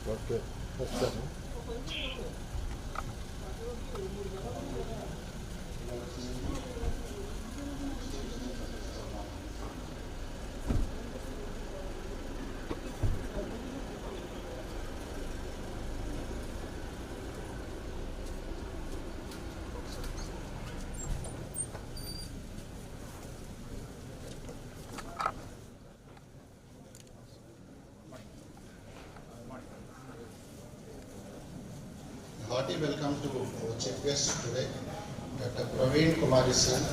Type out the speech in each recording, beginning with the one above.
Okay. That's Hearty welcome to our chief guest today, Dr. Praveen Kumar Singh,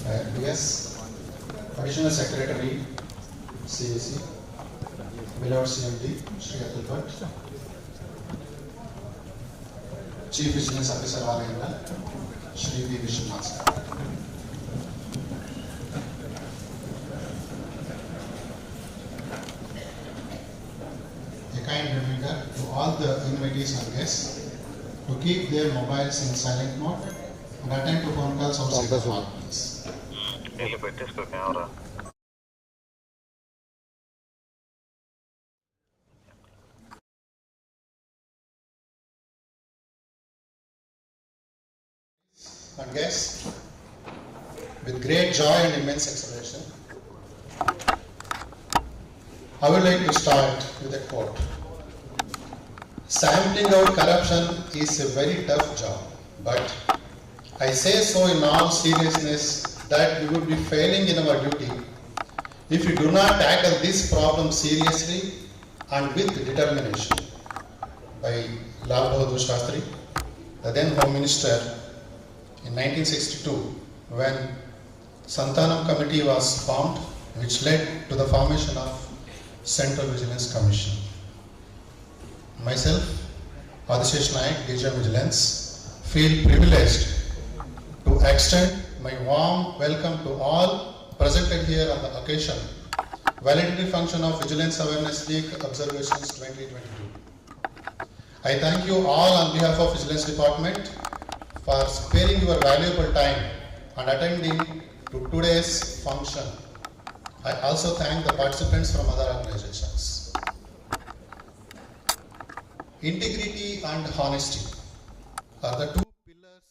IRPS, Additional Secretary, CAC, beloved CMD, Shri Atul Bhatt, Chief Vigilance Officer RINL, Shri Vigilance. A kind reminder to all the invitees and guests to keep their mobiles in silent mode and attend to phone calls outside the hall, please. And guests, with great joy and immense exhilaration, I would like to start with a quote. Sampling out corruption is a very tough job, but I say so in all seriousness that we would be failing in our duty if we do not tackle this problem seriously and with determination. By Lal Bahadur Shastri, the then Home Minister, in 1962, when Santanam Committee was formed, which led to the formation of Central Vigilance Commission. Myself, Adishesh Naik, DG Vigilance, feel privileged to extend my warm welcome to all presented here on the occasion, Valedictory function of Vigilance Awareness Week Observations 2022. I thank you all on behalf of Vigilance Department for sparing your valuable time and attending to today's function. I also thank the participants from other organizations. Integrity and honesty are the two pillars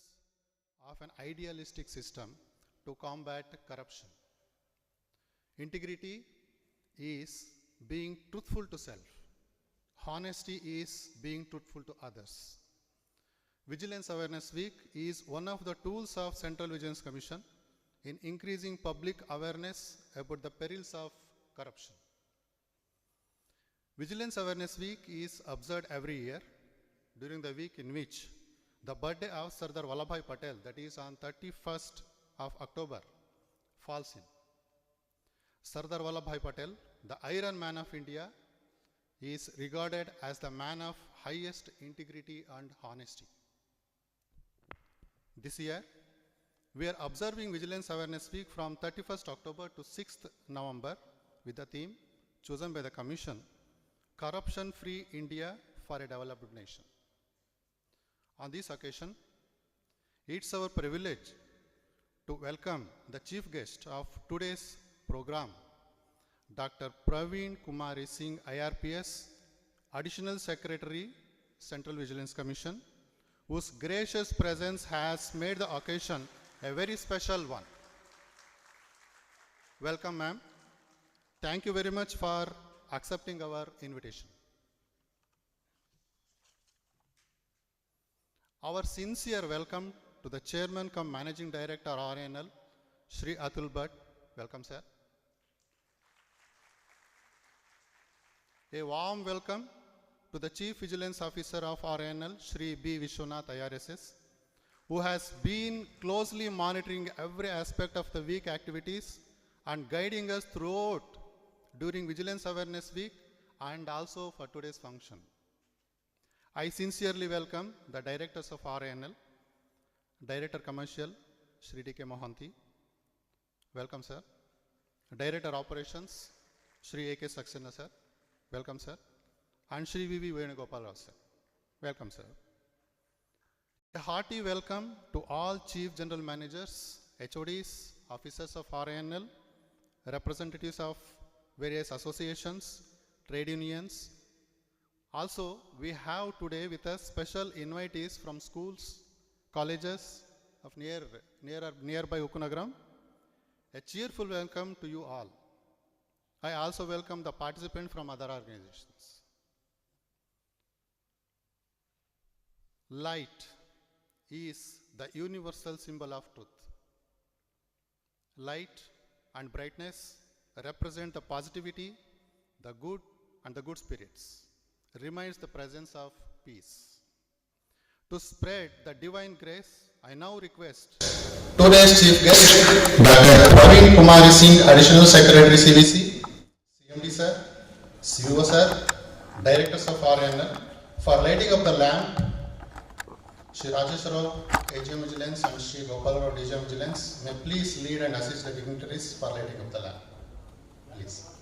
of an idealistic system to combat corruption. Integrity is being truthful to self. Honesty is being truthful to others. Vigilance Awareness Week is one of the tools of Central Vigilance Commission in increasing public awareness about the perils of corruption. Vigilance Awareness Week is observed every year during the week in which the birthday of Sardar Vallabhbhai Patel, that is on 31st of October, falls in. Sardar Vallabhbhai Patel, the Iron Man of India, is regarded as the man of highest integrity and honesty. This year, we are observing Vigilance Awareness Week from 31st October to 6th November with the theme chosen by the Commission, Corruption-Free India for a Developed Nation. On this occasion, it's our privilege to welcome the chief guest of today's program, Dr. Praveen Kumar Singh, IRPS, Additional Secretary, Central Vigilance Commission, whose gracious presence has made the occasion a very special one. Welcome, ma'am. Thank you very much for accepting our invitation. Our sincere welcome to the Chairman cum Managing Director RINL, Shri Atul Bhatt. Welcome, sir. A warm welcome to the Chief Vigilance Officer of RINL, Shri B. Vishwanath, IRSS, who has been closely monitoring every aspect of the week activities and guiding us throughout during Vigilance Awareness Week and also for today's function. I sincerely welcome the directors of RINL, Director Commercial, Shri D.K. Mohanty. Welcome, sir. Director Operations, Shri A.K. Saxena, sir. Welcome, sir. And Shri V.V. Venugopal Rao, sir. Welcome, sir. A hearty welcome to all Chief General Managers, HODs, officers of RINL, representatives of various associations, trade unions. Also, we have today with us special invitees from schools, colleges of nearby Ukunagaram. A cheerful welcome to you all. I also welcome the participants from other organizations. Light is the universal symbol of truth. Light and brightness represent the positivity, the good and the good spirits. Reminds the presence of peace. To spread the divine grace, I now request today's chief guest, Dr. Praveen Kumari Singh, Additional Secretary CVC, CMD Sir, CUO Sir, Directors of RINL, for lighting up the lamp. Shri Rajesh Rao, AGM Vigilance, and Shri Gopal Rao, DGM Vigilance, may please lead and assist the dignitaries for lighting up the lamp. Please.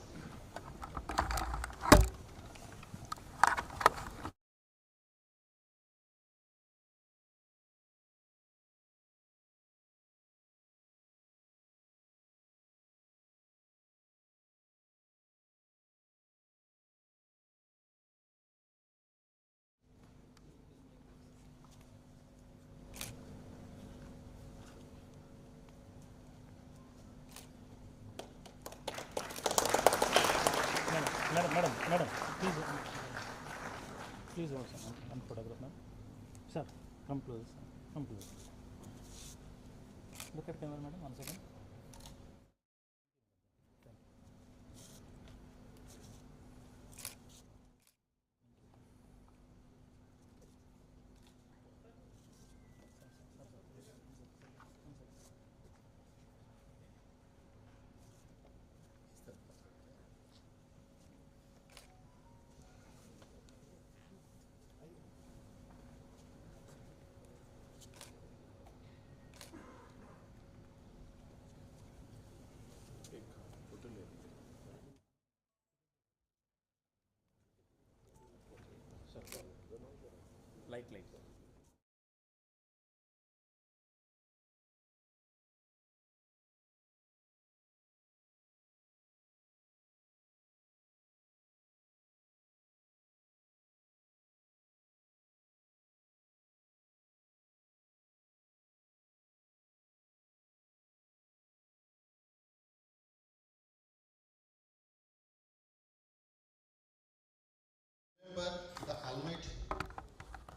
Madam, please hold one photograph, ma'am. Sir, come close, come close. Look at camera, madam, 1 second. Light. Remember the Almighty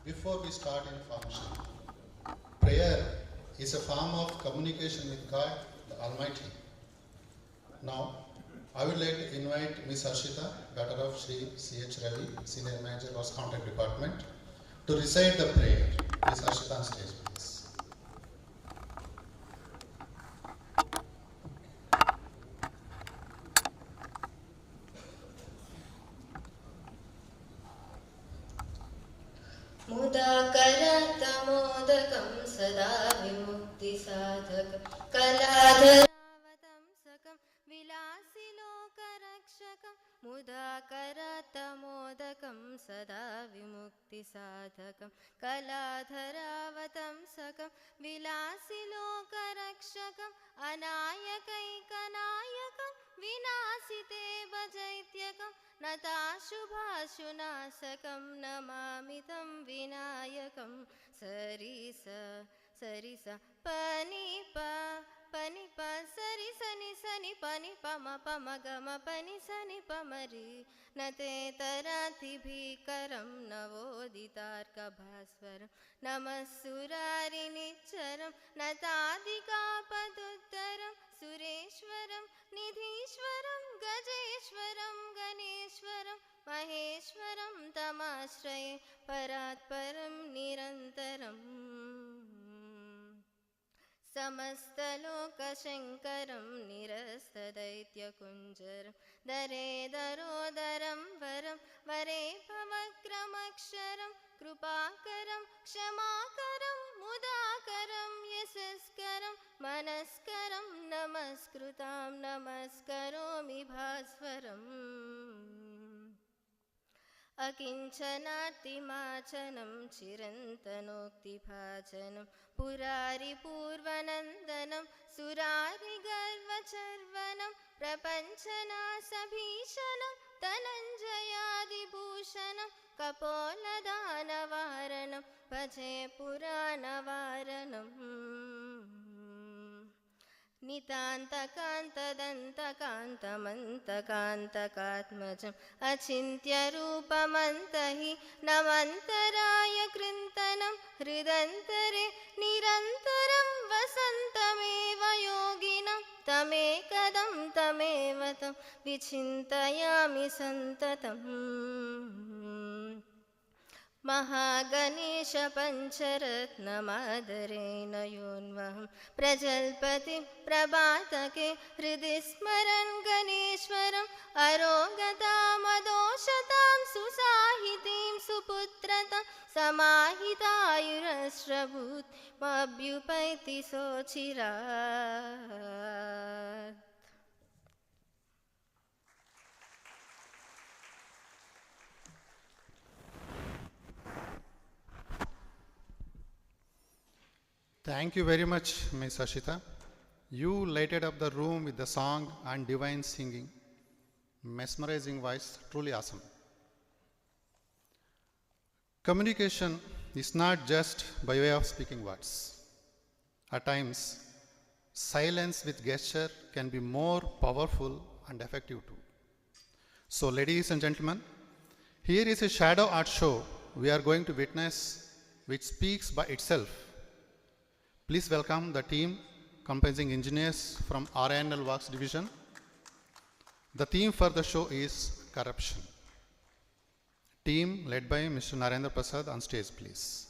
before we start in function. Prayer is a form of communication with God, the Almighty. Now, I would like to invite Ms. Harshita, daughter of Shri C.H. Ravi, Senior Manager, Loss Contact Department, to recite the prayer. Ms. Harshita on stage, please. मुदाकरतमोदकं सदा विमुक्तिसाधकं कलाधरावतंसकं विलासिलोकरक्षकं मुदाकरतमोदकं सदा विमुक्तिसाधकं कलाधरावतंसकं विलासिलोकरक्षकम् अनायकैकनायकं विनाशिते भजैत्यकं नताशुभाशुनाशकं नमामि तं विनायकं सरिस पनिप सरि सनि सनि पनि पम पम गम पनि सनि पमरि नते तरातिभीकरं नवोदितार्कभास्वरं नमः सुरारिनिच्चरं नतादिकापदुत्तरं सुरेश्वरं निधीश्वरं गजेश्वरं गणेश्वरं महेश्वरं तमाश्रये परात्परं निरन्तरम् समस्तलोकशङ्करं निरस्तदैत्यकुञ्जरं दरेदरोदरं वरं वरे भवक्रमक्षरं कृपाकरं क्षमाकरं मुदाकरं यशस्करं मनस्करं नमस्कृतां नमस्करोमि भास्वरम् अकिञ्चनातिमाचनं चिरन्तनोक्तिभाजनं पुरारिपूर्वनन्दनं सुरारिगर्वचर्वनं प्रपञ्चनासभीषणं धनञ्जयादिभूषणं कपोलदानवारणं भजे पुराणवारणम् नितान्तकान्तदन्तकान्तमन्तकान्तकात्मजम् अचिन्त्यरूपमन्तहि नमन्तराय कृन्तनं हृदन्तरे निरन्तरं वसन्तमेव योगिनं तमेकदं तमेव तं विचिन्तयामि सन्ततम् महागणेश पञ्चरत्नमादरेण योन्वहं प्रजल्पतिं प्रभातके हृदि स्मरन् गणेश्वरम् अरोगतामदोषतां सुसाहितीं सुपुत्रतां समाहितायुरश्रभूत्मभ्युपैति सोचिरात् Thank you very much, Ms. Ashita. You lighted up the room with the song and divine singing. Mesmerizing voice, truly awesome. Communication is not just by way of speaking words. At times, silence with gesture can be more powerful and effective too. So, ladies and gentlemen, here is a shadow art show we are going to witness which speaks by itself. Please welcome the team comprising engineers from RINL Works Division. The theme for the show is corruption. Team led by Mr. Narendra Prasad on stage, please.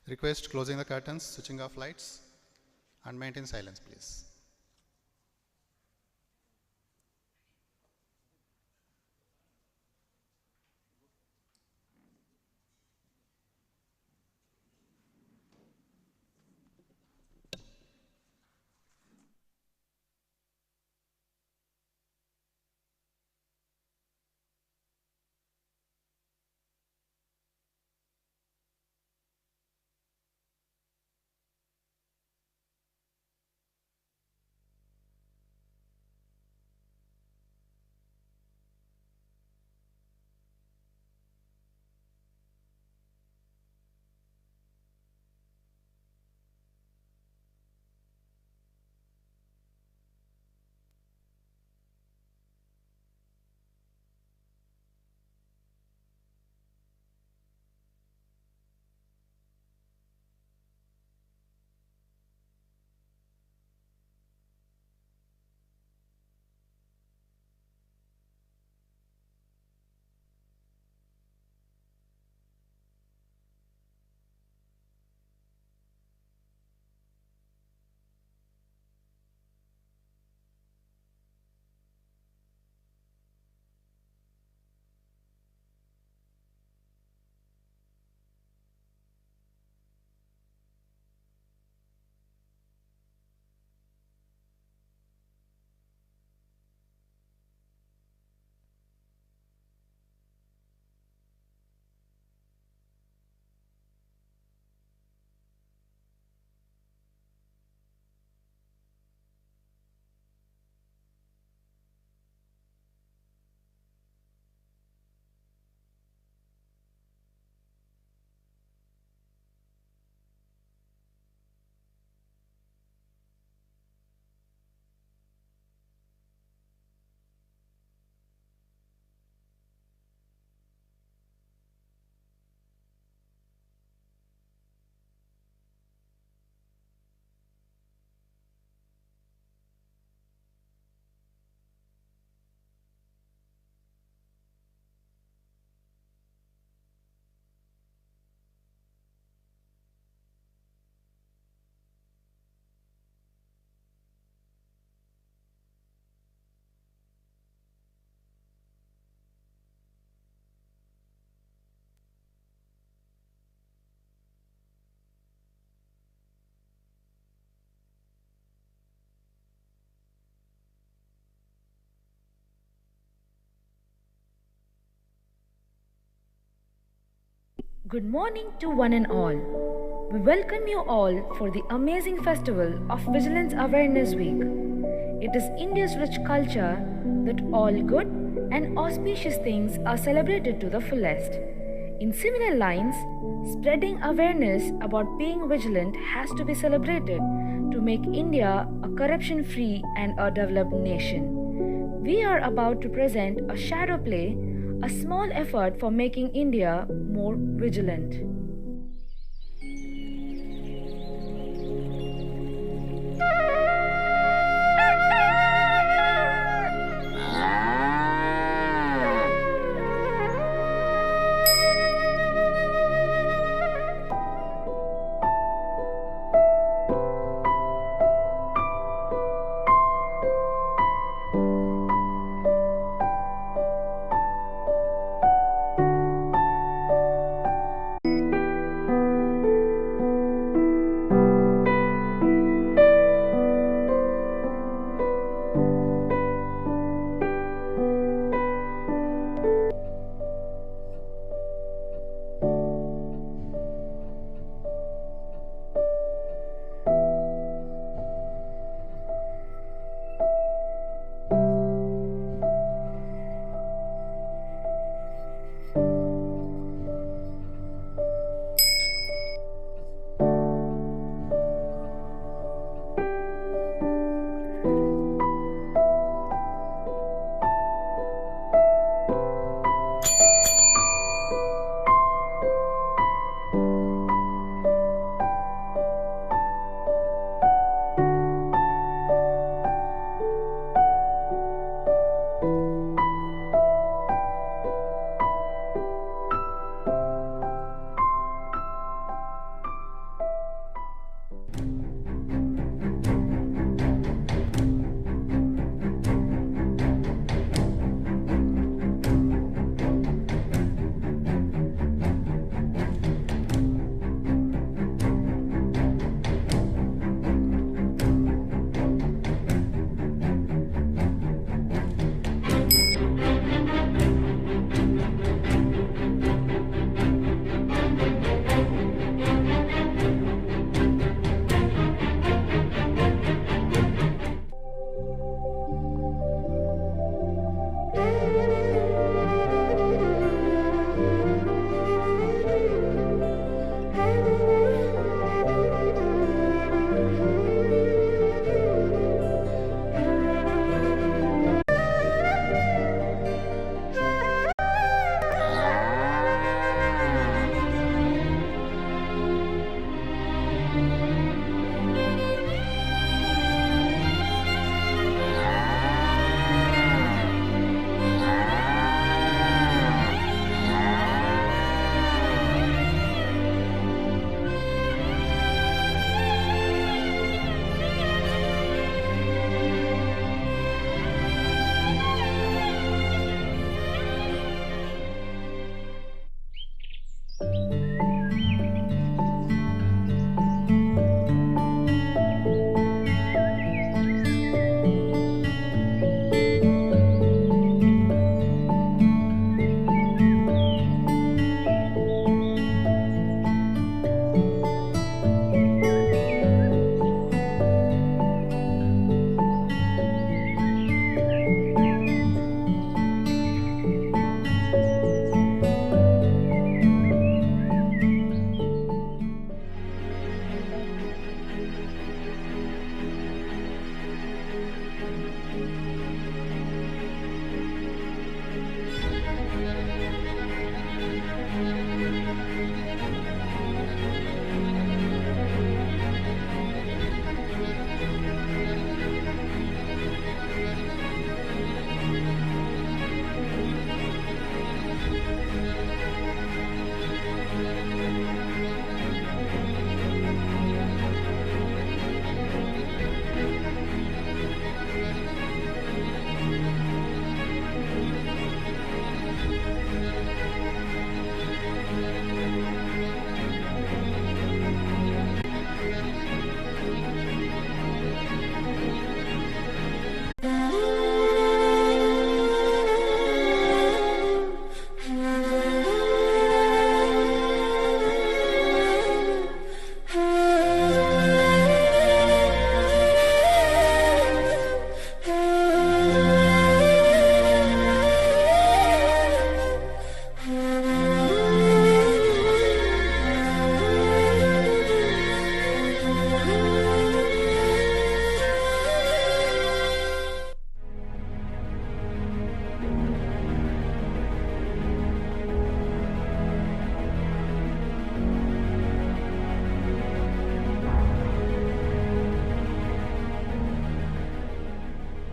Request closing the curtains, switching off lights, and maintain silence, please. Good morning to one and all. We welcome you all for the amazing festival of Vigilance Awareness Week. It is India's rich culture that all good and auspicious things are celebrated to the fullest. In similar lines, spreading awareness about being vigilant has to be celebrated to make India a corruption free and a developed nation. We are about to present a shadow play, a small effort for making India more vigilant.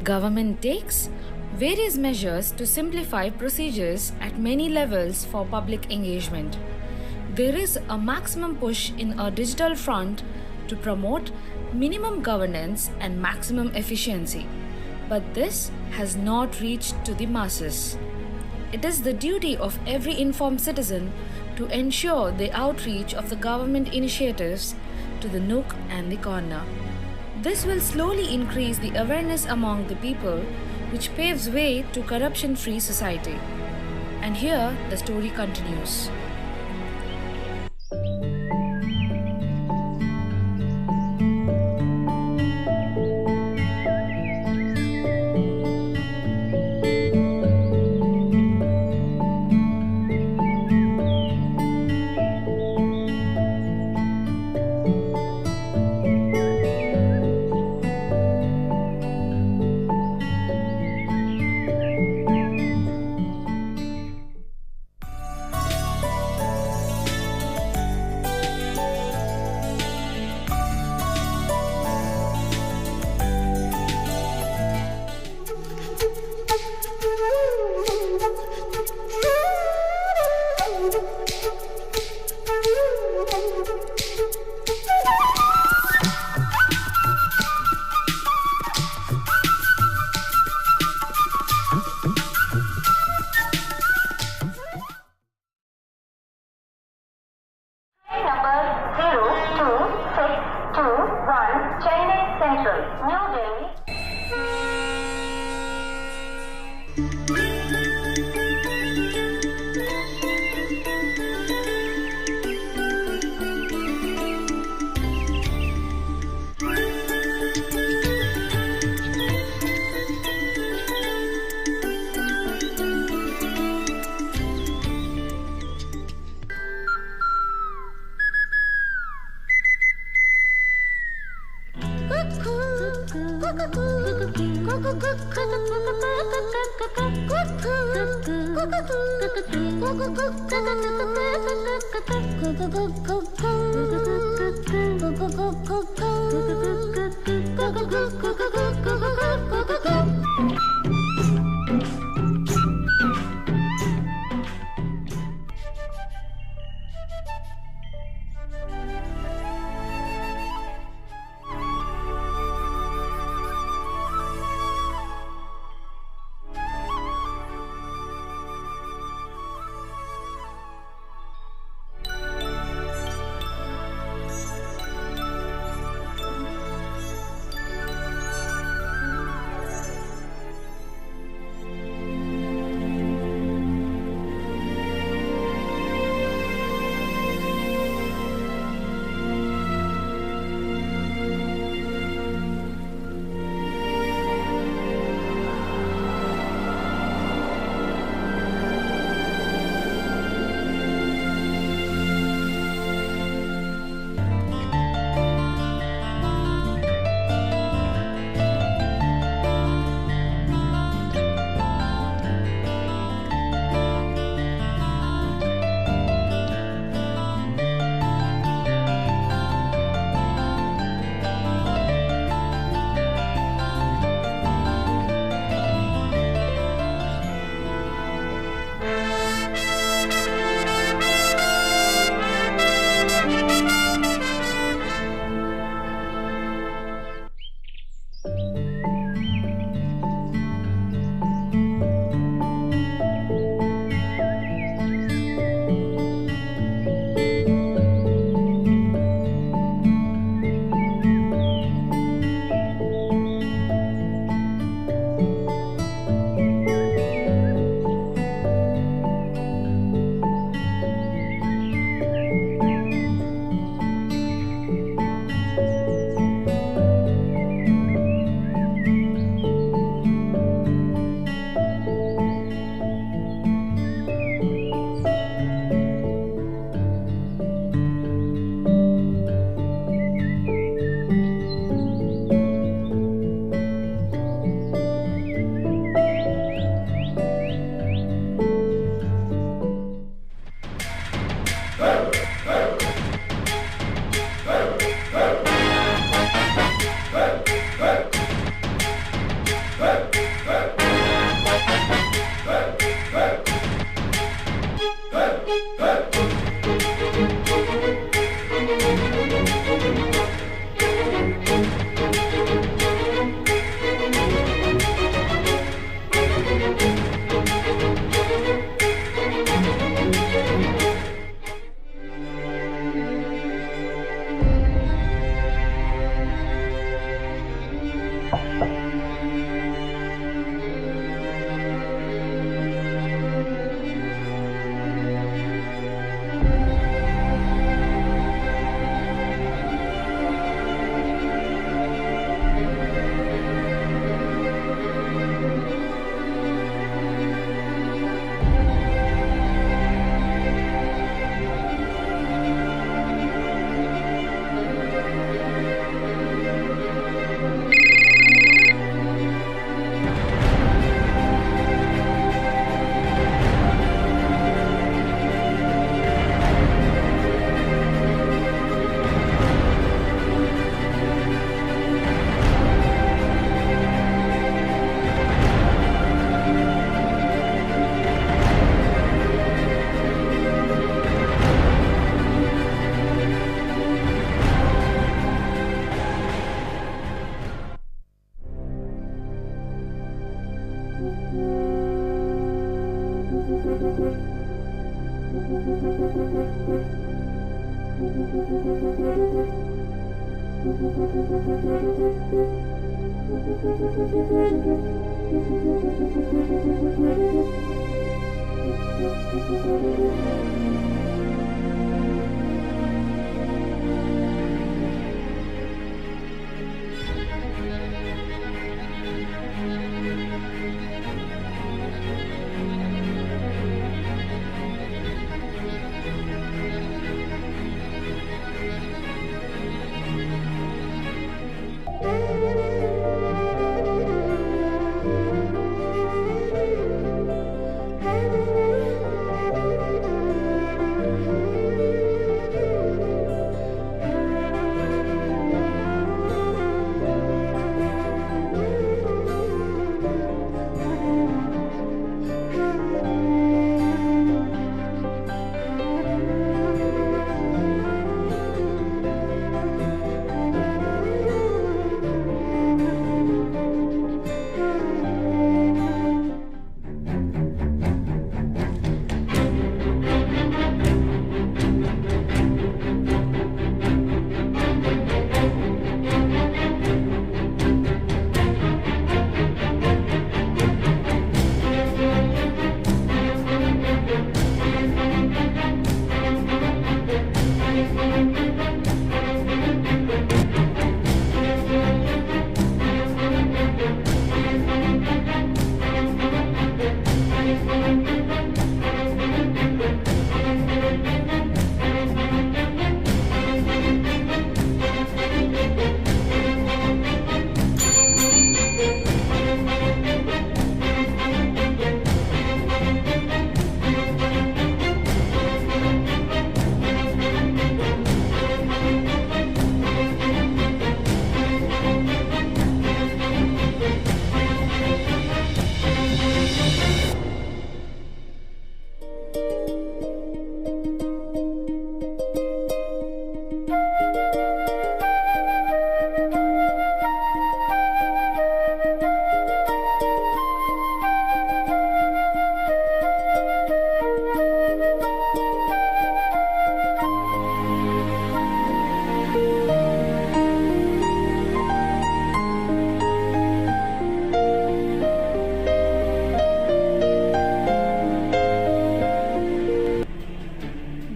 government takes various measures to simplify procedures at many levels for public engagement. There is a maximum push in a digital front to promote minimum governance and maximum efficiency, but this has not reached to the masses. It is the duty of every informed citizen to ensure the outreach of the government initiatives to the nook and the corner. This will slowly increase the awareness among the people, which paves way to corruption-free society. And here the story continues. Number 02621, Chennai Central, New Delhi.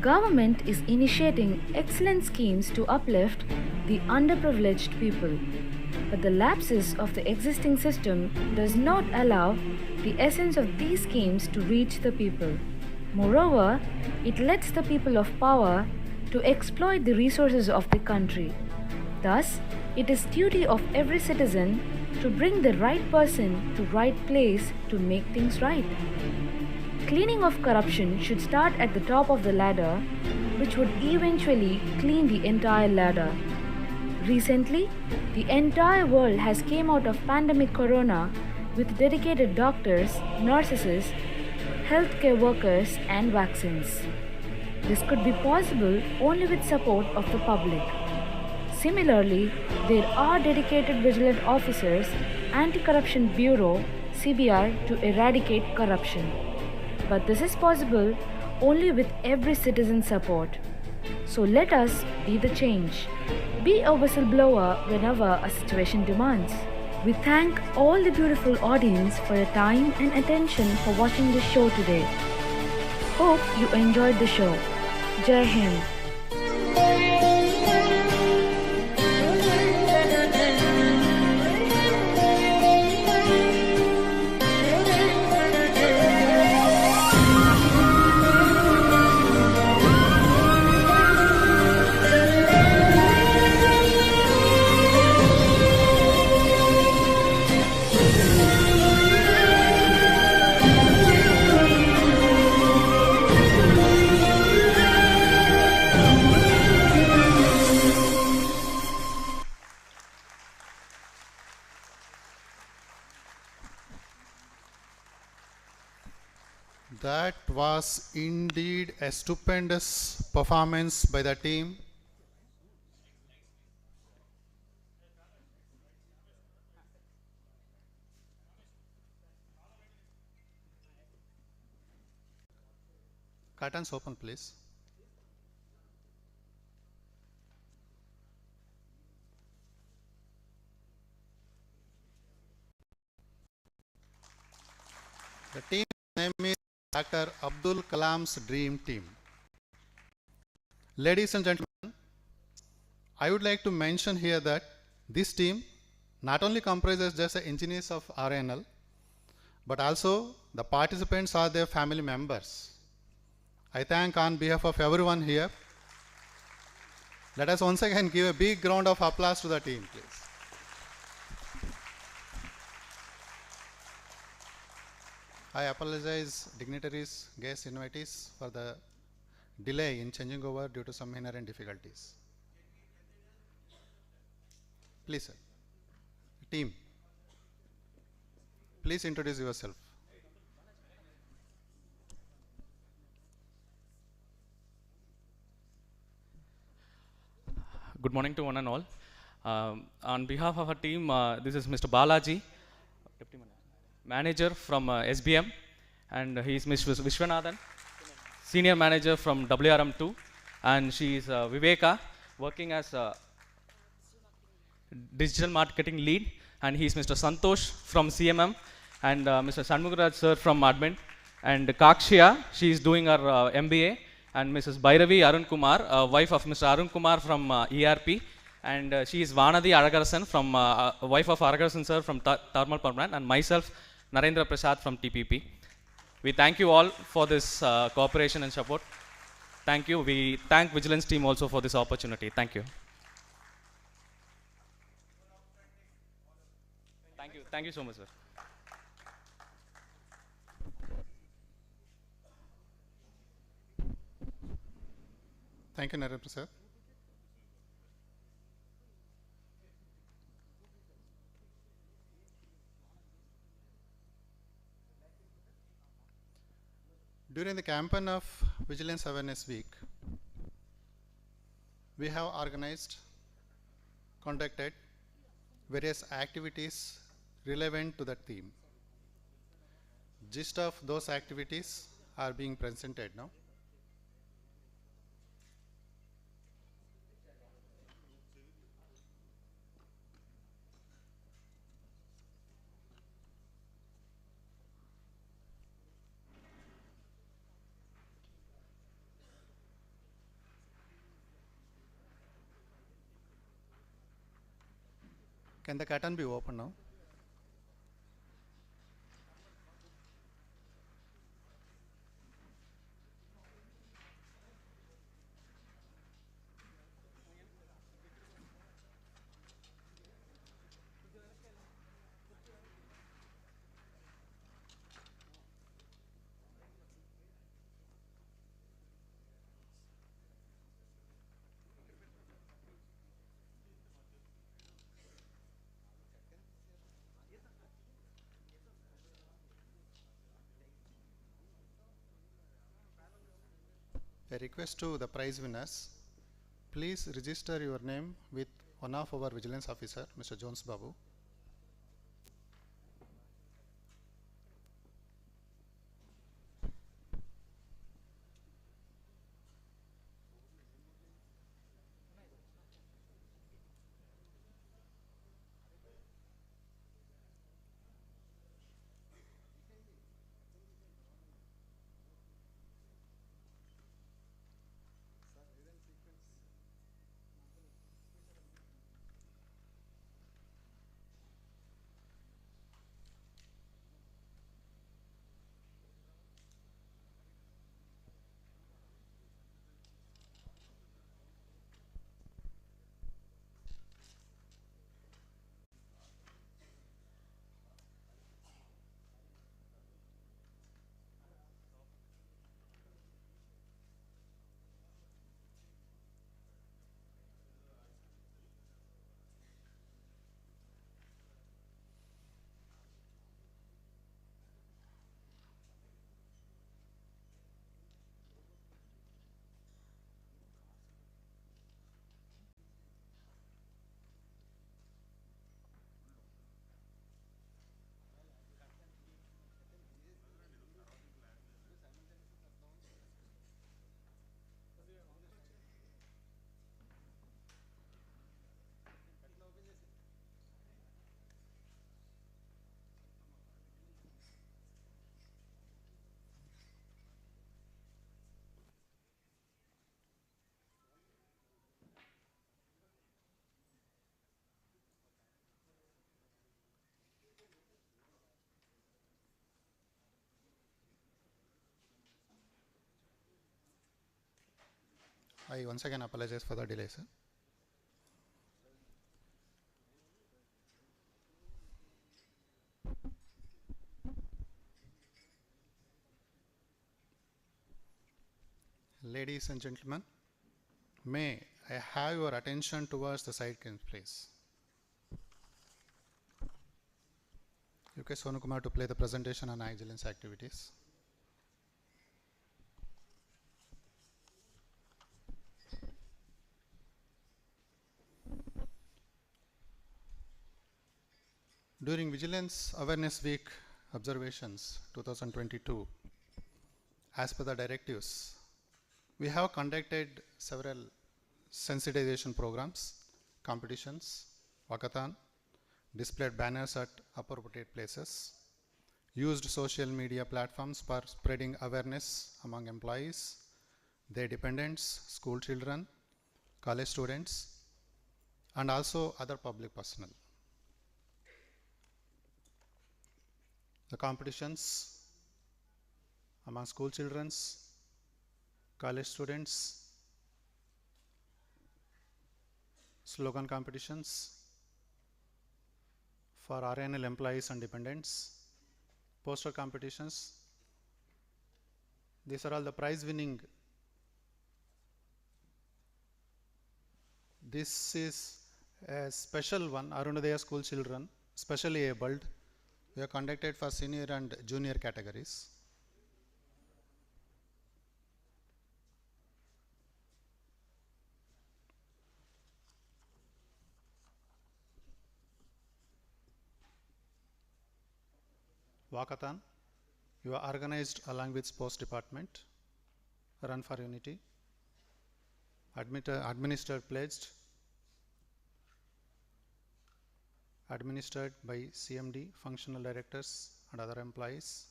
Government is initiating excellent schemes to uplift the underprivileged people, but the lapses of the existing system does not allow the essence of these schemes to reach the people. Moreover, it lets the people of power to exploit the resources of the country. Thus, it is duty of every citizen to bring the right person to right place to make things right. Cleaning of corruption should start at the top of the ladder, which would eventually clean the entire ladder. Recently, the entire world has came out of pandemic corona with dedicated doctors, nurses, healthcare workers and vaccines. This could be possible only with support of the public. Similarly, there are dedicated vigilant officers, Anti-Corruption Bureau, CBI, to eradicate corruption. But this is possible only with every citizen's support. So let us be the change. Be a whistleblower whenever a situation demands. We thank all the beautiful audience for your time and attention for watching this show today. Hope you enjoyed the show. Jai Hind. That was indeed a stupendous performance by the team. Curtains open, please. The team name is Dr. Abdul Kalam's Dream Team. Ladies and gentlemen, I would like to mention here that this team not only comprises just the engineers of RINL, but also the participants are their family members. I thank on behalf of everyone here. Let us once again give a big round of applause to the team, please. I apologize, dignitaries, guests, invitees, for the delay in changing over due to some inherent difficulties. Please, sir. Team, please introduce yourself. Good morning to one and all. On behalf of our team, this is Mr. Balaji, Deputy Manager from SBM, and he is Ms. Vishwanathan, Senior Manager from WRM2, and she is Viveka, working as Digital Marketing Lead, and he is Mr. Santosh from CMM, and Mr. Shanmugaraj Sir from Admin, and Kakshya, she is doing her MBA, and Mrs. Bhairavi Arun Kumar, wife of Mr. Arun Kumar from ERP, and she is Vanadi Aragarasan from wife of Aragarasan Sir from Thermal Permanent, and myself, Narendra Prasad from TPP. We thank you all for this cooperation and support. Thank you. We thank Vigilance team also for this opportunity. Thank you. Thank you. Thank you so much, sir. Thank you, Narendra sir. During the campaign of Vigilance Awareness Week, we have organized, conducted various activities relevant to that theme. Gist of those activities are being presented now. Can the curtain be open now? A request to the prize winners, please register your name with one of our vigilance officer, Mr. Jones Babu. I once again apologize for the delay, sir. Ladies and gentlemen, may I have your attention towards the side screen, please. UK Sonu Kumar to play the presentation on vigilance activities. During Vigilance Awareness Week observations 2022, as per the directives, we have conducted several sensitization programs, competitions, walkathon, displayed banners at appropriate places, used social media platforms for spreading awareness among employees, their dependents, school children, college students, and also other public personnel. The competitions among school children, college students, slogan competitions for RINL employees and dependents, poster competitions. These are all the prize winning. This is a special one, Arunodaya school children, specially abled. We have conducted for senior and junior categories. Walkathon, you are organized along with sports department. Run for Unity, administered pledged, administered by CMD, functional directors and other employees.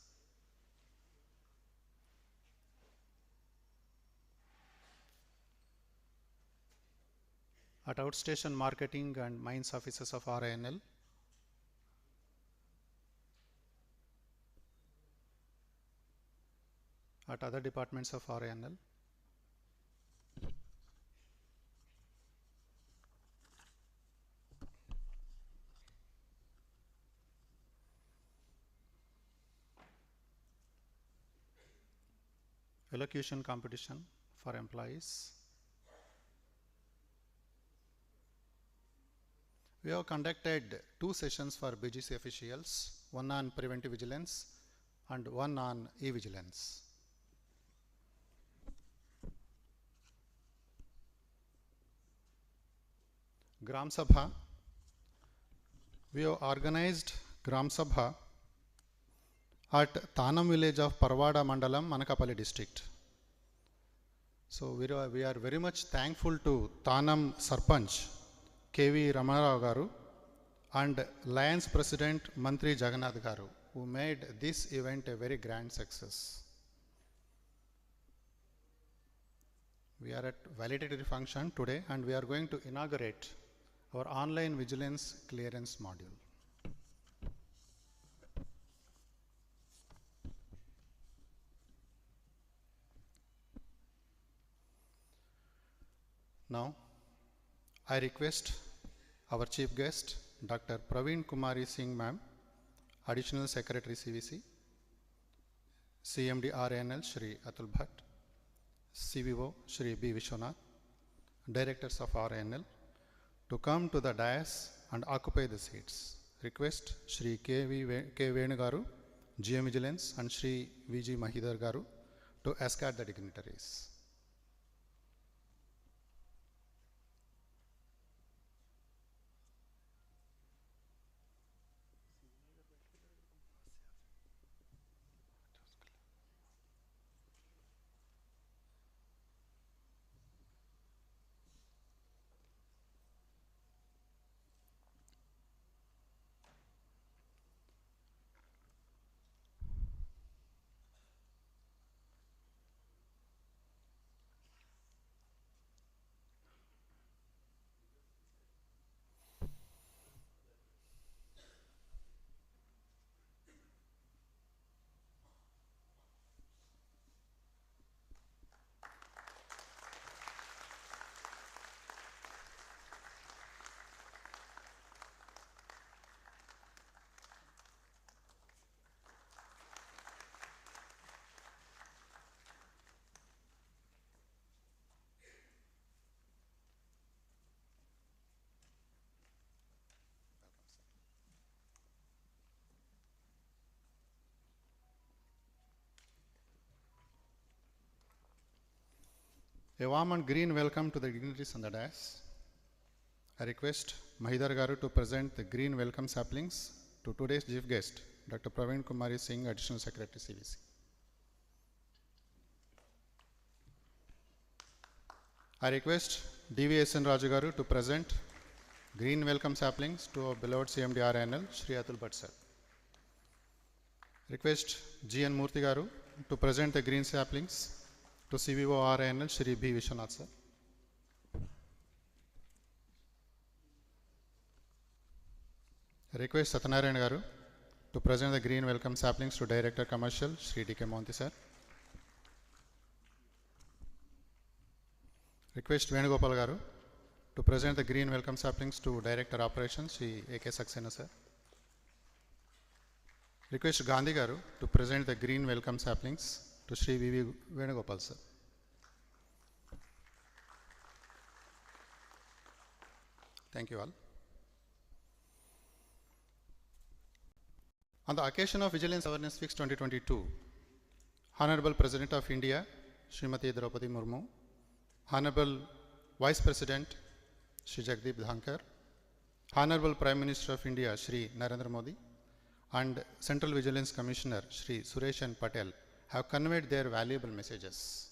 At outstation marketing and mines offices of RINL. At other departments of RINL. Elocution competition for employees. We have conducted 2 sessions for BGC officials, one on preventive vigilance and one on e-vigilance. Gram Sabha, we have organized Gram Sabha at Tanam village of Parvada Mandalam, Manakapalli district. So we are very much thankful to Tanam Sarpanch, KV Ramarao Garu, and Lions President Mantri Jagannath Garu, who made this event a very grand success. We are at valedictory function today and we are going to inaugurate our online vigilance clearance module. Now, I request our chief guest, Dr. Praveen Kumari Singh ma'am, Additional Secretary CVC, CMD RINL Shri Atul Bhatt, CVO Shri B. Vishwanath, Directors of RINL, to come to the dais and occupy the seats. Request Shri K. Venu Garu, GM Vigilance, and Shri VG Mahidhar Garu to escort the dignitaries. A warm and green welcome to the dignitaries on the dais. I request Mahidar Garu to present the green welcome saplings to today's chief guest, Dr. Praveen Kumari Singh, Additional Secretary CVC. I request DVSN Raju Garu to present green welcome saplings to our beloved CMD RINL, Shri Atul Bhatt sir. Request GN Murthy Garu to present the green saplings to CVO RINL, Shri B. Vishwanath sir. Request Satyanarayan Garu to present the green welcome saplings to Director Commercial, Shri D.K. Mohanty sir. Request Venugopal Garu to present the green welcome saplings to Director Operations, Shri A.K. Saxena sir. Request Gandhi Garu to present the green welcome saplings to Shri V.V. Venugopal sir. Thank you all. On the occasion of Vigilance Awareness Week 2022, Honorable President of India, Srimati Draupadi Murmu, Honorable Vice President, Shri Jagdeep Dhankar, Honorable Prime Minister of India, Shri Narendra Modi, and Central Vigilance Commissioner, Shri Suresh N. Patel, have conveyed their valuable messages.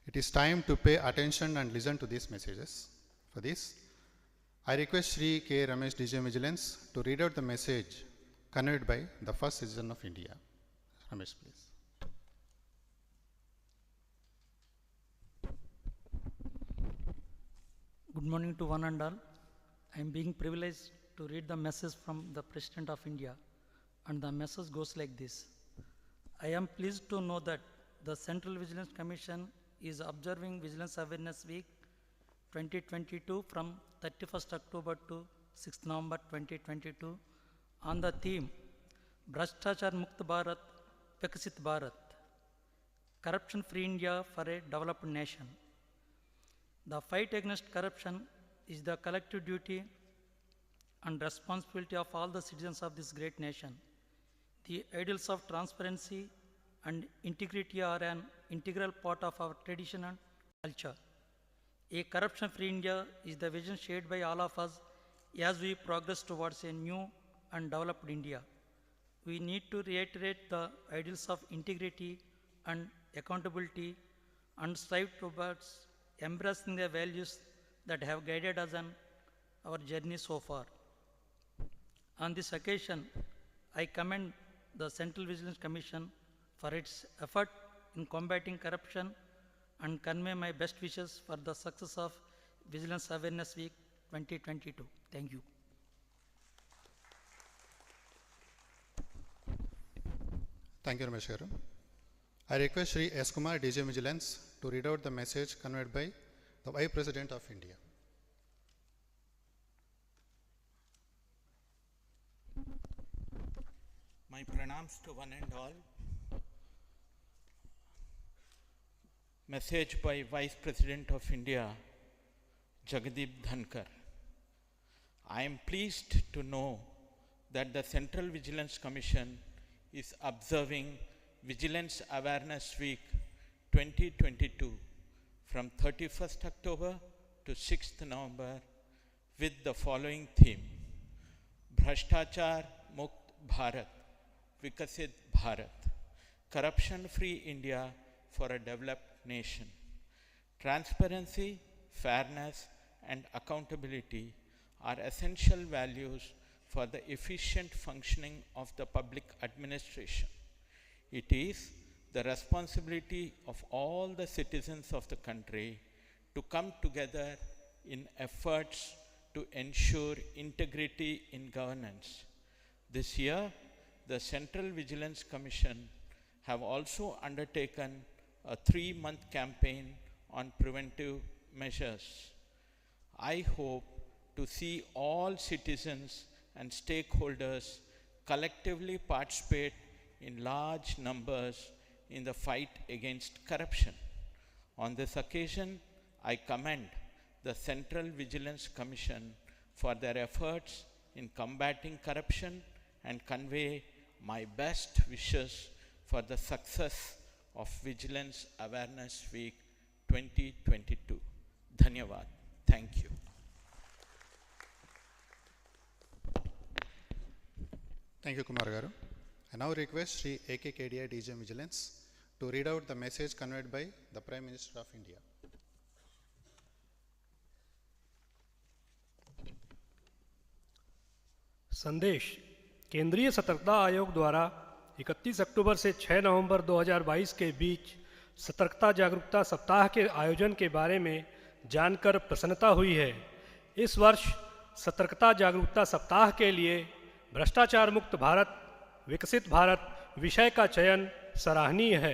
It is time to pay attention and listen to these messages. For this, I request Shri K. Ramesh, DGM Vigilance, to read out the message conveyed by the first citizen of India. Ramesh, please. Good morning to one and all. I am being privileged to read the message from the President of India, and the message goes like this. I am pleased to know that the Central Vigilance Commission is observing Vigilance Awareness Week 2022 from 31st October to 6th November 2022 on the theme Bhrashtachar Mukt Bharat, Vikasit Bharat, Corruption Free India for a Developed Nation. The fight against corruption is the collective duty and responsibility of all the citizens of this great nation. The ideals of transparency and integrity are an integral part of our tradition and culture. A corruption-free India is the vision shared by all of us as we progress towards a new and developed India. We need to reiterate the ideals of integrity and accountability and strive towards embracing the values that have guided us on our journey so far. On this occasion, I commend the Central Vigilance Commission for its effort in combating corruption and convey my best wishes for the success of Vigilance Awareness Week 2022. Thank you. Thank you, Ramesh Garu. I request Shri S. Kumar, DGM Vigilance, to read out the message conveyed by the Vice President of India. My pranams to one and all. Message by Vice President of India, Jagdeep Dhankar. I am pleased to know that the Central Vigilance Commission is observing Vigilance Awareness Week 2022 from 31st October to 6th November with the following theme: Bhrashtachar Mukt Bharat, Vikasit Bharat, Corruption Free India for a Developed Nation. Transparency, fairness, and accountability are essential values for the efficient functioning of the public administration. It is the responsibility of all the citizens of the country to come together in efforts to ensure integrity in governance. This year, the Central Vigilance Commission have also undertaken a 3-month campaign on preventive measures. I hope to see all citizens and stakeholders collectively participate in large numbers in the fight against corruption. On this occasion, I commend the Central Vigilance Commission for their efforts in combating corruption and convey my best wishes for the success of Vigilance Awareness Week 2022. Dhanyavad. Thank you. Thank you, Kumar Garu. I now request Sri A.K. Kedia, DGM Vigilance, to read out the message conveyed by the Prime Minister of India. संदेश। केंद्रीय सतर्कता आयोग द्वारा 31 अक्टूबर से 6 नवंबर 2022 के बीच सतर्कता जागरूकता सप्ताह के आयोजन के बारे में जानकर प्रसन्नता हुई है। इस वर्ष सतर्कता जागरूकता सप्ताह के लिए भ्रष्टाचार मुक्त भारत विकसित भारत विषय का चयन सराहनीय है।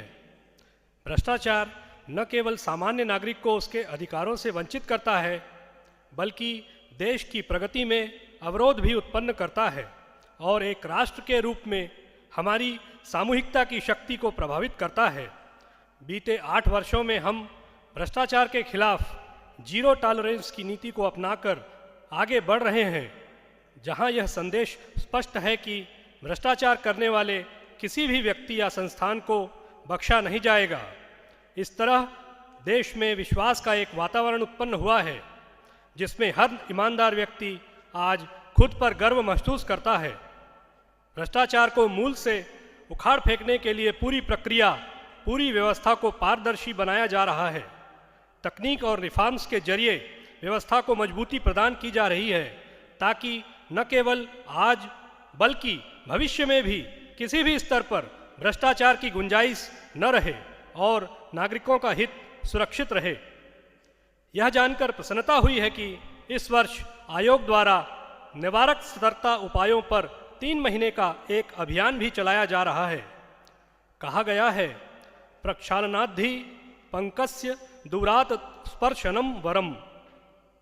भ्रष्टाचार न केवल सामान्य नागरिक को उसके अधिकारों से वंचित करता है, बल्कि देश की प्रगति में अवरोध भी उत्पन्न करता है और एक राष्ट्र के रूप में हमारी सामूहिकता की शक्ति को प्रभावित करता है। बीते 8 वर्षों में हम भ्रष्टाचार के खिलाफ जीरो टॉलरेंस की नीति को अपनाकर आगे बढ़ रहे हैं, जहां यह संदेश स्पष्ट है कि भ्रष्टाचार करने वाले किसी भी व्यक्ति या संस्थान को बख्शा नहीं जाएगा। इस तरह देश में विश्वास का एक वातावरण उत्पन्न हुआ है, जिसमें हर ईमानदार व्यक्ति आज खुद पर गर्व महसूस करता है। भ्रष्टाचार को मूल से उखाड़ फेंकने के लिए पूरी प्रक्रिया, पूरी व्यवस्था को पारदर्शी बनाया जा रहा है। तकनीक और रिफॉर्म्स के जरिए व्यवस्था को मजबूती प्रदान की जा रही है, ताकि न केवल आज बल्कि भविष्य में भी किसी भी स्तर पर भ्रष्टाचार की गुंजाइश न रहे और नागरिकों का हित सुरक्षित रहे। यह जानकर प्रसन्नता हुई है कि इस वर्ष आयोग द्वारा निवारक सतर्कता उपायों पर 3 महीने का एक अभियान भी चलाया जा रहा है। कहा गया है, प्रक्षालनाद्धि पंकस्य दूरात स्पर्शनम वरम,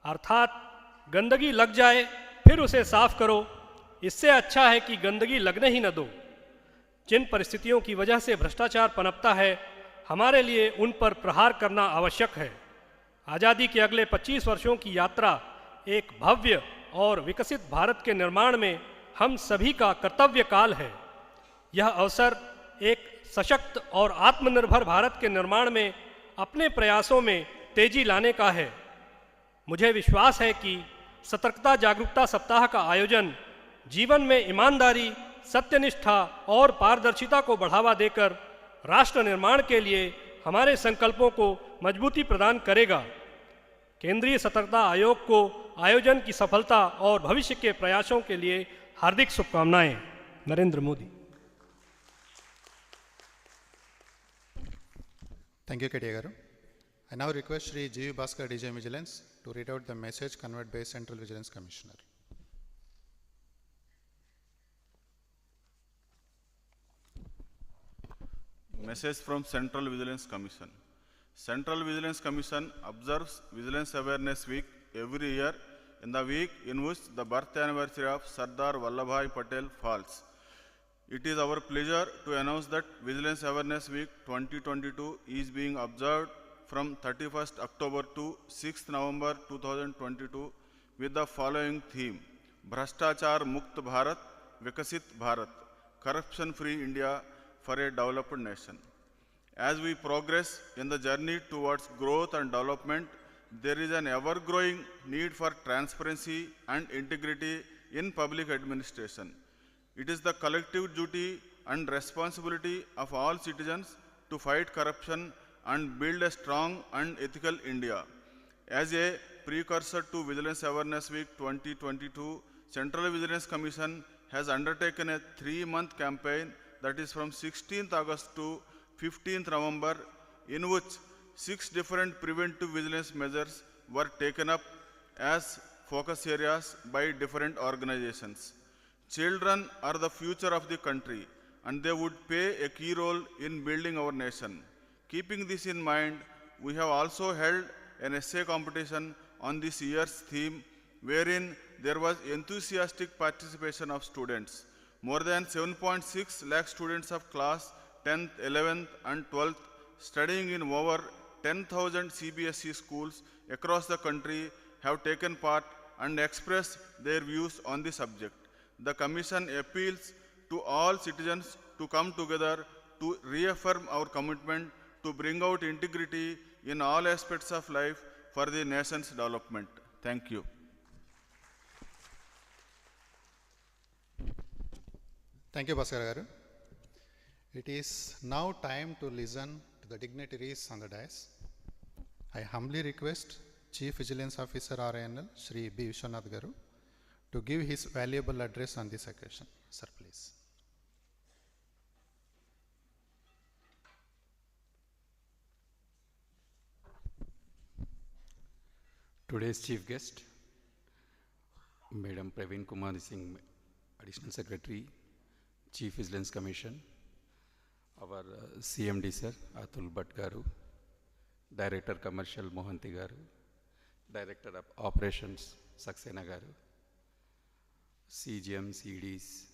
अर्थात गंदगी लग जाए फिर उसे साफ करो, इससे अच्छा है कि गंदगी लगने ही न दो। जिन परिस्थितियों की वजह से भ्रष्टाचार पनपता है, हमारे लिए उन पर प्रहार करना आवश्यक है। आज़ादी के अगले 25 वर्षों की यात्रा एक भव्य और विकसित भारत के निर्माण में हम सभी का कर्तव्य काल है। यह अवसर एक सशक्त और आत्मनिर्भर भारत के निर्माण में अपने प्रयासों में तेजी लाने का है। मुझे विश्वास है कि सतर्कता जागरूकता सप्ताह का आयोजन जीवन में ईमानदारी, सत्यनिष्ठा और पारदर्शिता को बढ़ावा देकर राष्ट्र निर्माण के लिए हमारे संकल्पों को मजबूती प्रदान करेगा। केंद्रीय सतर्कता आयोग को आयोजन की सफलता और भविष्य के प्रयासों के लिए हार्दिक शुभकामनाएं। Narendra Modi. Thank you, Kedia Garu. I now request Sri G. Bhaskar, DGM Vigilance, to read out the message conveyed by Central Vigilance Commissioner. Message from Central Vigilance Commission. Central Vigilance Commission observes Vigilance Awareness Week every year in the week in which the birth anniversary of Sardar Vallabhbhai Patel falls. It is our pleasure to announce that Vigilance Awareness Week 2022 is being observed from 31st October to 6th November 2022 with the following theme: Bhrashtachar Mukt Bharat, Vikasit Bharat, Corruption Free India for a Developed Nation. As we progress in the journey towards growth and development, there is an ever-growing need for transparency and integrity in public administration. It is the collective duty and responsibility of all citizens to fight corruption and build a strong and ethical India. As a precursor to Vigilance Awareness Week 2022, Central Vigilance Commission has undertaken a 3-month campaign that is from 16th August to 15th November, in which 6 different preventive vigilance measures were taken up as focus areas by different organizations. Children are the future of the country, and they would play a key role in building our nation. Keeping this in mind, we have also held an essay competition on this year's theme, wherein there was enthusiastic participation of students. More than 7.6 lakh students of class 10th, 11th and 12th studying in over 10,000 CBSE schools across the country have taken part and expressed their views on the subject. The Commission appeals to all citizens to come together to reaffirm our commitment to bring out integrity in all aspects of life for the nation's development. Thank you. Thank you, Bhaskar garu. It is now time to listen to the dignitaries on the dais. I humbly request Chief Vigilance Officer RINL, Shri B. Vishwanath garu, to give his valuable address on this occasion. Sir, please. Today's chief guest, Madam Praveen Kumar Singh, Additional Secretary, Chief Vigilance Commission, our CMD sir, Atul Bhatt garu, Director Commercial Mohanty garu, Director of Operations Saxena garu, CGM, CDs,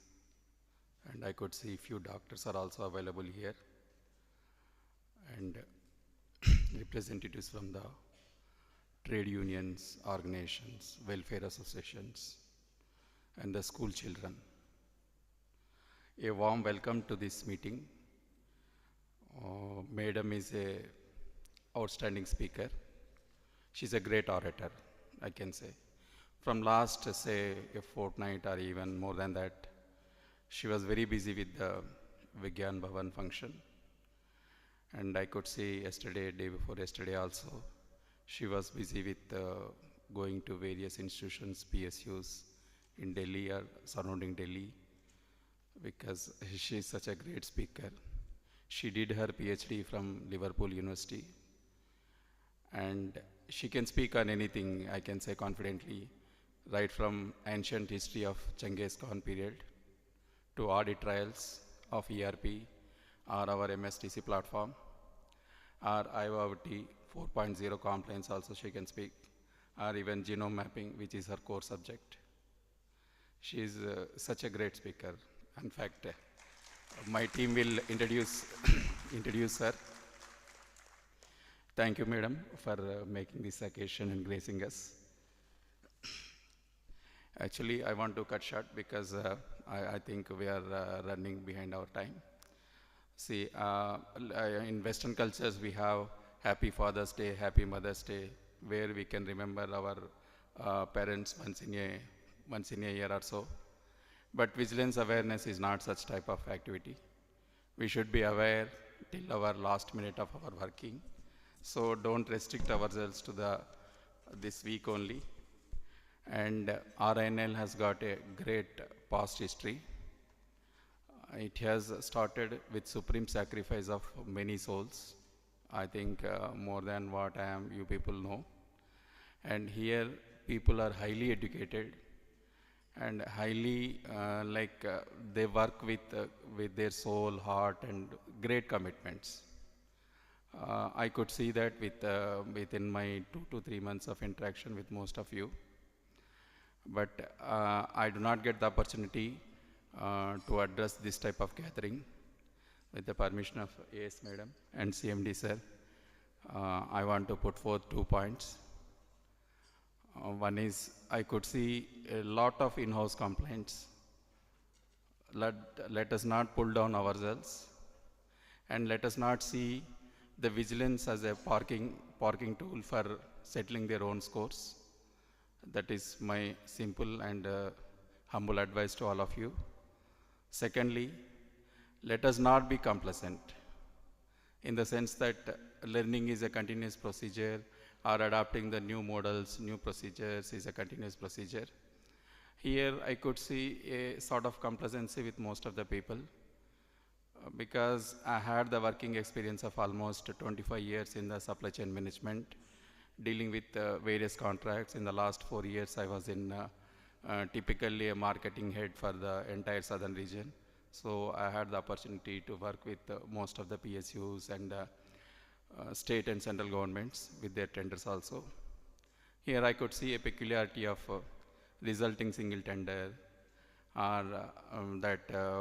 and I could see few doctors are also available here, and representatives from the trade unions, organizations, welfare associations, and the school children. A warm welcome to this meeting. Madam is a outstanding speaker. She's a great orator, I can say. From last, say, a fortnight or even more than that, she was very busy with the Vigyan Bhavan function. And I could see yesterday, day before yesterday also, she was busy with going to various institutions, PSUs in Delhi or surrounding Delhi, because she is such a great speaker. She did her PhD from Liverpool University, and she can speak on anything, I can say confidently, right from ancient history of Genghis Khan period to audit trials of ERP or our MSTC platform, or IoT 4.0 compliance also she can speak, or even genome mapping, which is her core subject. She is such a great speaker. In fact, my team will introduce her. Thank you, madam, for making this occasion and gracing us. Actually, I want to cut short because I think we are running behind our time. See, in Western cultures, we have Happy Father's Day, Happy Mother's Day, where we can remember our parents once in a year or so. But vigilance awareness is not such type of activity. We should be aware till our last minute of our working. So don't restrict ourselves to this week only. And RINL has got a great past history. It has started with supreme sacrifice of many souls. I think more than what you people know. And here people are highly educated and highly they work with their soul, heart, and great commitments. I could see that within my 2 to 3 months of interaction with most of you. But I do not get the opportunity to address this type of gathering. With the permission of AS Madam and CMD Sir, I want to put forth 2 points. One is, I could see a lot of in-house complaints. Let us not pull down ourselves, and let us not see the vigilance as a parking tool for settling their own scores. That is my simple and humble advice to all of you. Secondly, let us not be complacent, in the sense that learning is a continuous procedure, or adapting the new models, new procedures is a continuous procedure. Here I could see a sort of complacency with most of the people, because I had the working experience of almost 25 years in the supply chain management, dealing with various contracts. In the last 4 years, I was in typically a marketing head for the entire southern region. So I had the opportunity to work with most of the PSUs and state and central governments with their tenders also. Here I could see a peculiarity of resulting single tender, or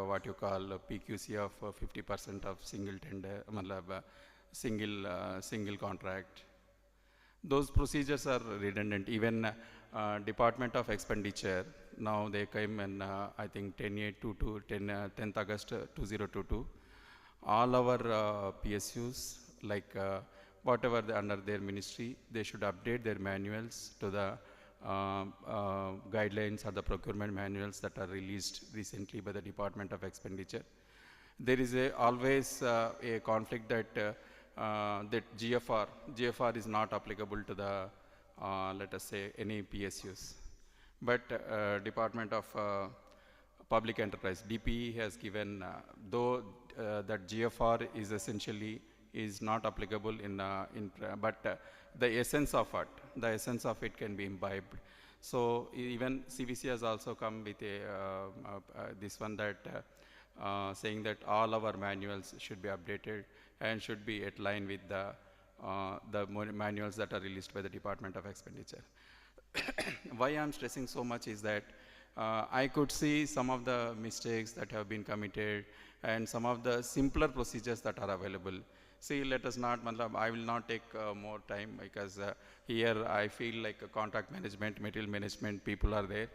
what you call PQC of 50% of single tender, single contract. Those procedures are redundant. Even Department of Expenditure, now they came in I think 10th August 2022. All our PSUs, like whatever under their ministry, they should update their manuals to the guidelines or the procurement manuals that are released recently by the Department of Expenditure. There is always a conflict that that GFR is not applicable to the let us say any PSUs, but Department of Public Enterprise DPE has given though that GFR is essentially is not applicable but the essence of it can be imbibed. So even CVC has also come with this one that saying that all our manuals should be updated and should be at line with the manuals that are released by the Department of Expenditure. Why I'm stressing so much is that I could see some of the mistakes that have been committed and some of the simpler procedures that are available. See, let us not, I will not take more time because here I feel like a contract management, material management people are there.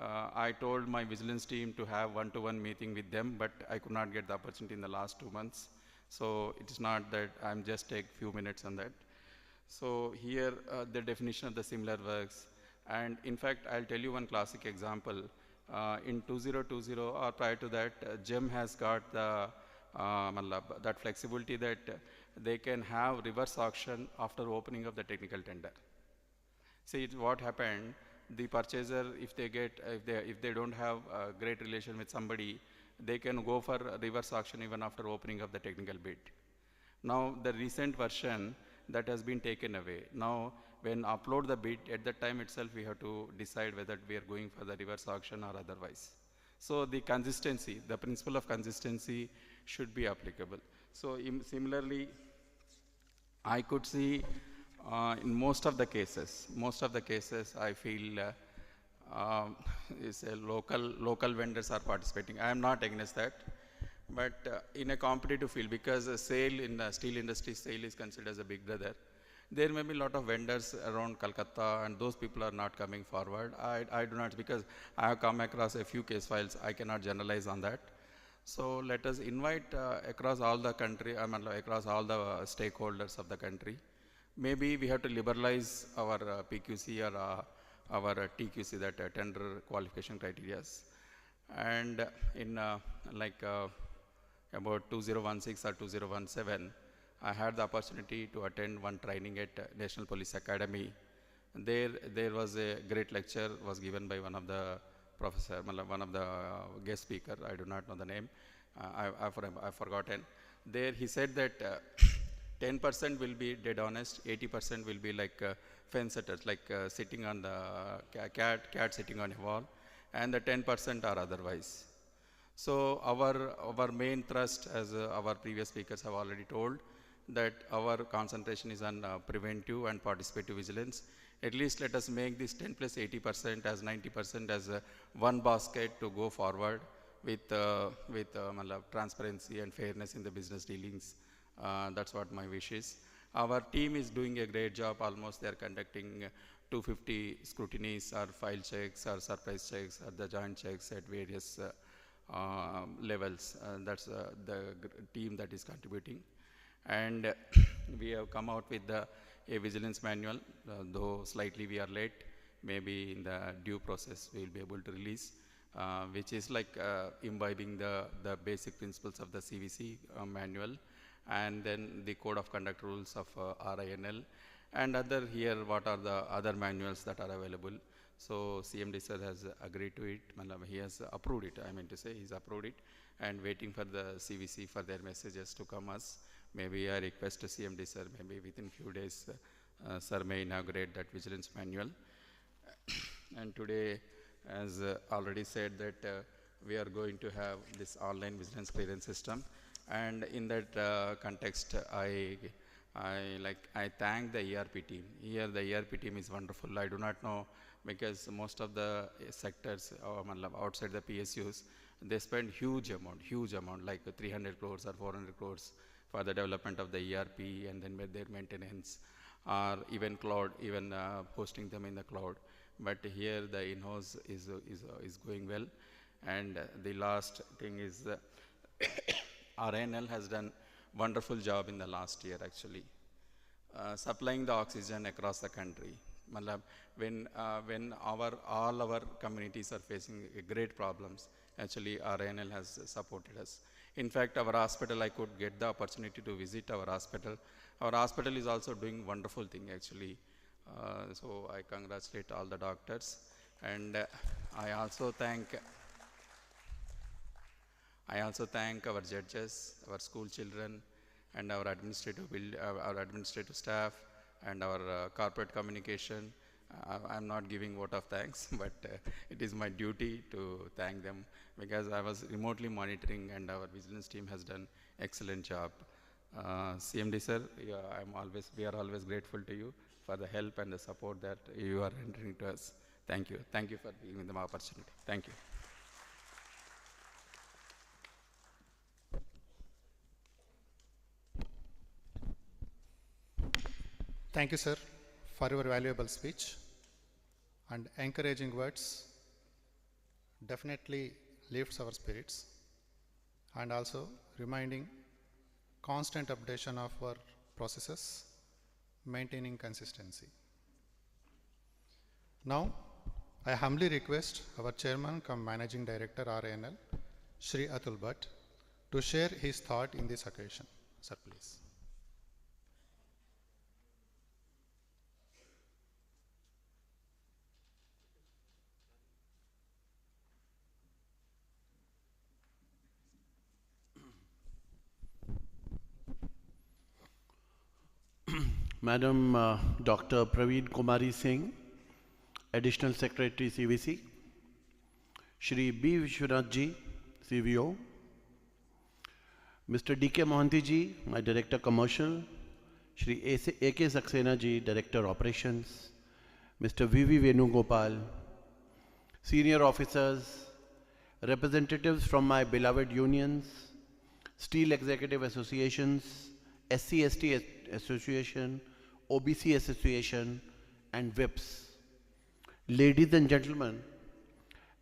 I told my vigilance team to have one-to-one meeting with them, but I could not get the opportunity in the last 2 months. So it is not that I'm just take few minutes on that. So here the definition of the similar works, and in fact I'll tell you one classic example. In 2020 or prior to that, GEM has got the that flexibility that they can have reverse auction after opening of the technical tender. See what happened, the purchaser, if they don't have a great relation with somebody, they can go for reverse auction even after opening of the technical bid. Now the recent version that has been taken away. Now when upload the bid, at that time itself we have to decide whether we are going for the reverse auction or otherwise. So the consistency, the principle of consistency should be applicable. So similarly, I could see in most of the cases I feel is a local vendors are participating. I am not against that, but in a competitive field, because SAIL in the steel industry, SAIL is considered as a big brother. There may be a lot of vendors around Calcutta, and those people are not coming forward. I do not, because I have come across a few case files. I cannot generalize on that. So let us invite across all the country, across all the stakeholders of the country. Maybe we have to liberalize our PQC or our TQC, that tender qualification criteria. And in about 2016 or 2017, I had the opportunity to attend one training at National Police Academy. There was a great lecture was given by one of the professor, one of the guest speaker. I do not know the name. I've forgotten. There he said that 10% will be dead honest, 80% will be like fence setters, like sitting on the cat sitting on a wall, and the 10% are otherwise. So our main thrust, as our previous speakers have already told, that our concentration is on preventive and participative vigilance. At least let us make this 10 plus 80% as 90% as one basket to go forward with transparency and fairness in the business dealings. That's what my wish is. Our team is doing a great job. Almost they are conducting 250 scrutinies or file checks or surprise checks or the joint checks at various levels. That's the team that is contributing. And we have come out with a vigilance manual, though slightly we are late. Maybe in the due process we will be able to release, which is like imbibing the basic principles of the CVC manual, and then the code of conduct rules of RINL, and other here what are the other manuals that are available. So CMD sir has agreed to it, he has approved it, I mean to say he's approved it, and waiting for the CVC for their messages to come us. Maybe I request to CMD sir, maybe within few days sir may inaugurate that vigilance manual. And today, as already said, that we are going to have this online vigilance clearance system, and in that context I thank the ERP team. Here the ERP team is wonderful. I do not know, because most of the sectors outside the PSUs, they spend huge amount like 300 crores or 400 crores for the development of the ERP, and then their maintenance, or even cloud, even hosting them in the cloud. But here the in-house is going well. And the last thing is RINL has done wonderful job in the last year actually. supplying the oxygen across the country. Matlab, when all our communities are facing great problems, actually RINL has supported us. In fact, our hospital, I could get the opportunity to visit our hospital. Our hospital is also doing wonderful thing actually. So I congratulate all the doctors, and I also thank our judges, our school children, and our administrative staff, and our corporate communication. I'm not giving vote of thanks, but it is my duty to thank them because I was remotely monitoring, and our vigilance team has done excellent job. CMD sir, we are always grateful to you for the help and the support that you are rendering to us. Thank you. Thank you for giving them opportunity. Thank you. Thank you, sir, for your valuable speech and encouraging words. Definitely lifts our spirits, and also reminding constant updation of our processes, maintaining consistency. Now, I humbly request our chairman cum managing director RINL, Shri Atul Bhatt, to share his thought in this occasion. Sir, please. Madam Dr. Praveen Kumari Singh, Additional Secretary CVC, Shri B. Vishwanath ji, CVO, Mr. D.K. Mohanty ji, my Director Commercial, Shri A.K. Saxena ji, Director Operations, Mr. V.V. Venugopal, Senior Officers, representatives from my beloved unions, Steel Executive Associations, SC/ST Association, OBC Association, and WIPs. Ladies and gentlemen,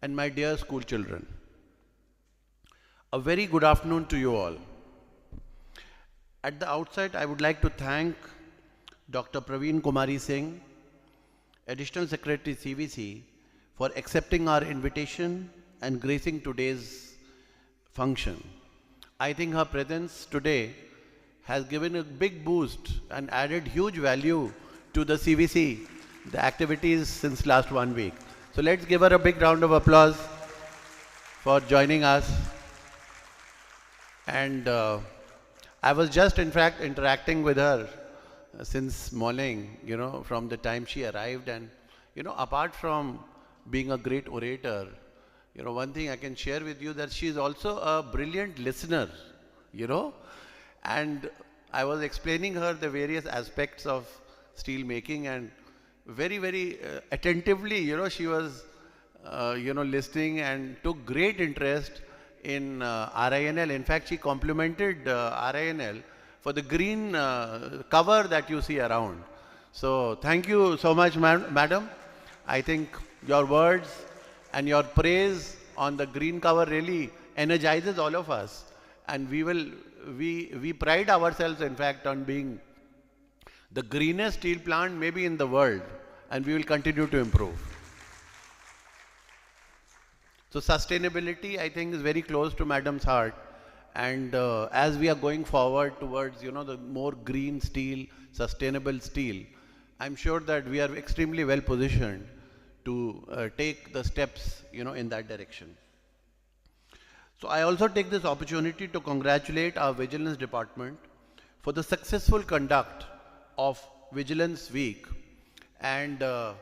and my dear school children, a very good afternoon to you all. At the outset, I would like to thank Dr. Praveen Kumari Singh, Additional Secretary CVC, for accepting our invitation and gracing today's function. I think her presence today has given a big boost and added huge value to the CVC, the activities since last 1 week. So let's give her a big round of applause for joining us. And I was just in fact interacting with her since morning, from the time she arrived. And, apart from being a great orator, one thing I can share with you that she is also a brilliant listener, And I was explaining her the various aspects of steel making, and very, very attentively, she was, listening and took great interest in RINL. In fact, she complimented RINL for the green cover that you see around. So thank you so much, madam. I think your words and your praise on the green cover really energizes all of us. And we pride ourselves, in fact, on being the greenest steel plant maybe in the world, and we will continue to improve. So sustainability, I think, is very close to Madam's heart. And as we are going forward towards, the more green steel, sustainable steel, I'm sure that we are extremely well positioned to take the steps, in that direction. So I also take this opportunity to congratulate our Vigilance Department for the successful conduct of Vigilance Week and the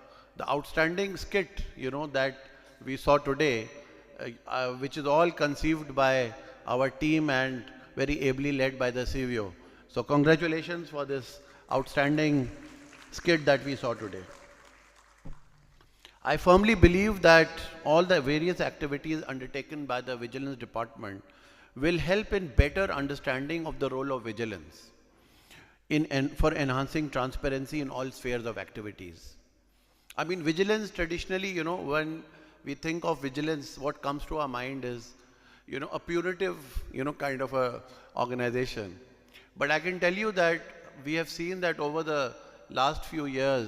outstanding skit, that we saw today, which is all conceived by our team and very ably led by the CVO. So congratulations for this outstanding skit that we saw today. I firmly believe that all the various activities undertaken by the Vigilance Department will help in better understanding of the role of vigilance for enhancing transparency in all spheres of activities. I mean, vigilance traditionally, when we think of vigilance, what comes to our mind is, a punitive, kind of a organization. But I can tell you that we have seen that over the last few years,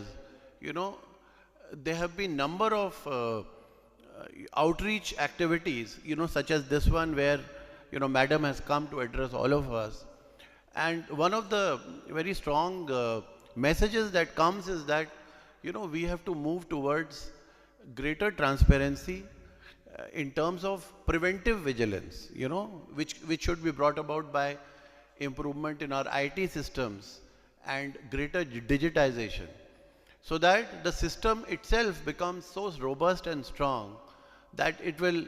you know, there have been number of outreach activities, you know, such as this one where, you know, Madam has come to address all of us. And one of the very strong messages that comes is that, you know, we have to move towards greater transparency in terms of preventive vigilance, you know, which should be brought about by improvement in our IT systems and greater digitization, so that the system itself becomes so robust and strong that it will,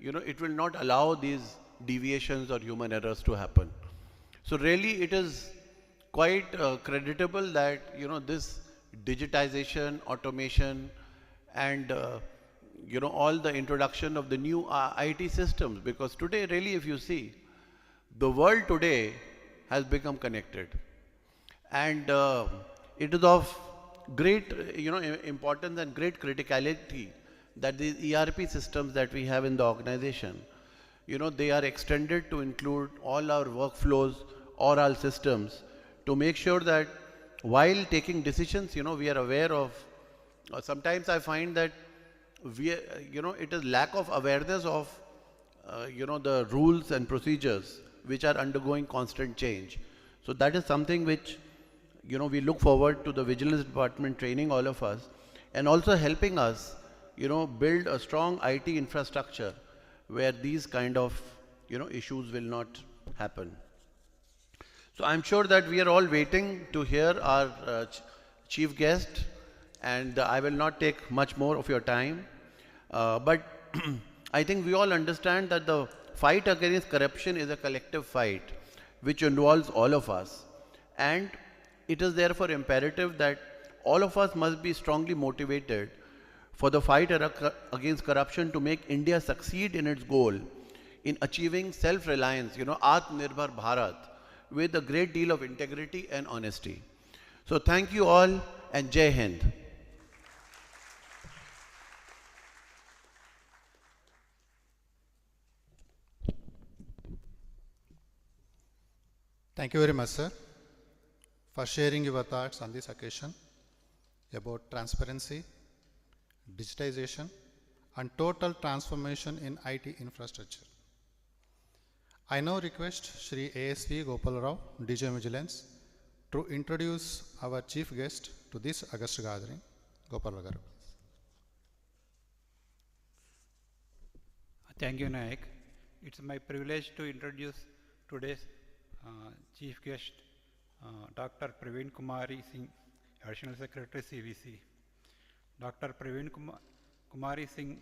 you know, it will not allow these deviations or human errors to happen. So really it is quite creditable that, you know, this digitization, automation, and you know, all the introduction of the new IT systems, because today really if you see, the world today has become connected, and it is of great you know, importance and great criticality that these ERP systems that we have in the organization, you know, they are extended to include all our workflows or our systems, to make sure that while taking decisions, you know, we are aware of, sometimes I find that we, you know, it is lack of awareness of, you know, the rules and procedures which are undergoing constant change. So that is something which, you know, we look forward to the Vigilance Department training all of us, and also helping us, you know, build a strong IT infrastructure where these kind of, you know, issues will not happen. So I'm sure that we are all waiting to hear our chief guest, and I will not take much more of your time. But I think we all understand that the fight against corruption is a collective fight which involves all of us. And it is therefore imperative that all of us must be strongly motivated for the fight against corruption to make India succeed in its goal in achieving self-reliance, you know, Atmanirbhar Bharat, with a great deal of integrity and honesty. So thank you all, and Jai Hind. Thank you very much, sir, for sharing your thoughts on this occasion about transparency, digitization, and total transformation in IT infrastructure. I now request Shri ASV Gopal Rao, DG Vigilance, to introduce our chief guest to this August gathering. Gopal Rao garu. Thank you, Nayak. It's my privilege to introduce today's chief guest, Dr. Praveen Kumari Singh, Additional Secretary CVC. Dr. Praveen Kumari Singh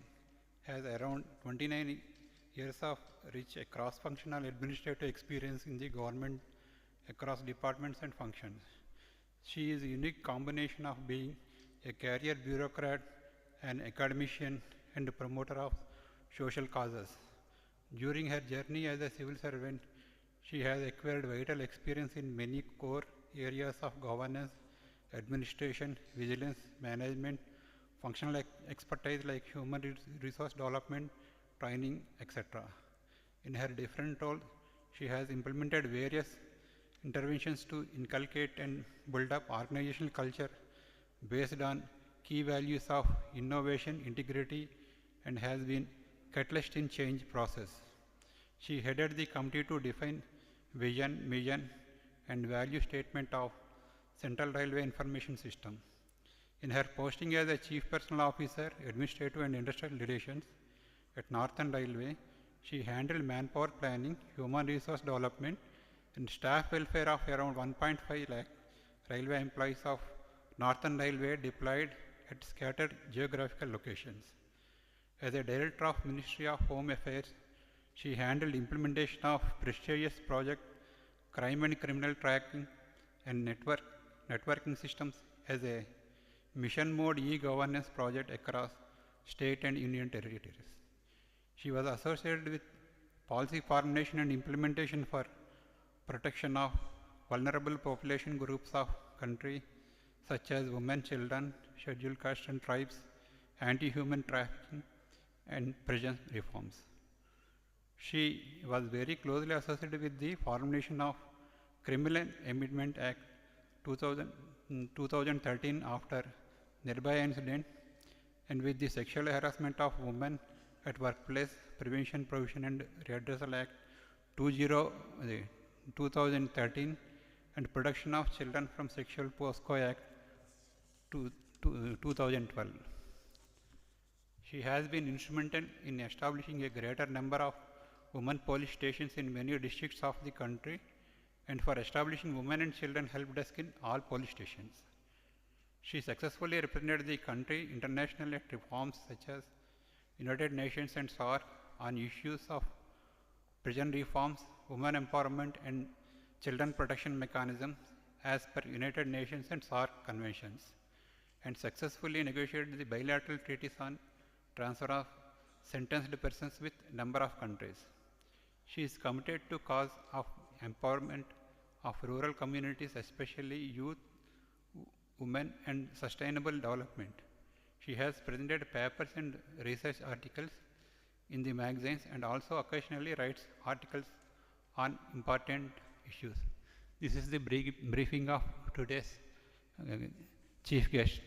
has around 29 years of rich cross-functional administrative experience in the government across departments and functions. She is a unique combination of being a career bureaucrat, an academician, and a promoter of social causes. During her journey as a civil servant, she has acquired vital experience in many core areas of governance, administration, vigilance, management, functional expertise like human resource development, training, etc. In her different roles, she has implemented various interventions to inculcate and build up organizational culture based on key values of innovation, integrity, and has been catalyst in change process. She headed the committee to define vision, mission, and value statement of Central Railway Information System. In her posting as a Chief Personnel Officer, Administrative and Industrial Relations at Northern Railway, she handled manpower planning, human resource development, and staff welfare of around 1.5 lakh railway employees of Northern Railway deployed at scattered geographical locations. As a Director of Ministry of Home Affairs, she handled implementation of prestigious project crime and criminal tracking and networking systems as a mission mode e-governance project across state and union territories. She was associated with policy formulation and implementation for protection of vulnerable population groups of country such as women, children, scheduled castes and tribes, anti-human trafficking, and prison reforms. She was very closely associated with the formulation of Criminal Amendment Act 2013 after Nirbhaya incident, and with the Sexual Harassment of Women at Workplace Prevention, Provision and Redressal Act 2013 and Protection of Children from Sexual POSCO Act 2012. She has been instrumental in establishing a greater number of women police stations in many districts of the country and for establishing women and children help desk in all police stations. She successfully represented the country internationally at reforms such as United Nations and SAARC on issues of prison reforms, women empowerment and children protection mechanisms as per United Nations and SAARC conventions, and successfully negotiated the bilateral treaties on transfer of sentenced persons with number of countries. She is committed to cause of empowerment of rural communities, especially youth, women and sustainable development. She has presented papers and research articles in the magazines and also occasionally writes articles on important issues. This is the briefing of today's chief guest.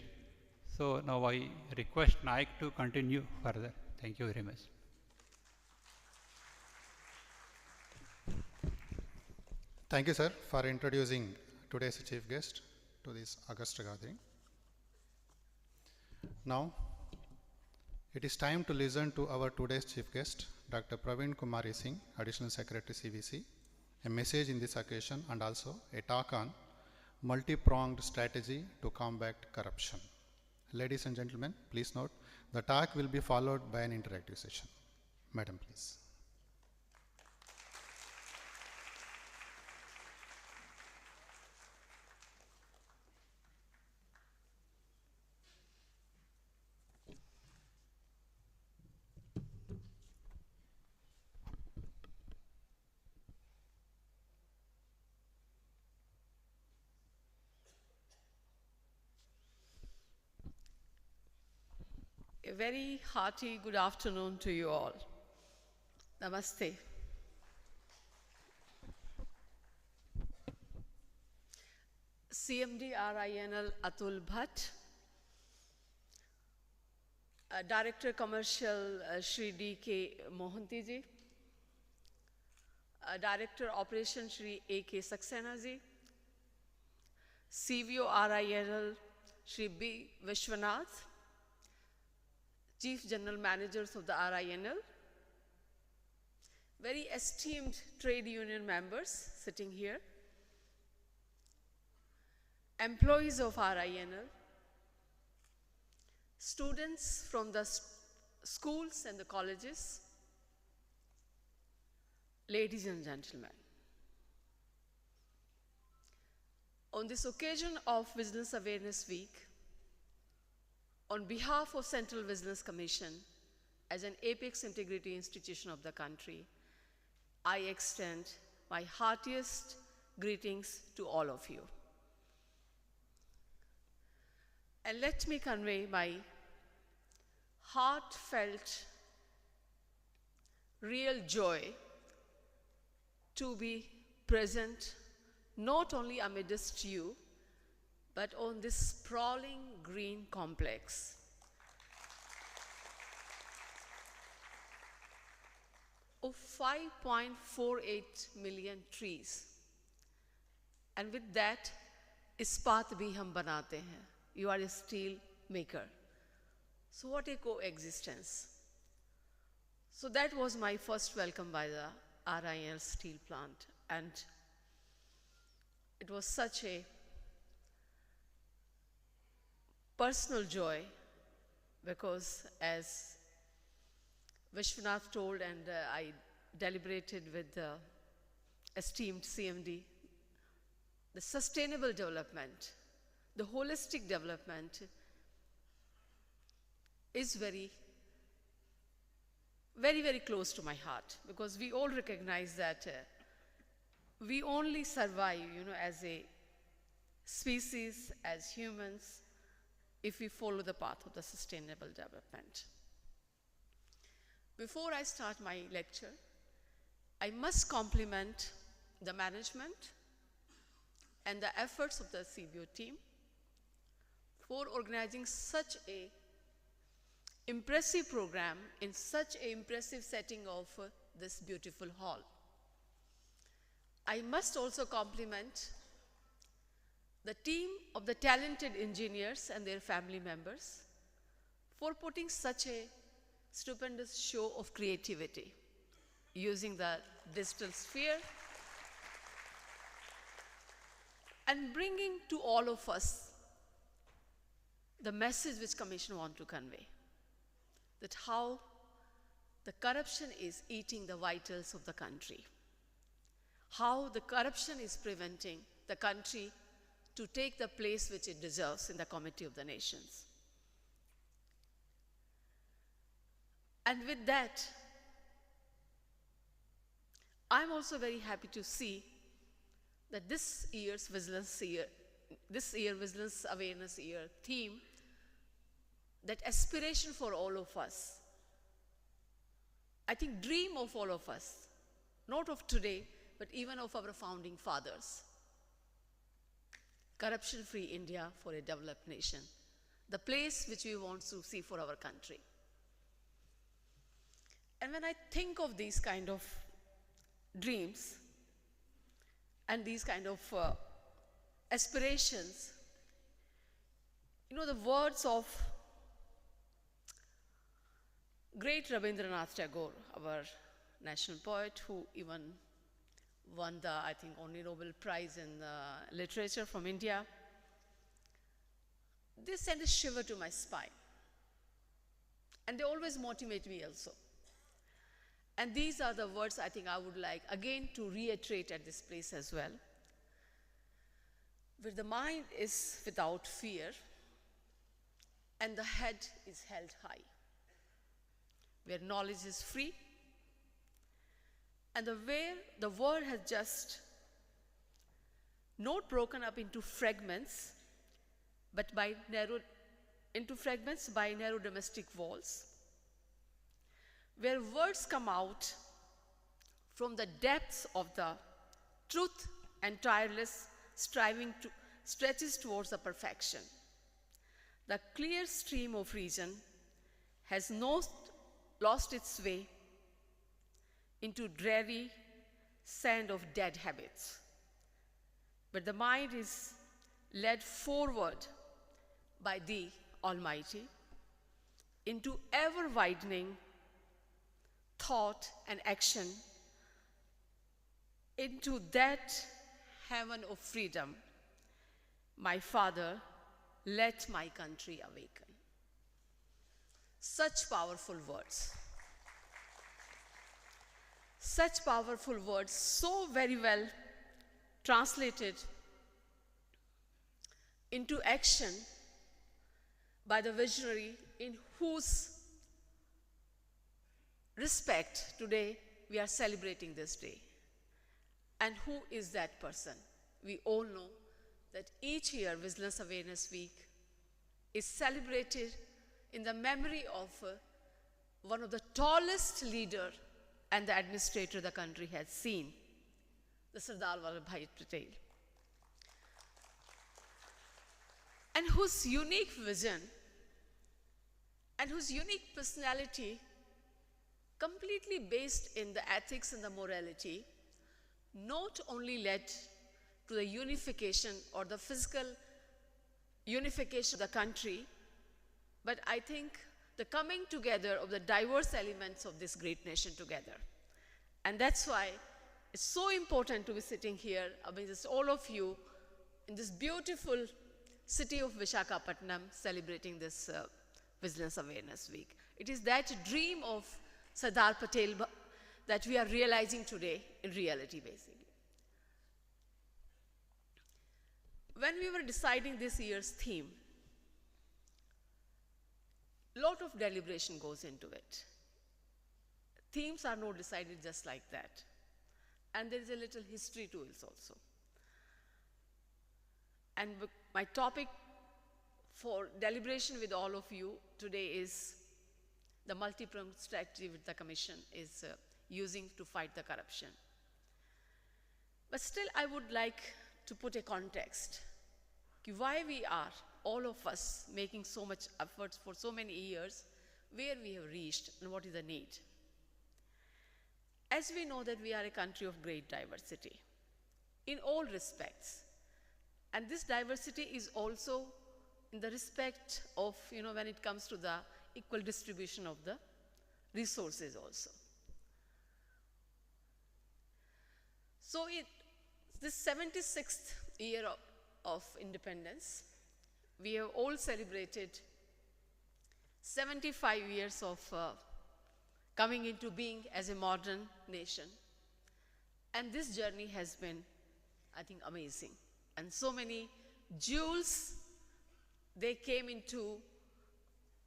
So now I request Naik to continue further. Thank you very much. Thank you, sir, for introducing today's chief guest to this august gathering. Now, it is time to listen to our today's chief guest, Dr. Praveen Kumari Singh, Additional Secretary CVC, a message in this occasion and also a talk on multi-pronged strategy to combat corruption. Ladies and gentlemen, please note, the talk will be followed by an interactive session. Madam, please. A very hearty good afternoon to you all. Namaste. CMD RINL Atul Bhatt, Director Commercial Shri D.K. Mohanty ji, Director Operations Shri A.K. Saxena ji, CVO RINL Shri B. Vishwanath, Chief General Managers of the RINL, very esteemed trade union members sitting here, employees of RINL, students from the schools and the colleges, ladies and gentlemen. On this occasion of Vigilance Awareness Week, on behalf of Central Vigilance Commission, as an apex integrity institution of the country, I extend my heartiest greetings to all of you. And let me convey my heartfelt, real joy to be present not only amidst you, but on this sprawling green complex. Of 5.48 million trees. And with that, ispat bhi hum banate hain. You are a steel maker. So what a coexistence. So that was my first welcome by the RINL steel plant. And it was such a personal joy, because as Vishwanath told and I deliberated with the esteemed CMD, the sustainable development, the holistic development is very, very, very close to my heart, because we all recognize that we only survive, as a species, as humans, if we follow the path of the sustainable development. Before I start my lecture, I must compliment the management and the efforts of the CBO team for organizing such a impressive program in such an impressive setting of this beautiful hall. I must also compliment the team of the talented engineers and their family members for putting such a stupendous show of creativity using the digital sphere and bringing to all of us the message which Commission want to convey, that how the corruption is eating the vitals of the country, how the corruption is preventing the country to take the place which it deserves in the Committee of the Nations. And with that, I'm also very happy to see that this year's Vigilance Awareness Year theme, that aspiration for all of us, I think dream of all of us, not of today, but even of our founding fathers. Corruption-free India for a developed nation, the place which we want to see for our country. And when I think of these kind of dreams and these kind of aspirations, you know, the words of great Rabindranath Tagore, our national poet, who even won the, I think, only Nobel Prize in literature from India, they send a shiver to my spine. And they always motivate me also. And these are the words I think I would like again to reiterate at this place as well. Where the mind is without fear and the head is held high. Where knowledge is free and where the world has just not broken up into fragments, but by narrow domestic walls, where words come out from the depths of the truth and tireless striving to stretches towards the perfection. The clear stream of reason has not lost its way into dreary sand of dead habits, but the mind is led forward by the Almighty into ever-widening thought and action, into that heaven of freedom. My Father, let my country awaken. Such powerful words. Such powerful words, so very well translated into action by the visionary in whose respect today we are celebrating this day. And who is that person? We all know that each year Vigilance Awareness Week is celebrated in the memory of one of the tallest leader and the administrator the country has seen, the Sardar Vallabhbhai Patel, and whose unique vision and whose unique personality, completely based in the ethics and the morality, not only led to the unification or the physical unification of the country, but I think the coming together of the diverse elements of this great nation together. And that's why it's so important to be sitting here amidst all of you in this beautiful city of Visakhapatnam celebrating this Vigilance Awareness Week. It is that dream of Sardar Patel that we are realizing today in reality, basically. When we were deciding this year's theme, a lot of deliberation goes into it. Themes are not decided just like that. And there is a little history to it also. And my topic for deliberation with all of you today is the multi-pronged strategy which the Commission is using to fight the corruption. But still, I would like to put a context, why we are, all of us, making so much efforts for so many years, where we have reached, and what is the need. As we know that we are a country of great diversity in all respects, and this diversity is also in the respect of, when it comes to the equal distribution of the resources also. So this 76th year of independence, we have all celebrated 75 years of coming into being as a modern nation. And this journey has been, I think, amazing. And so many jewels, they came into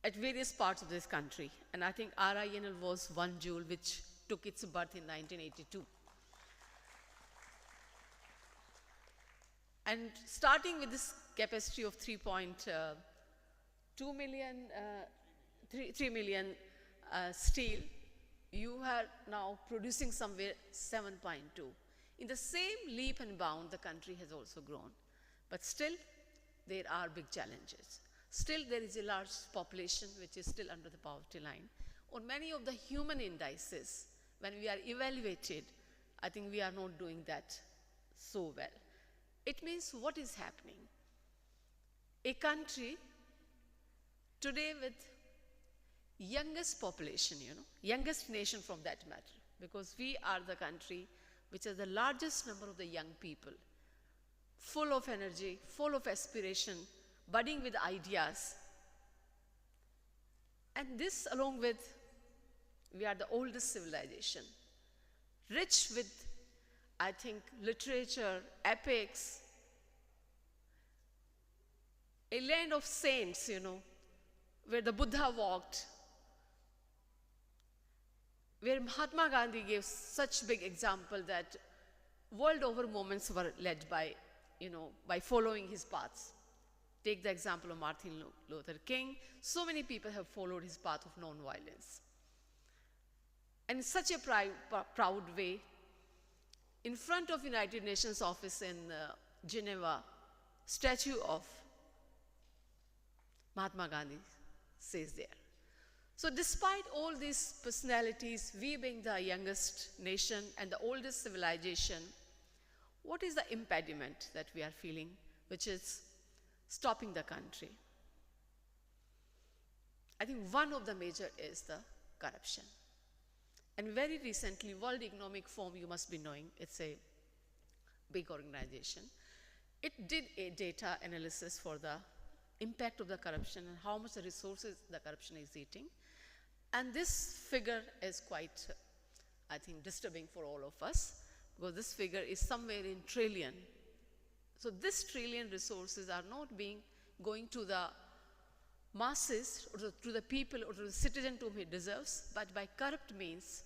at various parts of this country. And I think RINL was one jewel which took its birth in 1982. And starting with this capacity of 3.2 million, 3 million steel, you are now producing somewhere 7.2. In the same leap and bound, the country has also grown. But still, there are big challenges. Still, there is a large population which is still under the poverty line. On many of the human indices, when we are evaluated, I think we are not doing that so well. It means what is happening? A country today with youngest population, youngest nation from that matter, because we are the country which has the largest number of the young people, full of energy, full of aspiration, budding with ideas. And this, along with, we are the oldest civilization, rich with, I think, literature, epics, a land of saints, where the Buddha walked, where Mahatma Gandhi gave such big example that world over movements were led by, by following his paths. Take the example of Martin Luther King. So many people have followed his path of non-violence. And in such a proud way, in front of United Nations office in Geneva, statue of Mahatma Gandhi says there. So despite all these personalities, we being the youngest nation and the oldest civilization, what is the impediment that we are feeling which is stopping the country? I think one of the major is the corruption. And very recently, World Economic Forum, you must be knowing, it's a big organization. It did a data analysis for the impact of the corruption and how much the resources the corruption is eating. And this figure is quite, I think, disturbing for all of us, because this figure is somewhere in trillion. So this trillion resources are not going to the masses, or to the people, or to the citizen to whom it deserves, but by corrupt means,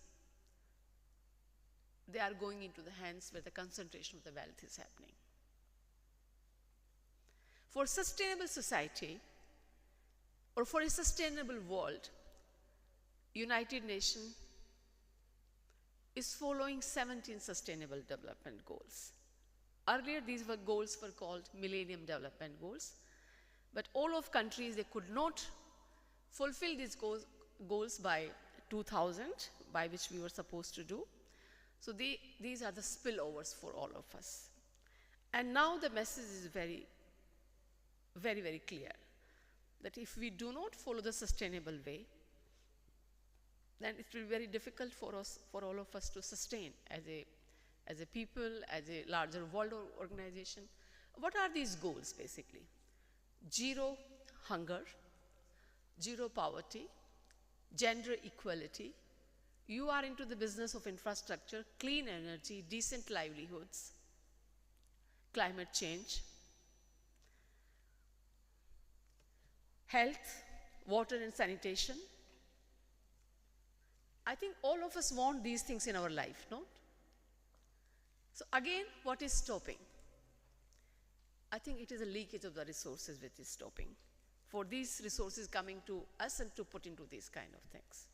they are going into the hands where the concentration of the wealth is happening. For sustainable society, or for a sustainable world, United Nations is following 17 sustainable development goals. Earlier, these goals were called Millennium Development Goals, but all of countries, they could not fulfill these goals by 2000, by which we were supposed to do. So these are the spillovers for all of us. And now the message is very, very, very clear, that if we do not follow the sustainable way, then it will be very difficult for all of us to sustain as a people, as a larger world organization. What are these goals basically? Zero hunger, zero poverty, gender equality. You are into the business of infrastructure, clean energy, decent livelihoods, climate change, health, water and sanitation. I think all of us want these things in our life, no? So again, what is stopping? I think it is a leakage of the resources which is stopping. For these resources coming to us and to put into these kind of things.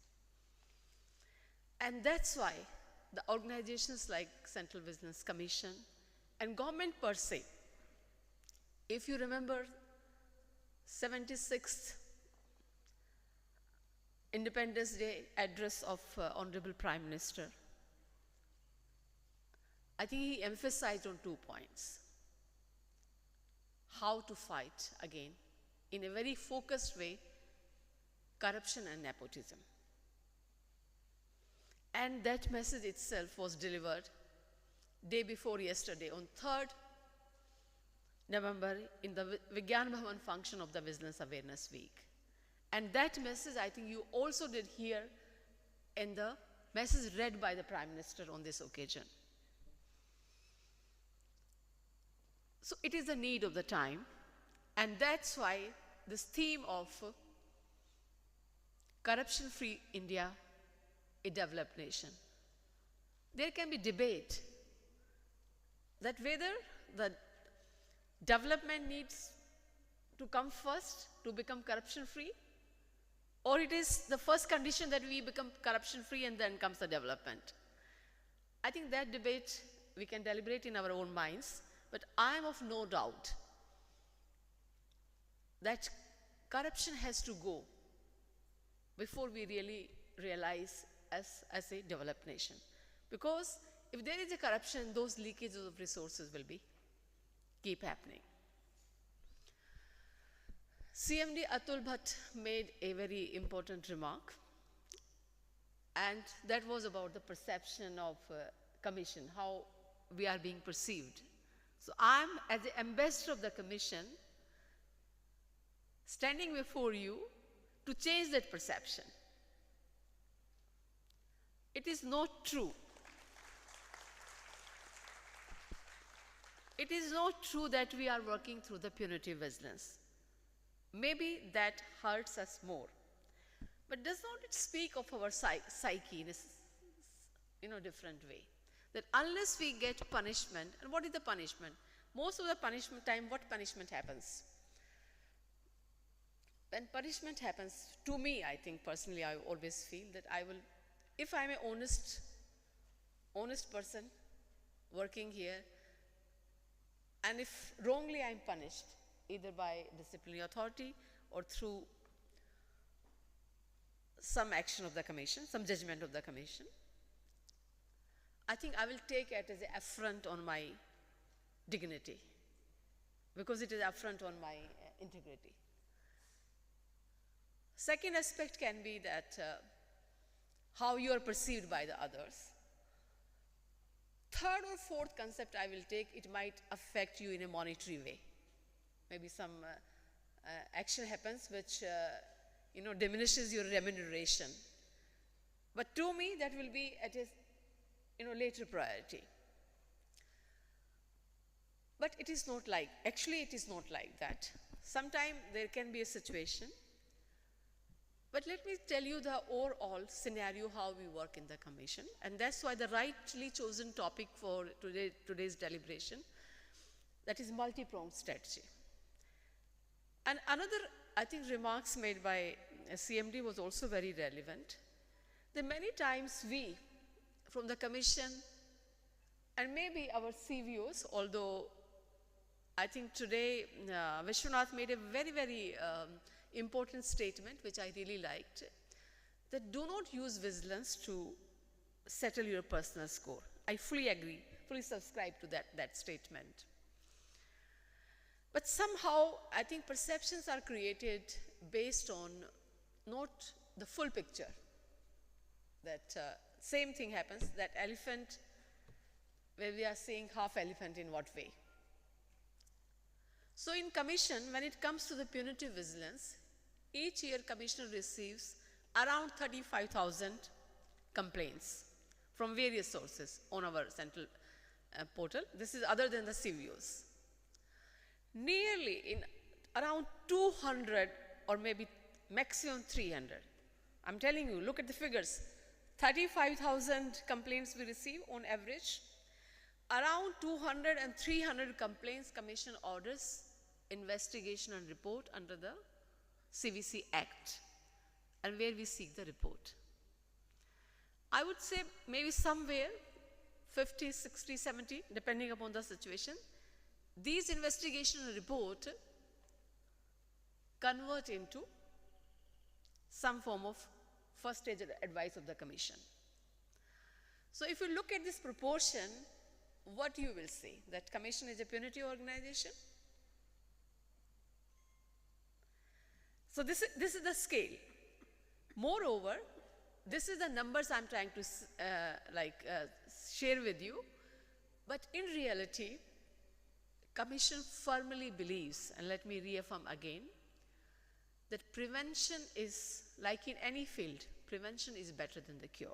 And that's why the organizations like Central Business Commission and government per se. If you remember 76th Independence Day address of Honorable Prime Minister, I think he emphasized on 2 points. How to fight again, in a very focused way, corruption and nepotism. And that message itself was delivered day before yesterday, on 3rd November, in the Vigyan Bhavan function of the Vigilance Awareness Week. And that message, I think you also did hear in the message read by the Prime Minister on this occasion. So it is the need of the time, and that's why this theme of corruption-free India, a developed nation. There can be debate that whether the development needs to come first to become corruption-free, or it is the first condition that we become corruption-free and then comes the development. I think that debate we can deliberate in our own minds, but I am of no doubt that corruption has to go before we really realize as a developed nation. Because if there is a corruption, those leakages of resources will keep happening. CMD Atul Bhatt made a very important remark, and that was about the perception of commission, how we are being perceived. So I'm, as the ambassador of the commission, standing before you to change that perception. It is not true. It is not true that we are working through the punitive vigilance. Maybe that hurts us more. But does not it speak of our psyche in a different way? That unless we get punishment, and what is the punishment? Most of the punishment time, what punishment happens? When punishment happens, to me, I think personally, I always feel that I will, if I'm an honest person working here, and if wrongly I'm punished, either by disciplinary authority or through some action of the commission, some judgment of the commission, I think I will take it as an affront on my dignity, because it is affront on my integrity. Second aspect can be that how you are perceived by the others. Third or fourth concept I will take, it might affect you in a monetary way. Maybe some action happens which diminishes your remuneration. But to me, that will be at a later priority. But it is not like, actually it is not like that. Sometimes there can be a situation. But let me tell you the overall scenario how we work in the commission, and that's why the rightly chosen topic for today's deliberation, that is multi-pronged strategy. And another, I think, remarks made by CMD was also very relevant. That many times we, from the commission, and maybe our CVOs, although I think today Vishwanath made a very, very important statement, which I really liked, that do not use vigilance to settle your personal score. I fully agree, fully subscribe to that statement. But somehow, I think perceptions are created based on not the full picture. That same thing happens, that elephant, where we are seeing half elephant in what way. So in commission, when it comes to the punitive vigilance, each year commissioner receives around 35,000 complaints from various sources on our central portal. This is other than the CVOs. Nearly in around 200 or maybe maximum 300. I'm telling you, look at the figures. 35,000 complaints we receive on average. Around 200 and 300 complaints commission orders investigation and report under the CVC Act, and where we seek the report. I would say maybe somewhere 50, 60, 70, depending upon the situation. These investigation report convert into some form of first stage advice of the commission. So if you look at this proportion, what you will see? That commission is a punitive organization. So this is the scale. Moreover, this is the numbers I'm trying to share with you. But in reality, commission firmly believes, and let me reaffirm again, that prevention is, like in any field, prevention is better than the cure.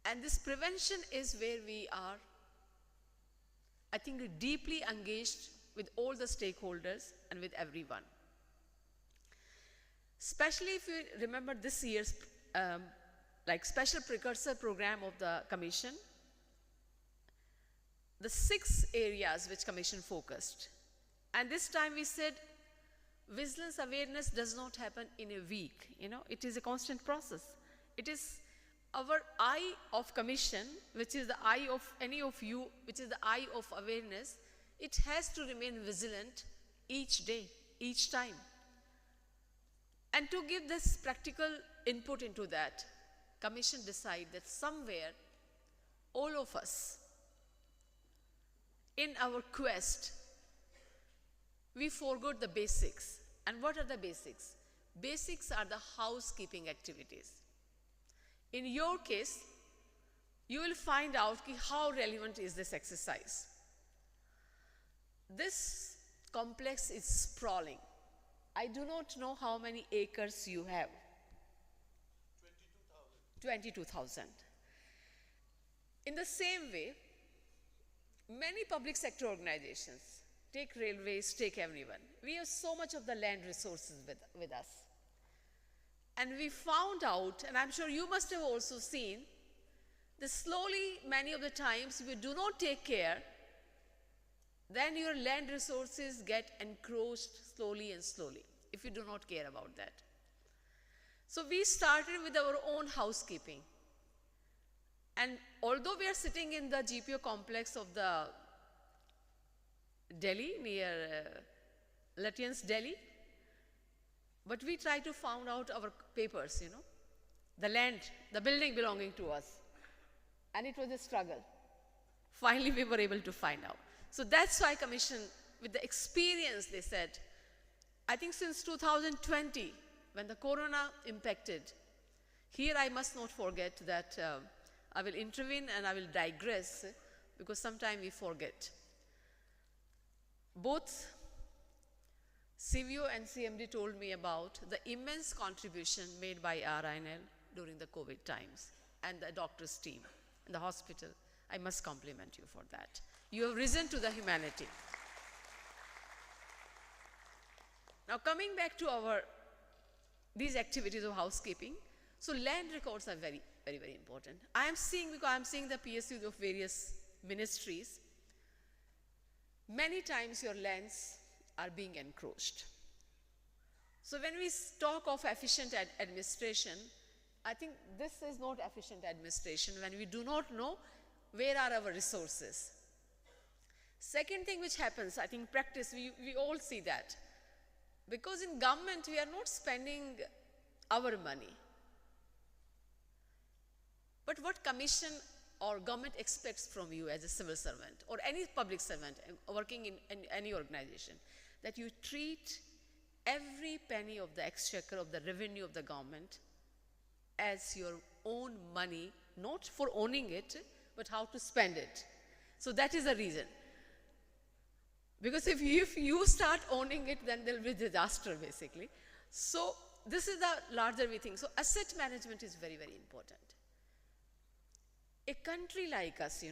And this prevention is where we are, I think, deeply engaged with all the stakeholders and with everyone. Especially if you remember this year's special precursor program of the commission, the 6 areas which commission focused. And this time we said, vigilance awareness does not happen in a week. It is a constant process. It is our eye of commission, which is the eye of any of you, which is the eye of awareness. It has to remain vigilant each day, each time. And to give this practical input into that, commission decide that somewhere, all of us, in our quest, we forgot the basics. And what are the basics? Basics are the housekeeping activities. In your case, you will find out how relevant is this exercise. This complex is sprawling. I do not know how many acres you have. 22,000. In the same way, many public sector organizations, take railways, take everyone, we have so much of the land resources with us. And we found out, and I'm sure you must have also seen, that slowly, many of the times, if you do not take care, then your land resources get encroached slowly and slowly, if you do not care about that. So we started with our own housekeeping. And although we are sitting in the GPO complex of the Delhi, near Latians, Delhi, but we try to find out our papers, the land, the building belonging to us. And it was a struggle. Finally, we were able to find out. So that's why commission, with the experience, they said, I think since 2020, when the corona impacted, here I must not forget that I will intervene and I will digress, because sometimes we forget. Both CVO and CMD told me about the immense contribution made by RINL during the COVID times, and the doctor's team and the hospital. I must compliment you for that. You have risen to the humanity. Now coming back to these activities of housekeeping, so land records are very, very, very important. Because I am seeing the PSUs of various ministries, many times your lands are being encroached. So when we talk of efficient administration, I think this is not efficient administration when we do not know where are our resources. Second thing which happens, I think practice, we all see that. Because in government, we are not spending our money. But what commission or government expects from you as a civil servant or any public servant working in any organization, that you treat every penny of the exchequer of the revenue of the government as your own money, not for owning it, but how to spend it. So that is the reason. Because if you start owning it, then there will be disaster, basically. So this is the larger we think. So asset management is very, very important. A country like us,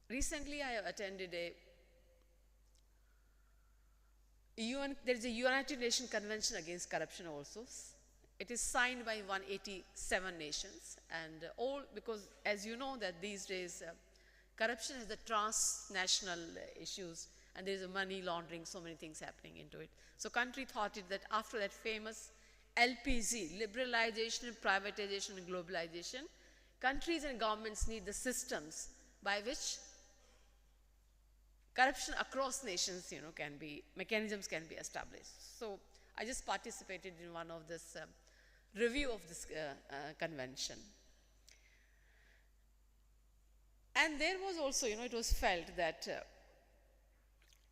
recently I attended there is a United Nations Convention Against Corruption also. It is signed by 187 nations, and all, because as you know that these days, corruption is the transnational issues, and there is a money laundering, so many things happening into it. So country thought it that after that famous LPZ, liberalization and privatization and globalization, countries and governments need the systems by which corruption across nations, mechanisms can be established. So I just participated in one of this review of this convention. And there was also, it was felt that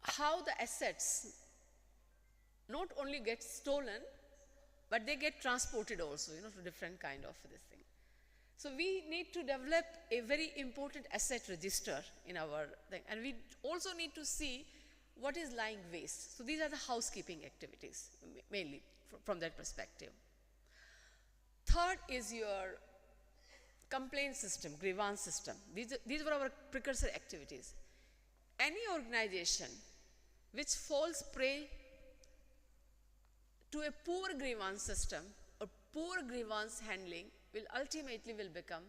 how the assets not only get stolen, but they get transported also, to different kind of this thing. So we need to develop a very important asset register in our thing. And we also need to see what is lying waste. So these are the housekeeping activities, mainly from that perspective. Third is your complaint system, grievance system. These were our precursor activities. Any organization which falls prey to a poor grievance system or poor grievance handling will ultimately become,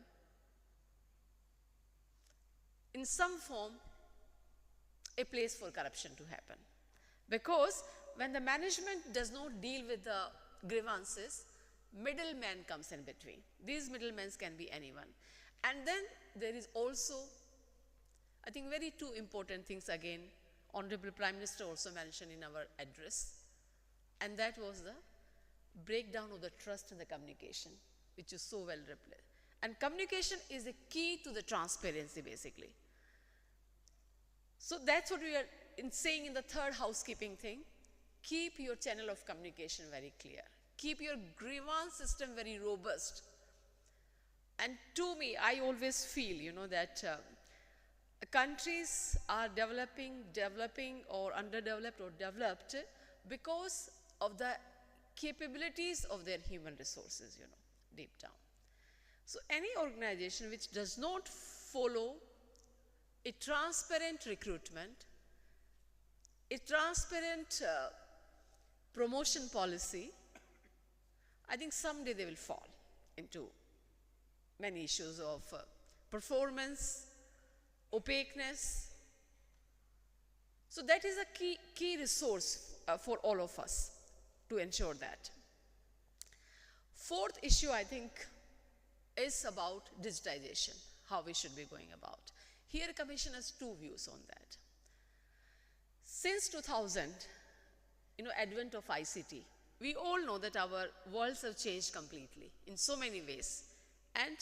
in some form, a place for corruption to happen. Because when the management does not deal with the grievances, middleman comes in between. These middlemen can be anyone. And then there is also, I think, very two important things again, Honorable Prime Minister also mentioned in our address, and that was the breakdown of the trust in the communication, which is so well replied. And communication is the key to the transparency, basically. So that's what we are saying in the third housekeeping thing. Keep your channel of communication very clear. Keep your grievance system very robust. And to me, I always feel, that countries are developing or underdeveloped or developed because of the capabilities of their human resources, deep down. So any organization which does not follow a transparent recruitment, a transparent promotion policy, I think someday they will fall into many issues of performance, opaqueness. So that is a key resource for all of us to ensure that. Fourth issue, I think, is about digitization, how we should be going about. Here, Commission has two views on that. Since 2000, advent of ICT, we all know that our worlds have changed completely in so many ways. And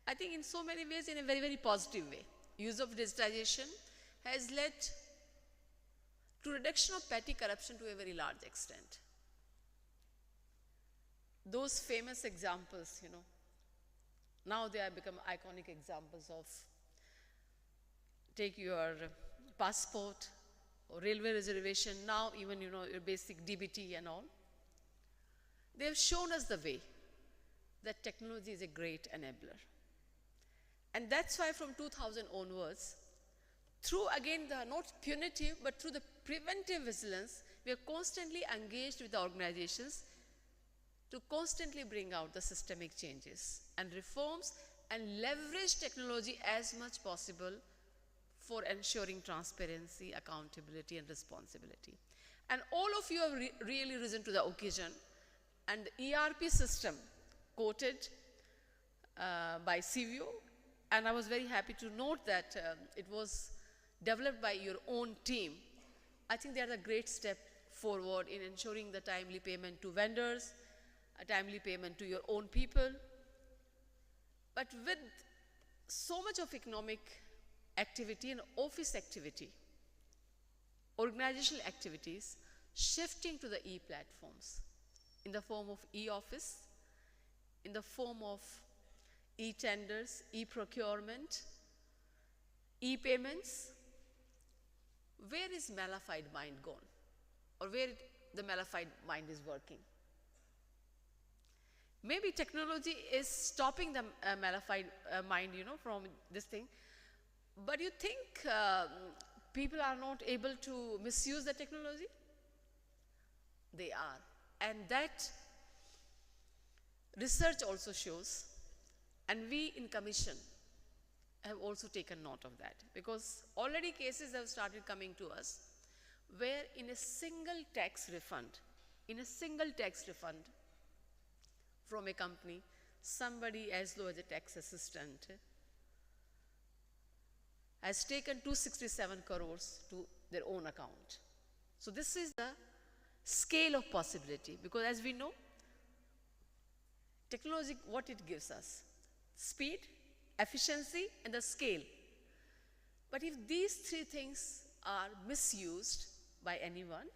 I think in so many ways in a very, very positive way. Use of digitization has led to reduction of petty corruption to a very large extent. Those famous examples, now they have become iconic examples of take your passport or railway reservation, now even, your basic DBT and all. They have shown us the way that technology is a great enabler. And that's why from 2000 onwards, through again the not punitive, but through the preventive vigilance, we are constantly engaged with the organizations to constantly bring out the systemic changes and reforms and leverage technology as much possible for ensuring transparency, accountability, and responsibility. And all of you have really risen to the occasion, and the ERP system quoted by CVO, and I was very happy to note that it was developed by your own team. I think they are a great step forward in ensuring the timely payment to vendors, a timely payment to your own people. But with so much of economic activity and office activity, organizational activities shifting to the e-platforms in the form of e-office, in the form of e-tenders, e-procurement, e-payments, where is malafide mind gone? Or where the malafide mind is working? Maybe technology is stopping the malafide mind, from this thing. But you think people are not able to misuse the technology? They are. And that research also shows, and we in Commission have also taken note of that, because already cases have started coming to us where in a single tax refund from a company, somebody as low as a tax assistant has taken 267 crores to their own account. So this is the scale of possibility, because as we know, technology, what it gives us? Speed, efficiency, and the scale. But if these three things are misused by anyone,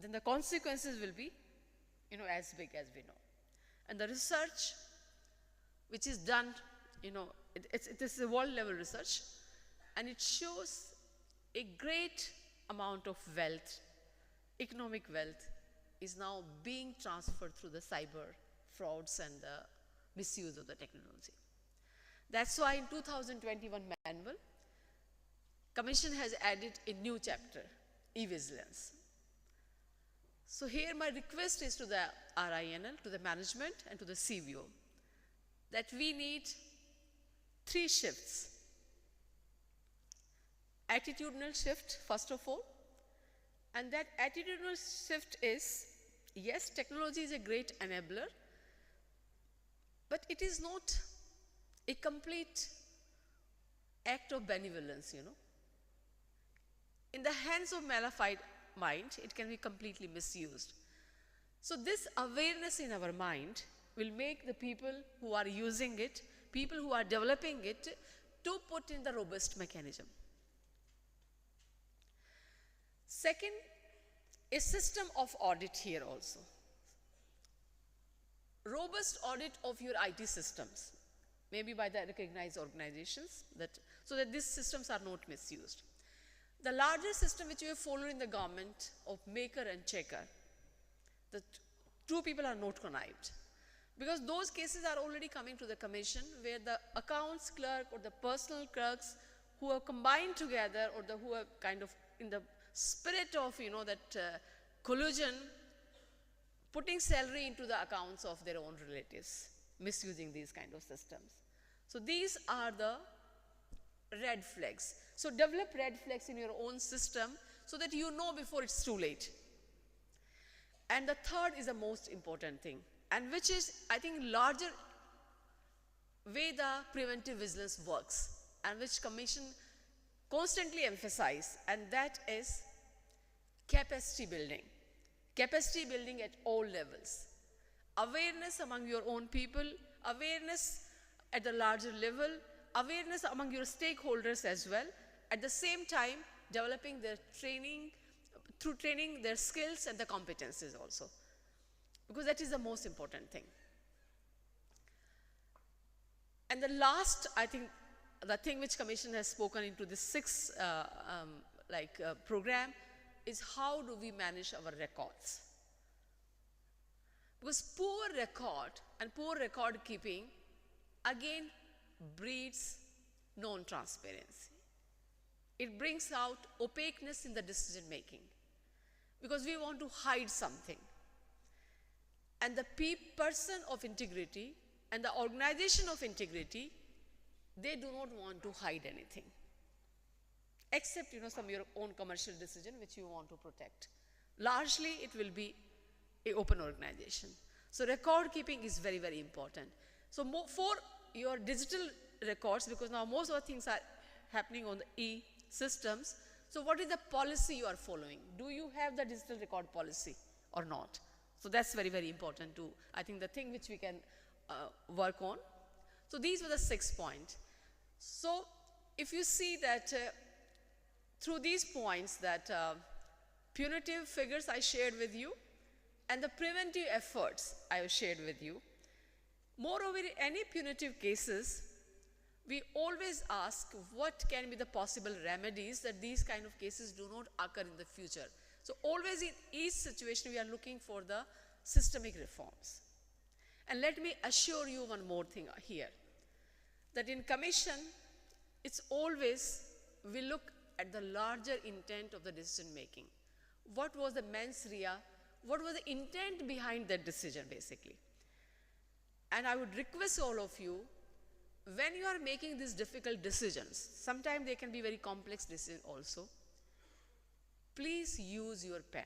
then the consequences will be, as big as we know. And the research which is done, it is a world level research, and it shows a great amount of wealth, economic wealth, is now being transferred through the cyber frauds and the misuse of the technology. That's why in 2021 manual, Commission has added a new chapter, e-vigilance. So here my request is to the RINL, to the management and to the CVO, that we need 3 shifts. Attitudinal shift, first of all, and that attitudinal shift is, yes, technology is a great enabler, but it is not a complete act of benevolence, In the hands of malified mind, it can be completely misused. So this awareness in our mind will make the people who are using it, people who are developing it, to put in the robust mechanism. Second, a system of audit here also. Robust audit of your IT systems, maybe by the recognized organizations, so that these systems are not misused. The larger system which we follow in the government of maker and checker, the 2 people are not connived. Because those cases are already coming to the Commission, where the accounts clerk or the personal clerks who are combined together, or who are kind of in the spirit of collusion, putting salary into the accounts of their own relatives, misusing these kind of systems. So these are the red flags. So develop red flags in your own system so that you know before it's too late. And the third is the most important thing, and which is, I think, larger way the preventive vigilance works, and which Commission constantly emphasize, and that is capacity building. Capacity building at all levels. Awareness among your own people, awareness at the larger level, awareness among your stakeholders as well. At the same time, developing their training, through training their skills and the competencies also. Because that is the most important thing. And the last, I think, the thing which Commission has spoken into this 6 program is how do we manage our records. Because poor record and poor record keeping again breeds non-transparency. It brings out opaqueness in the decision making, because we want to hide something. And the person of integrity and the organization of integrity, they do not want to hide anything, except some your own commercial decision which you want to protect. Largely it will be an open organization. So record keeping is very, very important. So for your digital records, because now most of the things are happening on the e-systems, so what is the policy you are following? Do you have the digital record policy or not? So that's very, very important too. I think the thing which we can work on. So these were the 6 points. So if you see that through these points, that punitive figures I shared with you, and the preventive efforts I have shared with you. Moreover, in any punitive cases, we always ask what can be the possible remedies that these kind of cases do not occur in the future. So always in each situation we are looking for the systemic reforms. And let me assure you one more thing here, that in Commission, it's always, we look at the larger intent of the decision making. What was the mens rea? What was the intent behind that decision basically? And I would request all of you, when you are making these difficult decisions, sometimes they can be very complex decisions also, please use your pen.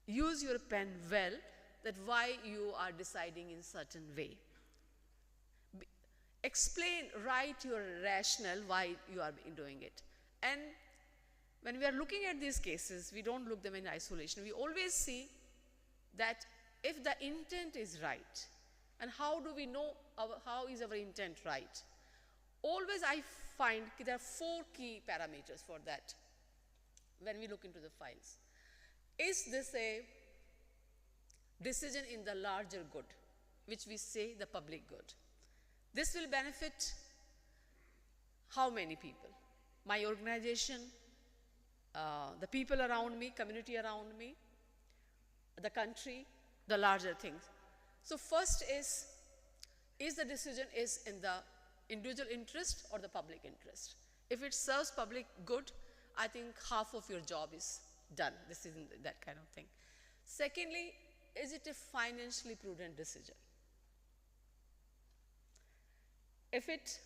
Use your pen well, that why you are deciding in certain way. Explain, write your rationale why you are doing it. And when we are looking at these cases, we don't look them in isolation. We always see that if the intent is right, and how do we know how is our intent right? Always I find there are 4 key parameters for that when we look into the files. Is this a decision in the larger good, which we say the public good? This will benefit how many people? My organization, the people around me, community around me, the country, the larger things. So first is the decision is in the individual interest or the public interest? If it serves public good, I think half of your job is done. This isn't that kind of thing. Secondly, is it a financially prudent decision? If it,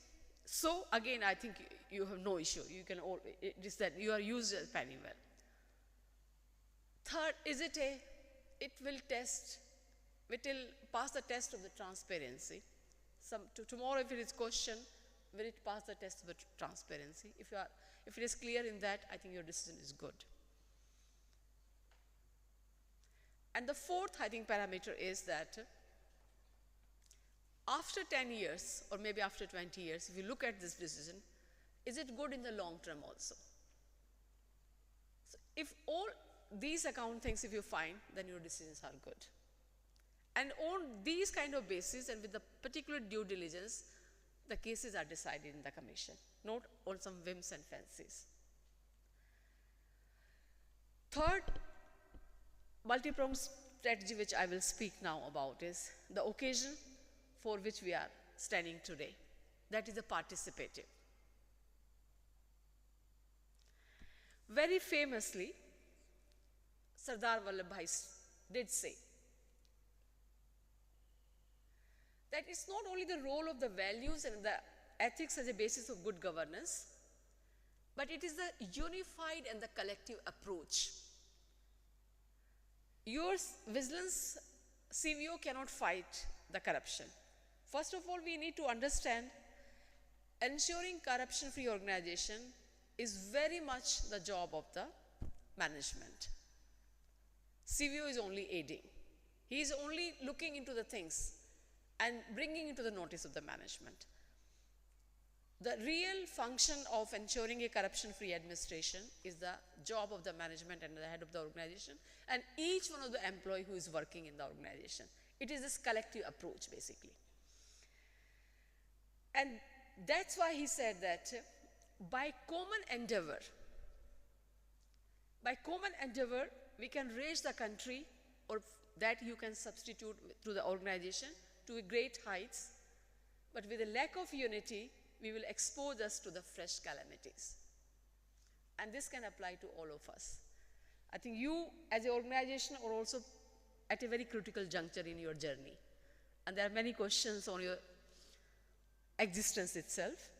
so again, I think you have no issue. You can all, it is that you are used as penny well. Third, is it it will pass the test of the transparency. Tomorrow if it is question, will it pass the test of the transparency? If it is clear in that, I think your decision is good. And the fourth, I think, parameter is that after 10 years, or maybe after 20 years, if you look at this decision, is it good in the long term also? So if all these account things, if you find, then your decisions are good. And on these kind of basis and with the particular due diligence, the cases are decided in the commission, not on some whims and fancies. Third, multi-pronged strategy which I will speak now about is the occasion for which we are standing today. That is the participative. Very famously, Sardar Vallabhbhai did say that it's not only the role of the values and the ethics as a basis of good governance, but it is the unified and the collective approach. Your vigilance CVO cannot fight the corruption. First of all, we need to understand ensuring corruption-free organization is very much the job of the management. CVO is only aiding. He is only looking into the things and bringing into the notice of the management. The real function of ensuring a corruption-free administration is the job of the management and the head of the organization and each one of the employee who is working in the organization. It is this collective approach basically. And that's why he said that by common endeavor, we can raise the country, or that you can substitute through the organization to great heights, but with a lack of unity, we will expose us to the fresh calamities. And this can apply to all of us. I think you as an organization are also at a very critical juncture in your journey. And there are many questions on your existence itself.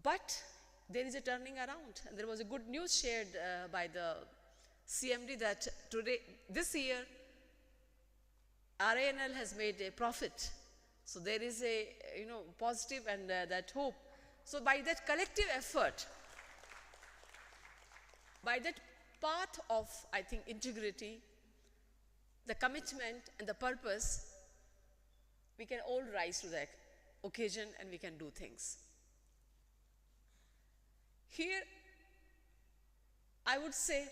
But there is a turning around. And there was a good news shared by the CMD that this year, RINL has made a profit. So there is a positive and that hope. So by that collective effort, by that path of, I think, integrity, the commitment and the purpose, we can all rise to the occasion and we can do things. Here, I would say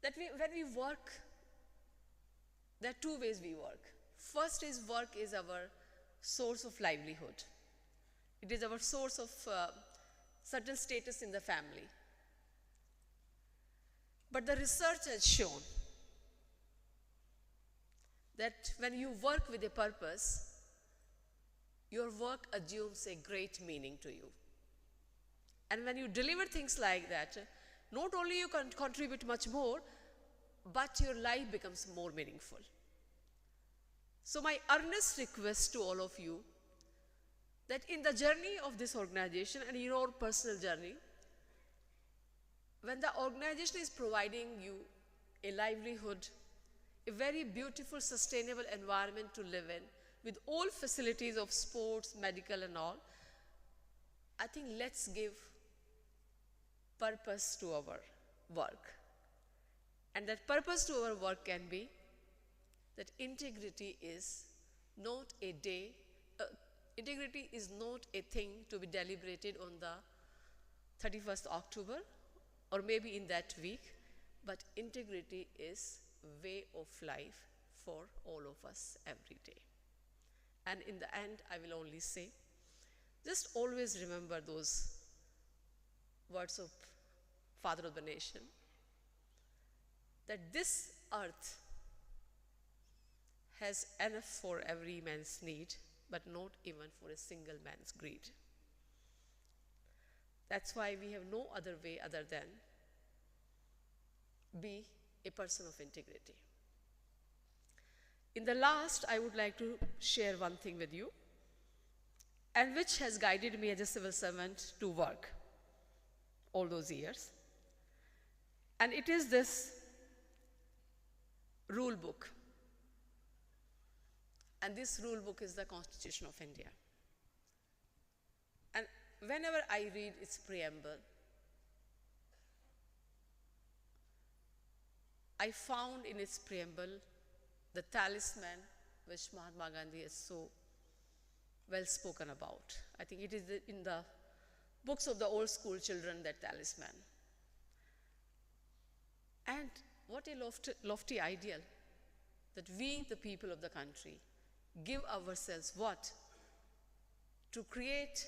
that when we work, there are two ways we work. First is work is our source of livelihood. It is our source of certain status in the family. But the research has shown that when you work with a purpose, your work assumes a great meaning to you. And when you deliver things like that, not only you can contribute much more, but your life becomes more meaningful. So my earnest request to all of you, that in the journey of this organization and in your personal journey, when the organization is providing you a livelihood, a very beautiful, sustainable environment to live in, with all facilities of sports, medical and all, I think let's give purpose to our work. And that purpose to our work can be that integrity is not a day, integrity is not a thing to be deliberated on the 31st October or maybe in that week, but integrity is way of life for all of us every day. And in the end, I will only say, just always remember those words of Father of the Nation, that this earth has enough for every man's need, but not even for a single man's greed. That's why we have no other way other than be a person of integrity. In the last, I would like to share one thing with you, and which has guided me as a civil servant to work all those years. And it is this rule book. And this rule book is the Constitution of India. And whenever I read its preamble, I found in its preamble the talisman which Mahatma Gandhi has so well spoken about. I think it is in the books of the old school children, that talisman. And what a lofty ideal, that we, the people of the country, give ourselves what? To create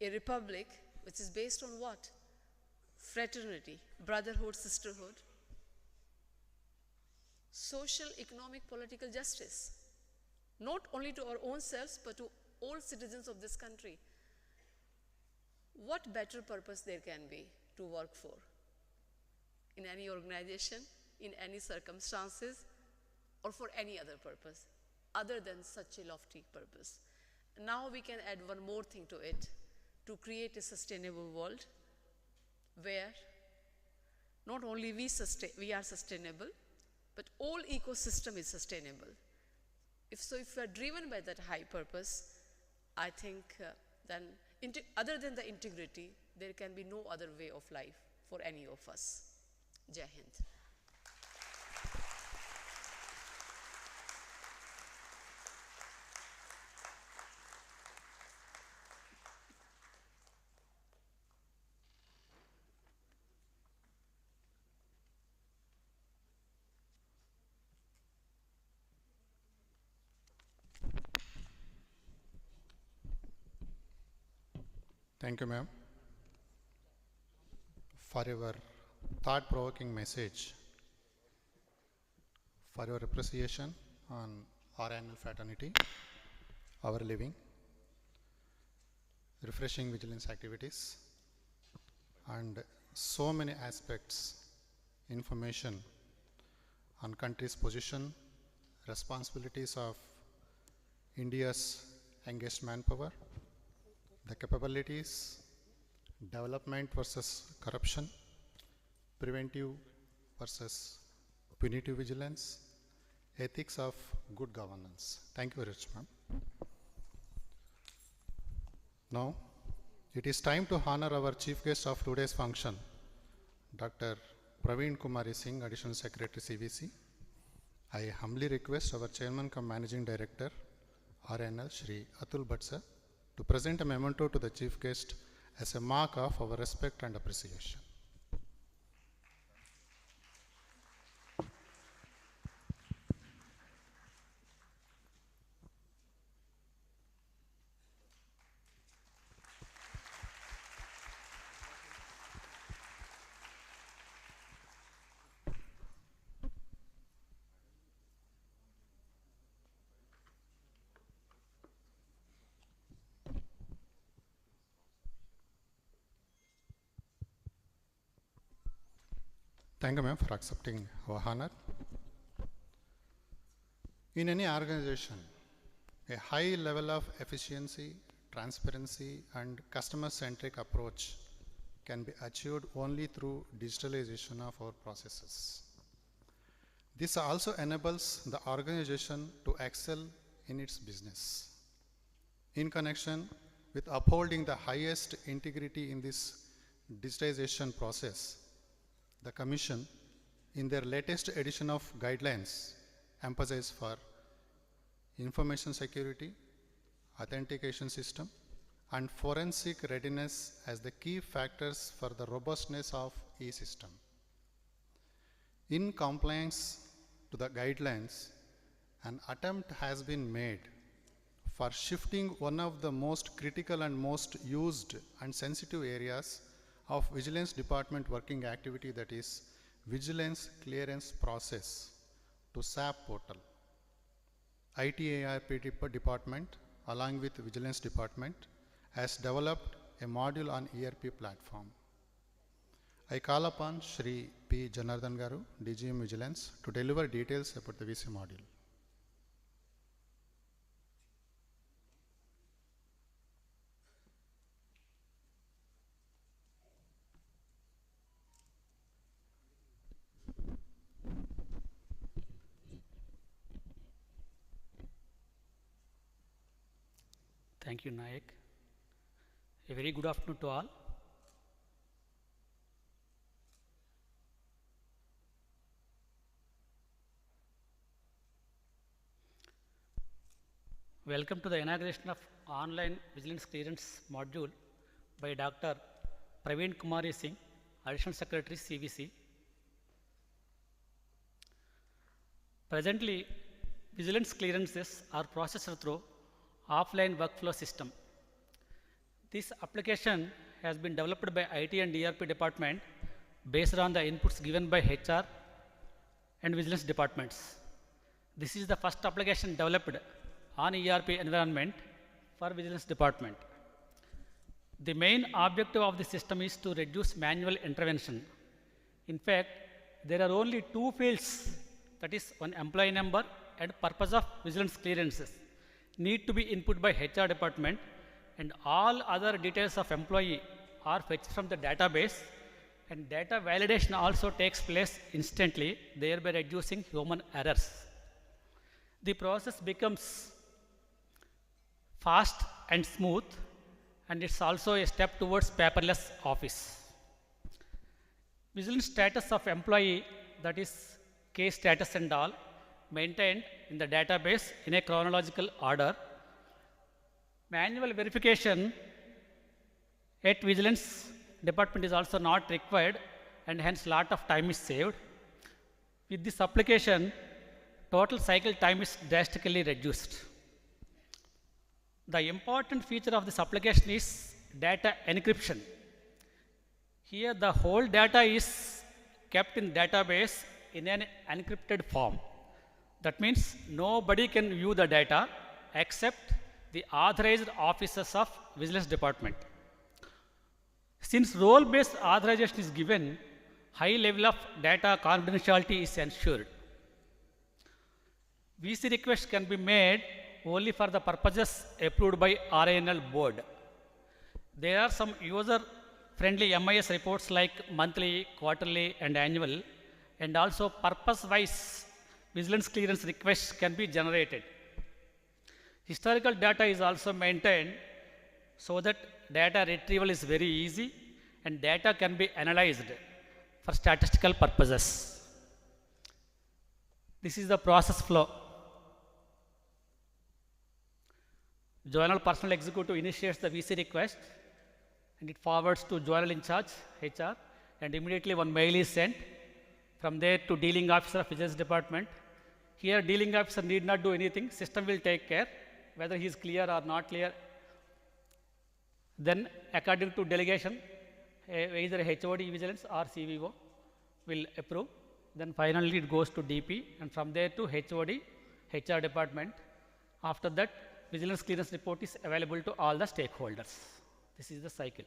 a republic which is based on what? Fraternity, brotherhood, sisterhood, social, economic, political justice, not only to our own selves, but to all citizens of this country. What better purpose there can be to work for in any organization, in any circumstances, or for any other purpose, other than such a lofty purpose. Now we can add one more thing to it, to create a sustainable world where not only we are sustainable, but all ecosystem is sustainable. If we are driven by that high purpose, I think then other than the integrity, there can be no other way of life for any of us. Jai Hind. Thank you, ma'am, for your thought-provoking message, for your appreciation on RINL fraternity, our living, refreshing vigilance activities, and so many aspects, information on country's position, responsibilities of India's engaged manpower, the capabilities, development versus corruption, preventive versus punitive vigilance, ethics of good governance. Thank you very much, ma'am. Now, it is time to honor our chief guest of today's function, Dr. Praveen Kumari Singh, Additional Secretary CVC. I humbly request our Chairman cum Managing Director, RINL, Shri Atul Bhatt sir, to present a memento to the chief guest as a mark of our respect and appreciation. Thank you, ma'am, for accepting our honor. In any organization, a high level of efficiency, transparency, and customer-centric approach can be achieved only through digitalization of our processes. This also enables the organization to excel in its business. In connection with upholding the highest integrity in this digitization process, the Commission, in their latest edition of guidelines, emphasizes for information security, authentication system, and forensic readiness as the key factors for the robustness of e-system. In compliance to the guidelines, an attempt has been made for shifting one of the most critical and most used and sensitive areas of Vigilance Department working activity, that is Vigilance Clearance Process, to SAP portal. ITARP department, along with Vigilance Department, has developed a module on ERP platform. I call upon Shri P. Janardhan Garu, DGM Vigilance, to deliver details about the VC module. Thank you, Nayak. A very good afternoon to all. Welcome to the inauguration of Online Vigilance Clearance module by Dr. Praveen Kumari Singh, Additional Secretary, CVC. Presently, vigilance clearances are processed through offline workflow system. This application has been developed by IT and ERP department based on the inputs given by HR and vigilance departments. This is the first application developed on ERP environment for vigilance department. The main objective of the system is to reduce manual intervention. In fact, there are only two fields, that is one employee number and purpose of vigilance clearances, need to be input by HR department, and all other details of employee are fetched from the database, and data validation also takes place instantly, thereby reducing human errors. The process becomes fast and smooth, and it's also a step towards paperless office. Vigilance status of employee, that is case status and all, maintained in the database in a chronological order. Manual verification at vigilance department is also not required, and hence lot of time is saved. With this application, total cycle time is drastically reduced. The important feature of this application is data encryption. Here the whole data is kept in database in an encrypted form. That means nobody can view the data except the authorized officers of Vigilance Department. Since role-based authorization is given, high level of data confidentiality is ensured. VC requests can be made only for the purposes approved by RINL board. There are some user-friendly MIS reports like monthly, quarterly, and annual, and also purpose-wise vigilance clearance requests can be generated. Historical data is also maintained so that data retrieval is very easy and data can be analyzed for statistical purposes. This is the process flow. Journal personnel executive initiates the VC request and it forwards to journal in charge, HR, and immediately one mail is sent. From there to dealing officer of Vigilance Department. Here dealing officer need not do anything, system will take care whether he is clear or not clear. Then according to delegation, either HOD Vigilance or CVO will approve. Then finally it goes to DP, and from there to HOD, HR department. After that, vigilance clearance report is available to all the stakeholders. This is the cycle.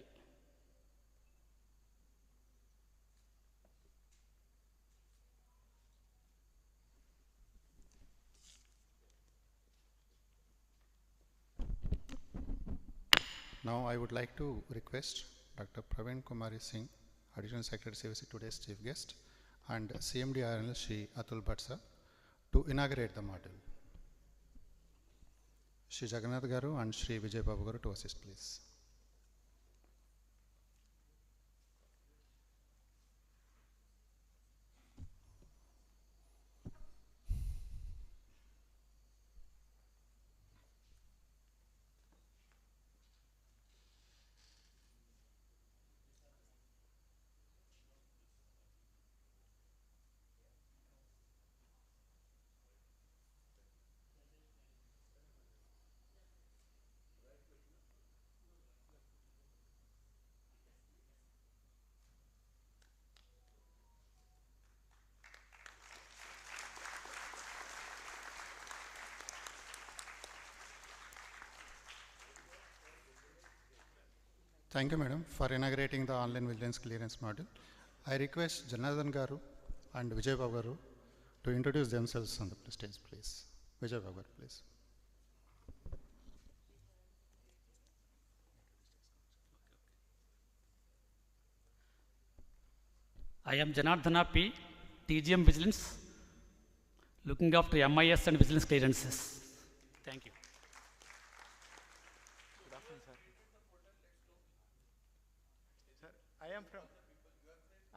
Now I would like to request Dr. Praveen Kumari Singh, Additional Secretary CVC, today's chief guest, and CMD RINL Shri Atul Bhatt sir to inaugurate the module. Shri Jagannath Garu and Shri Vijay Babu Garu to assist, please. Thank you, madam, for inaugurating the online vigilance clearance module. I request Janardhan Garu and Vijay Babu Garu to introduce themselves on the stage, please. Vijay Babu Garu, please. I am Janardhana P, TGM Vigilance, looking after MIS and vigilance clearances. Thank you. Good afternoon, sir. Sir,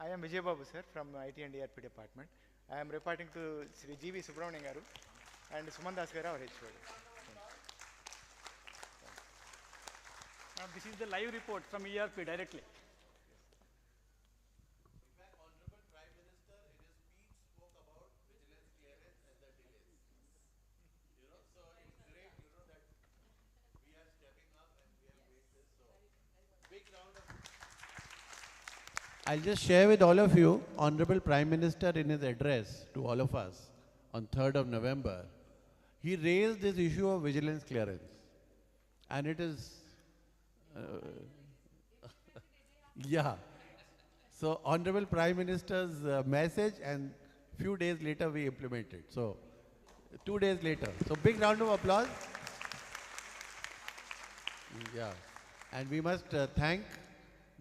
I am Vijay Babu, sir, from IT and ERP department. I am reporting to Sri G.V. Subramanian Garu and Suman Das Garu, our HOD. Now, this is the live report from ERP directly. I'll just share with all of you, Honorable Prime Minister in his address to all of us on 3rd of November, he raised this issue of vigilance clearance. And it is, yeah. So Honorable Prime Minister's message, and few days later we implemented. So 2 days later. So big round of applause. Yeah. And we must thank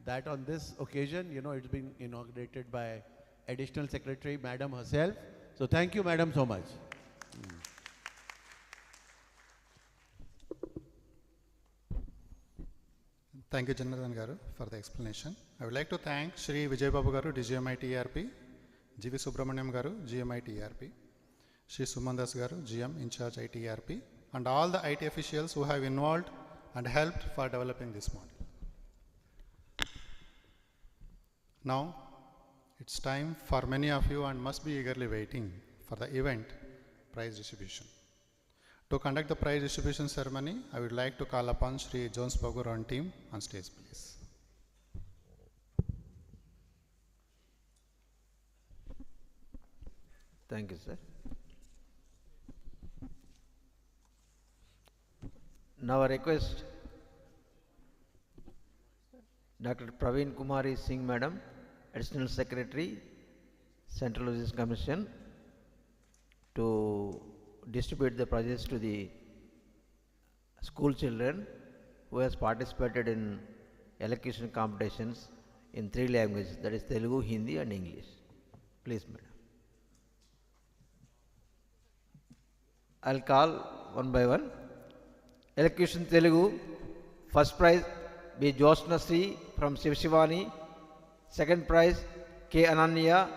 that on this occasion, you know, it's been inaugurated by Additional Secretary Madam herself. So thank you, Madam, so much. Thank you, Janardhan Garu, for the explanation. I would like to thank Shri Vijay Babu Garu, DGMIT ERP, G.V. Subramaniam Garu, GMIT ERP, Shri Sumandas Garu, GM in charge IT ERP, and all the IT officials who have involved and helped for developing this model. Now, it's time for many of you and must be eagerly waiting for the event prize distribution. To conduct the prize distribution ceremony, I would like to call upon Shri Jones Bagur and team on stage, please. Thank you, sir. Now I request Dr. Praveen Kumari Singh, Madam, Additional Secretary, Central Vigilance Commission, to distribute the prizes to the school children who has participated in elocution competitions in 3 languages, that is Telugu, Hindi and English. Please, Madam. I'll call one by one. Elocution Telugu, first prize B. Josna Sri from Shivshivani, second prize K. Ananya,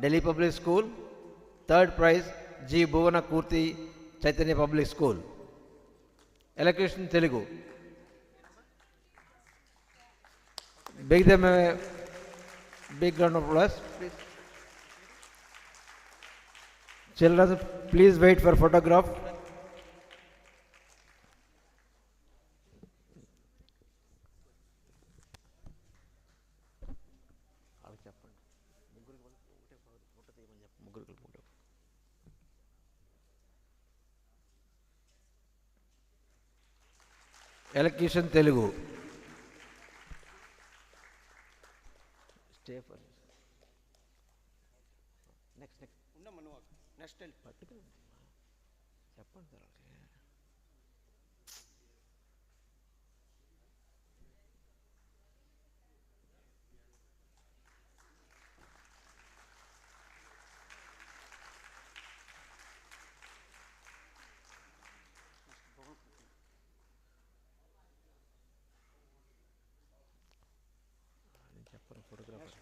Delhi Public School, third prize G. Bhuvana Kurti, Chaitanya Public School. Elocution Telugu. Big them a big round of applause, please. Children, please wait for photograph. Elocution Telugu. Stay for next. Next. Photographer.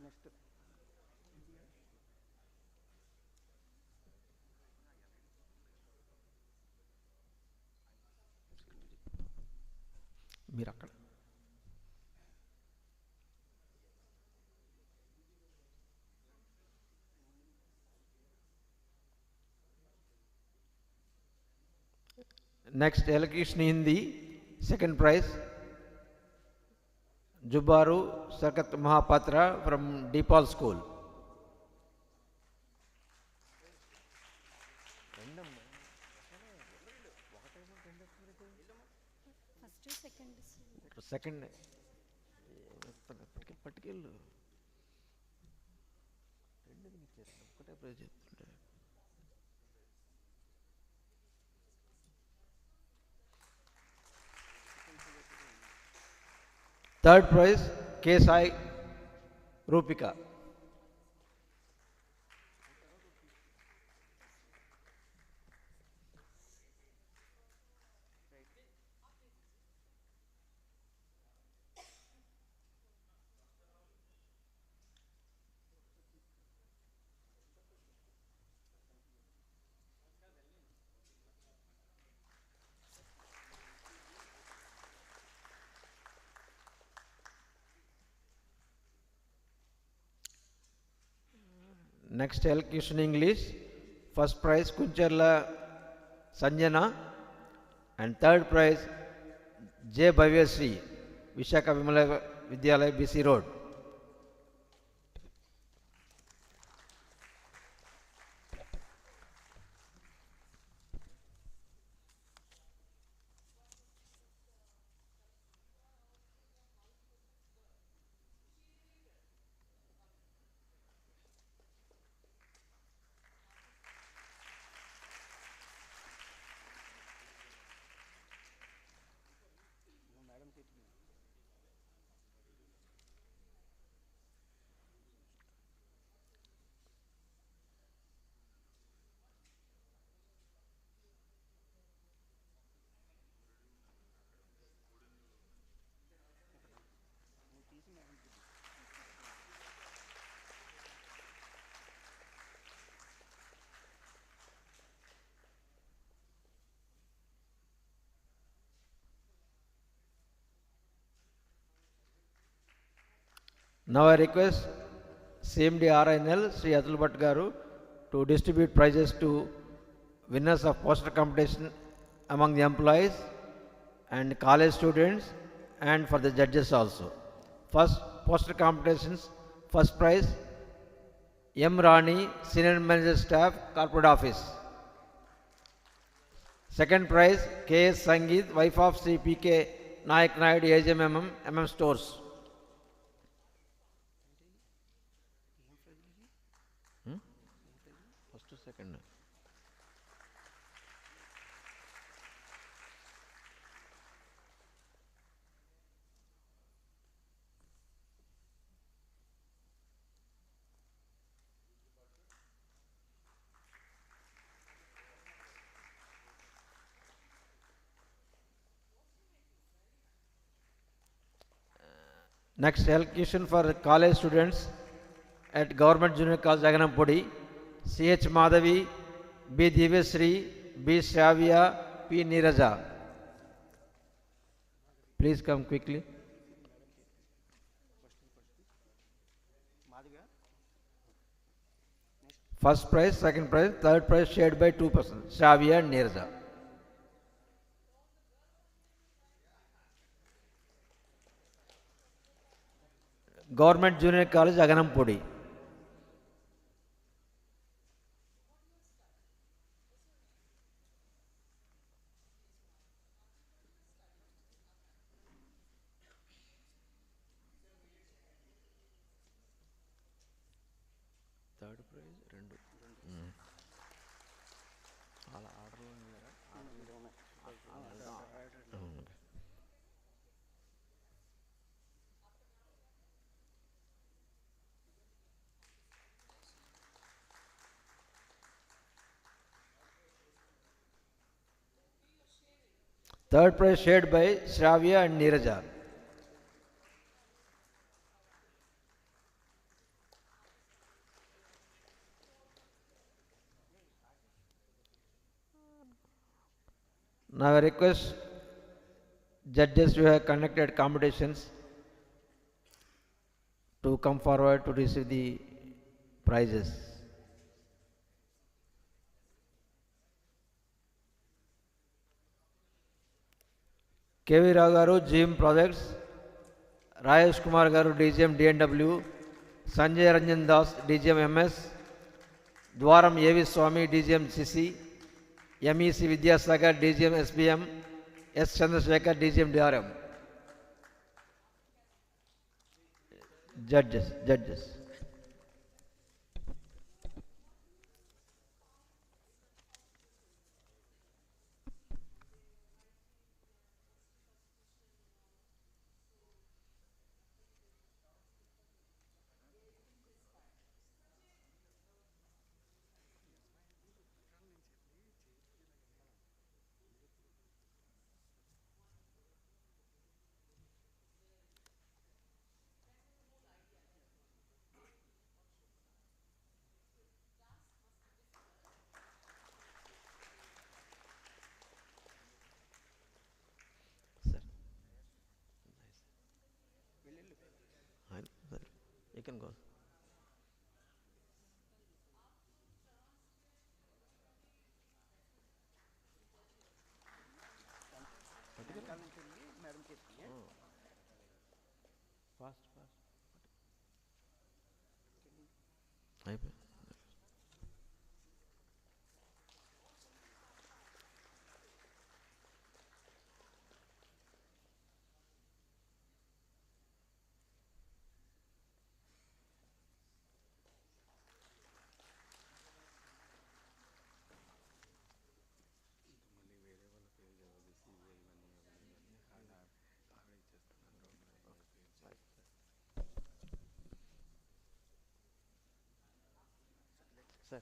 Next మీరు అక్కడ next elocution Hindi second prize జుబారు సకత్ Mahapatra from DePaul school. Second పట్టుకెళ్ళు ఒకటే prize చెప్తుంటే. Third prize K Sai Rupika. Next elocution English first prize Kuncherla Sanjana and third prize J Bhavyasri Visakha Vimala Vidyalaya BC road. Now I request CMD RINL Sri Atul Bhatt Garu to distribute prizes to winners of poster competition among the employees and college students and for the judges also. First poster competitions, first prize M. Rani, Senior Manager Staff, Corporate Office. Second prize K.S. Sangeet, wife of Sri P.K. Nayak Naidu, AGM MM Stores. First to second. Next allocation for college students at Government Junior College Aganampudi, C.H. Madhavi, B. Divyasri, B. Shavya, P. Niraja. Please come quickly. First prize, second prize, third prize shared by 2 persons, Shavya and Niraja. Government Junior College Aganampudi. Third prize, rendu. All order. Third prize shared by Shravya and Neeraja. Now I request judges who have conducted competitions to come forward to receive the prizes. KV Rao garu GM Projects, Rajesh Kumar garu DGM DNW, Sanjay Ranjan Das DGM MS, Dwaram AV Swami DGM CC, MEC Vidyasagar DGM SBM, S Chandrasekhar DGM DRM. Judges. You can go. Sir.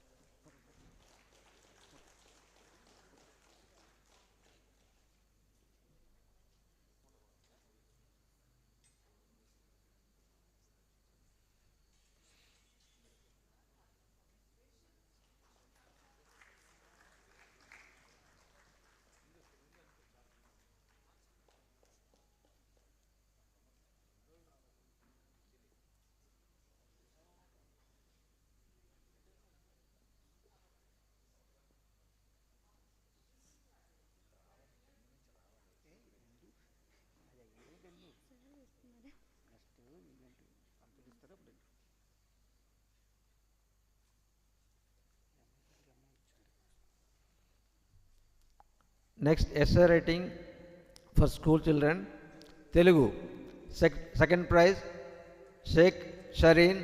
Next, essay writing for school children. Telugu. Second prize, Sheikh Shareen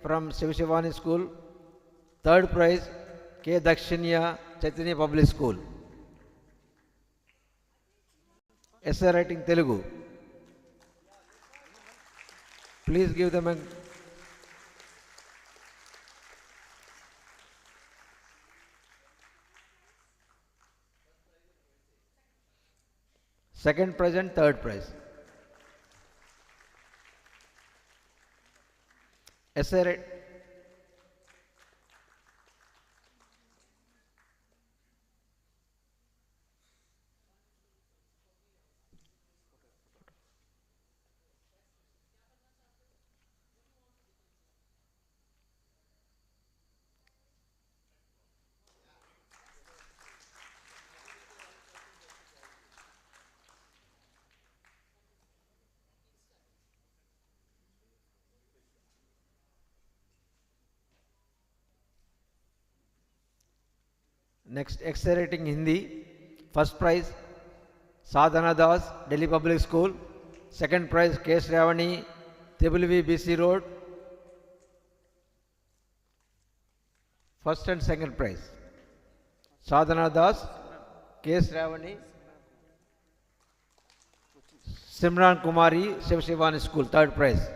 from Shivashivani School. Third prize, K. Dakshinya, Chaitanya Public School. Essay writing Telugu. Please give them a second prize and third prize. Essay Next, essay writing Hindi. First prize, Sadhana Das, Delhi Public School. Second prize, K. Shravani, WVBC Road. First and second prize, Sadhana Das, K. Shravani, Simran Kumari, Shivashivani School. Third prize.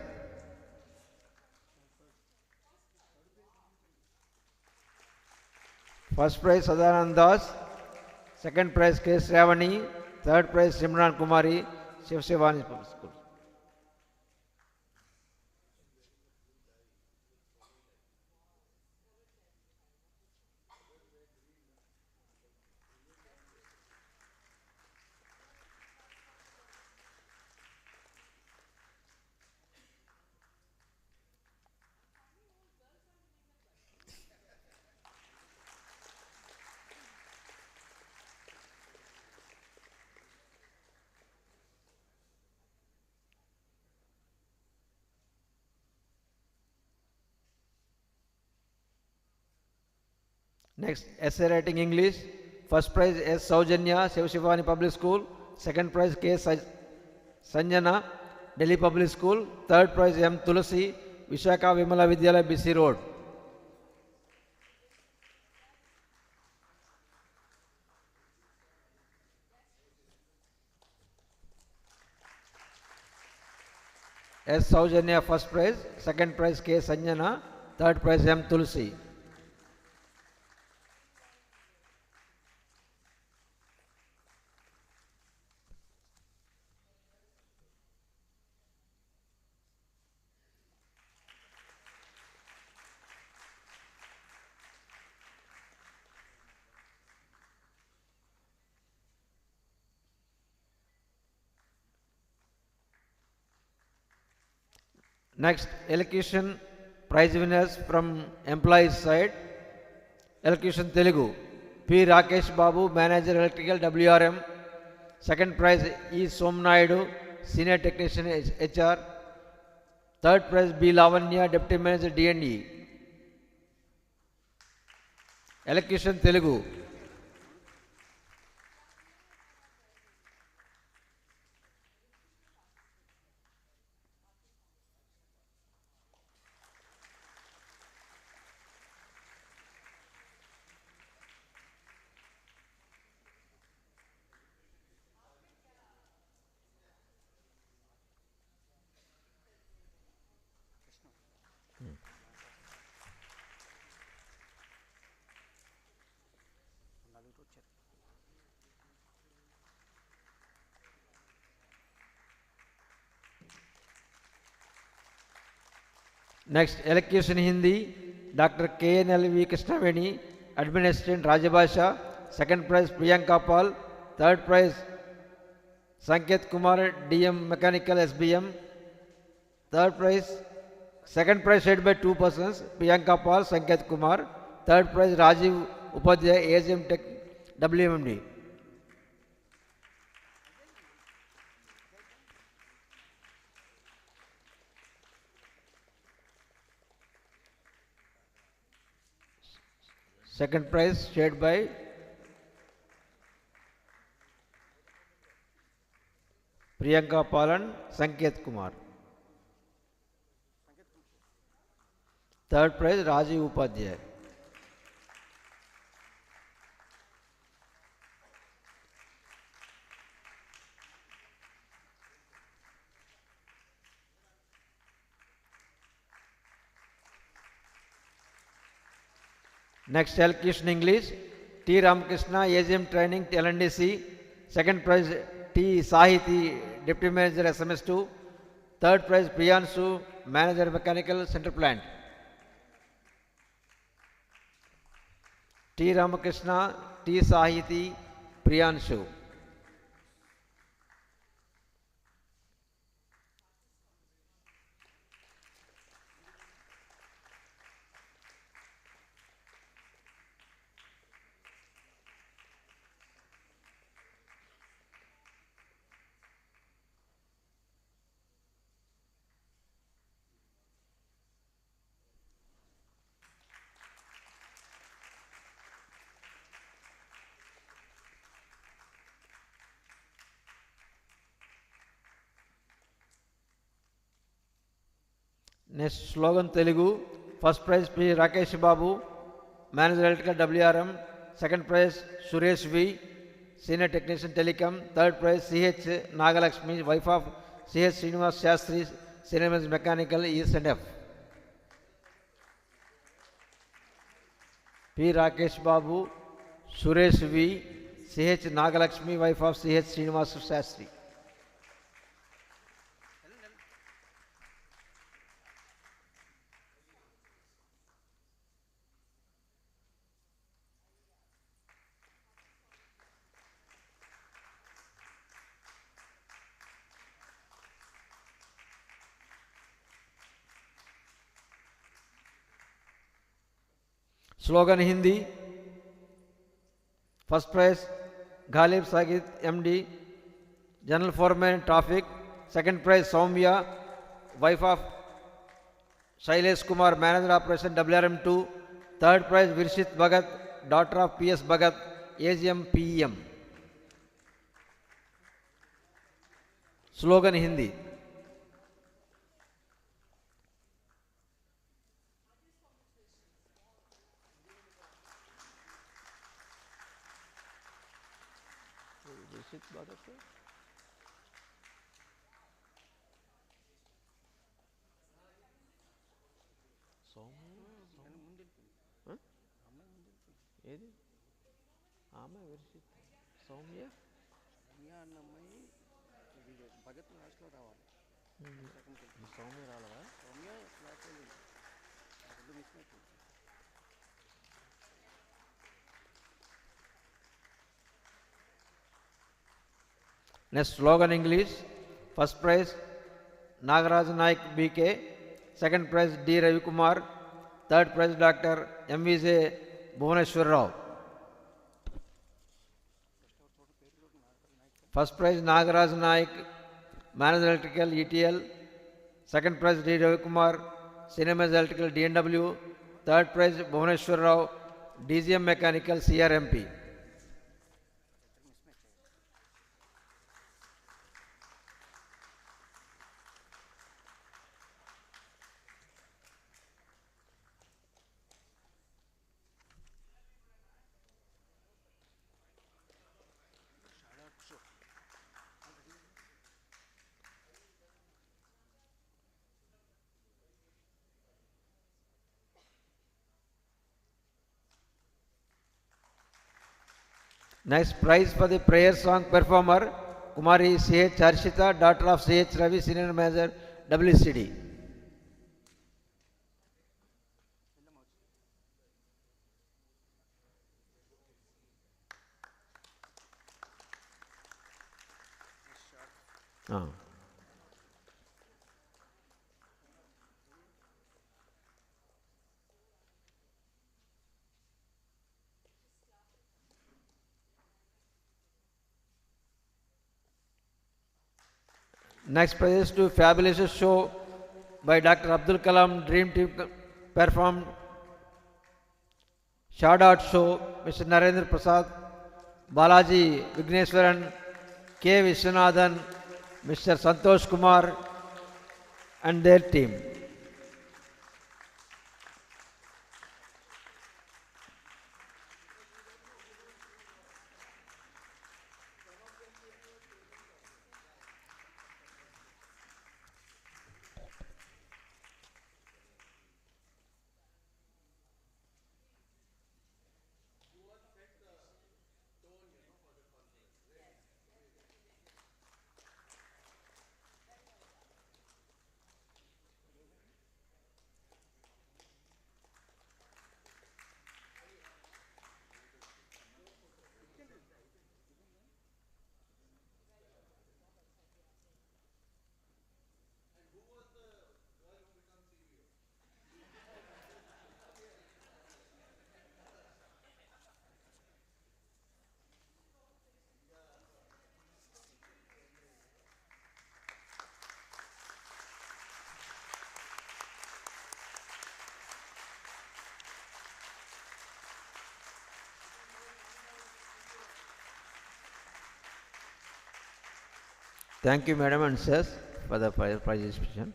First prize, Sadhanand Das. Second prize, K. Shravani. Third prize Simran Kumari, Shiv Shivani Public School. Next, essay writing English. First prize S. Saujanya, Shiv Shivani Public School. Second prize K. Sanjana, Delhi Public School. Third prize M. Tulasi, Vishaka Vimala Vidyalaya, BC Road. S. Saujanya first prize. Second prize K. Sanjana. Third prize M. Tulasi. Next, elocution prize winners from employees side. Elocution Telugu. P. Rakesh Babu, Manager Electrical WRM. Second prize E. Somnaidu, Senior Technician HR. Third prize B. Lavanya, Deputy Manager D&E. Elocution Telugu. Next, elocution Hindi. Dr. KNLV Krishnaveni, Admin Assistant Rajabhasha. Second prize Priyanka Pal. Third prize Sanket Kumar, DM Mechanical SBM. Third prize, second prize shared by two persons, Priyanka Pal, Sanket Kumar. Third prize Rajiv Upadhyay, ASM Tech WMD. Second prize shared by Priyanka Palan, Sanket Kumar. Third prize Rajiv Upadhyay. Next, elocution English. T. Ramakrishna, AGM Training, LNDC. Second prize T. Sahiti, Deputy Manager SMS2. Third prize Priyanshu, Manager Mechanical Center Plant. T. Ramakrishna, T. Sahiti, Priyanshu. Next, slogan Telugu. First prize P. Rakesh Babu, Manager Electrical WRM. Second prize Suresh V, Senior Technician Telecom. Third prize CH Nagalakshmi, wife of CH Srinivas Shastri, Senior Manager Mechanical East and F. P. Rakesh Babu, Suresh V, C.H. Nagalakshmi, wife of C.H. Srinivasa Shastri. Slogan Hindi. First prize Ghalib Sagit MD, General Foreman Traffic. Second prize Soumya, wife of Shailesh Kumar, Manager Operation WRM2. Third prize Virshit Bhagat, daughter of P.S. Bhagat, AGM PEM. Slogan Hindi. ఏది ఆమె విర్షిత్ సౌమ్య అన్న అమ్మాయి భగత్ లాస్ట్లో రావాలి సౌమ్య రాలవా Soumya class miss అయిపోయింది next slogan English first prize Nagaraj Naik BK second prize D Ravikumar third prize doctor MVJ Bhuvaneswararao first prize Nagaraj Naik manager electrical ETL second prize D Ravikumar సినిమాజ్ electrical DNW third prize Bhuvaneswararao DGM mechanical CRMP Next prize for the prayer song performer Kumari C.H. Harshita, daughter of C.H. Ravi, Senior Manager WCD. Next prize to fabulous show by Dr. Abdul Kalam Dream Team performed shout out show Mr. Narendra Prasad, Balaji Vigneswaran, K. Vishwanathan, Mr. Santosh Kumar and their team. Thank you, Madam and Sirs, for the prize distribution.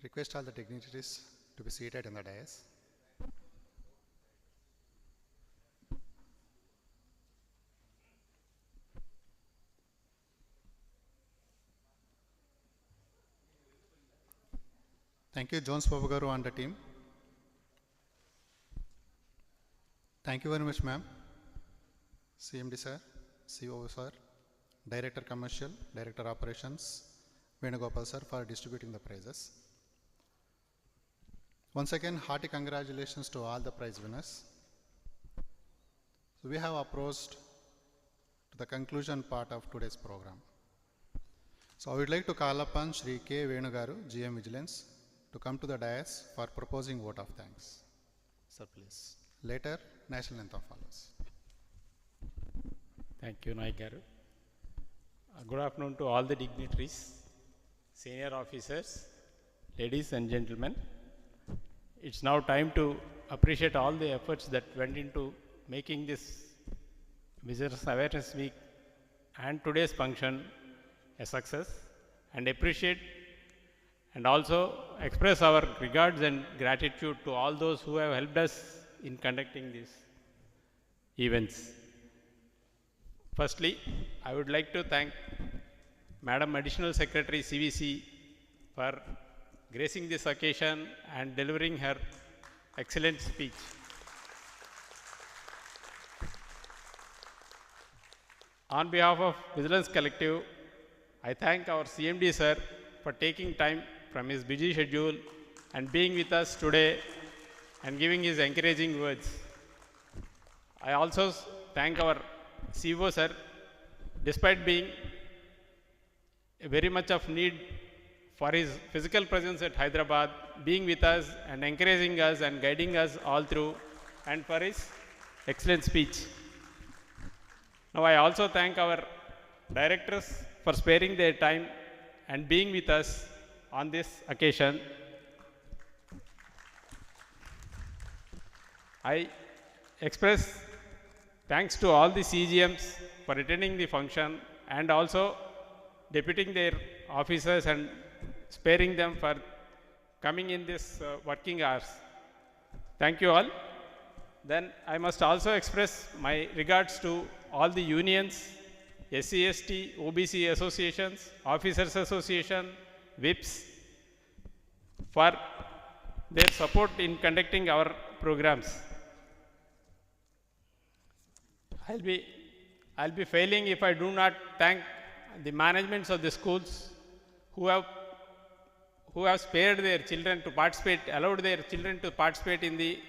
Request all the dignitaries to be seated in the dais. Thank you, Jones Babu Garu and the team. Thank you very much, ma'am. CMD sir, COO sir, Director Commercial, Director Operations, Venugopal sir for distributing the prizes. Once again, hearty congratulations to all the prize winners. So we have approached to the conclusion part of today's program. So I would like to call upon Shri K. Venugaru, GM Vigilance, to come to the dais for proposing vote of thanks. Sir, please. Later, national anthem follows. Thank you, Naik Garu. Good afternoon to all the dignitaries, senior officers, ladies and gentlemen. It's now time to appreciate all the efforts that went into making this Visitors Awareness Week and today's function a success, and appreciate and also express our regards and gratitude to all those who have helped us in conducting these events. Firstly, I would like to thank Madam Additional Secretary CVC for gracing this occasion and delivering her excellent speech. On behalf of Vigilance Collective, I thank our CMD sir for taking time from his busy schedule and being with us today and giving his encouraging words. I also thank our CEO sir, despite being very much of need for his physical presence at Hyderabad, being with us and encouraging us and guiding us all through, and for his excellent speech. Now I also thank our directors for sparing their time and being with us on this occasion. I express thanks to all the CGMs for attending the function and also deputing their officers and sparing them for coming in this working hours. Thank you all. Then I must also express my regards to all the unions, SC, ST, OBC associations, Officers Association, VIPs, for their support in conducting our programs. I'll be failing if I do not thank the managements of the schools who have spared their children to participate, allowed their children to participate in the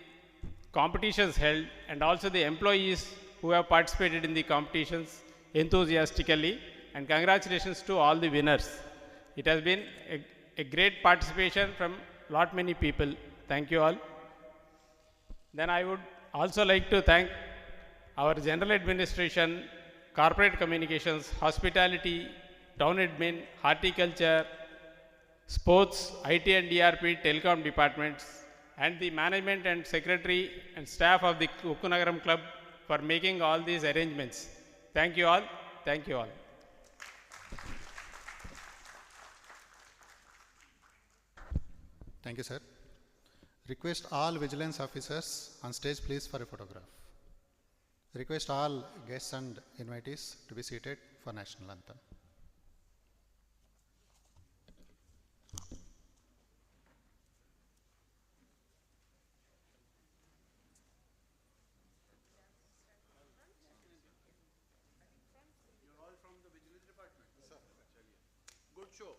competitions held, and also the employees who have participated in the competitions enthusiastically. And congratulations to all the winners. It has been a great participation from lot many people. Thank you all. Then I would also like to thank our general administration, corporate communications, hospitality, town admin, horticulture, sports, IT and DRP, telecom departments, and the management and secretary and staff of the Ukkunagaram Club for making all these arrangements. Thank you all. Thank you all. Thank you, sir. Request all vigilance officers on stage, please, for a photograph. Request all guests and invitees to be seated for national anthem. You're all from the Vigilance Department? Sir. Good show.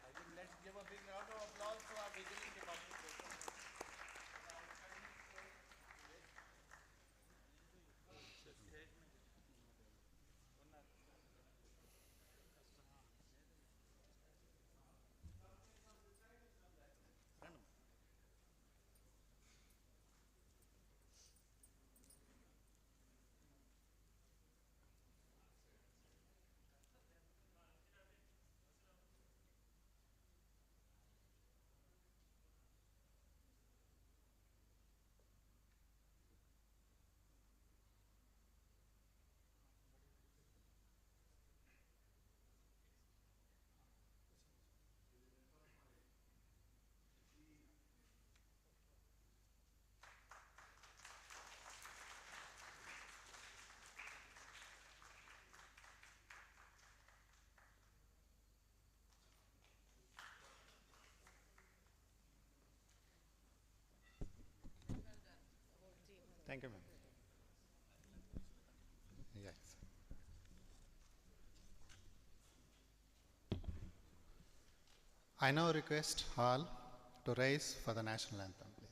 I think let's give a big round of applause to our Vigilance Department. Thank you, ma'am. Yes. I now request all to rise for the national anthem, please.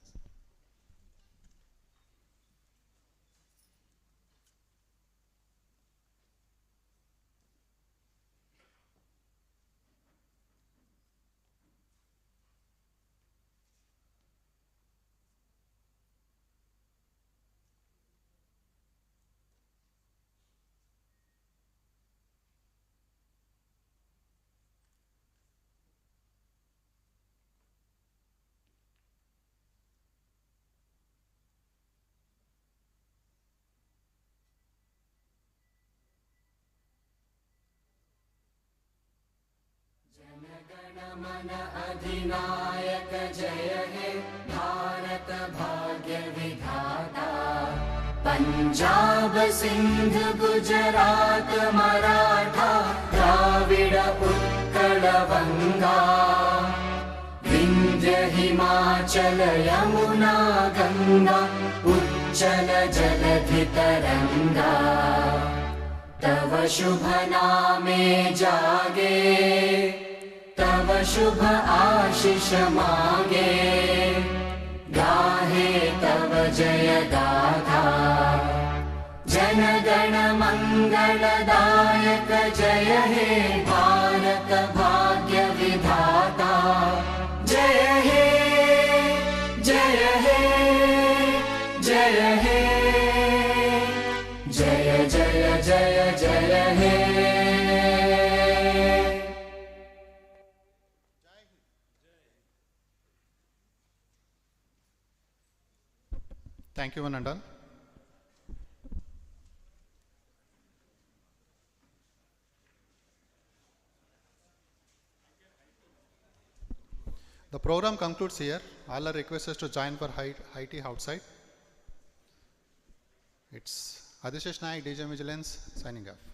मन अधिनायक जय हे भारत भाग्य विधाता पंजाब सिंध गुजरात मराठा द्राविड उत्कल बंगा विंध्य हिमाचल यमुना गंगा उच्चल जलधि तरंगा तव शुभ नामे जागे तव शुभ आशीष मागे गाहे तव जय गाथा जन गण मंगलदायक जय हे भारत भाग्य विधाता जय हे जय हे जय हे जय जय जय जय हे Thank you, one and all. The program concludes here. All are requested to join for high tea outside. It's Adishesh Naik, DJ Vigilance, signing off.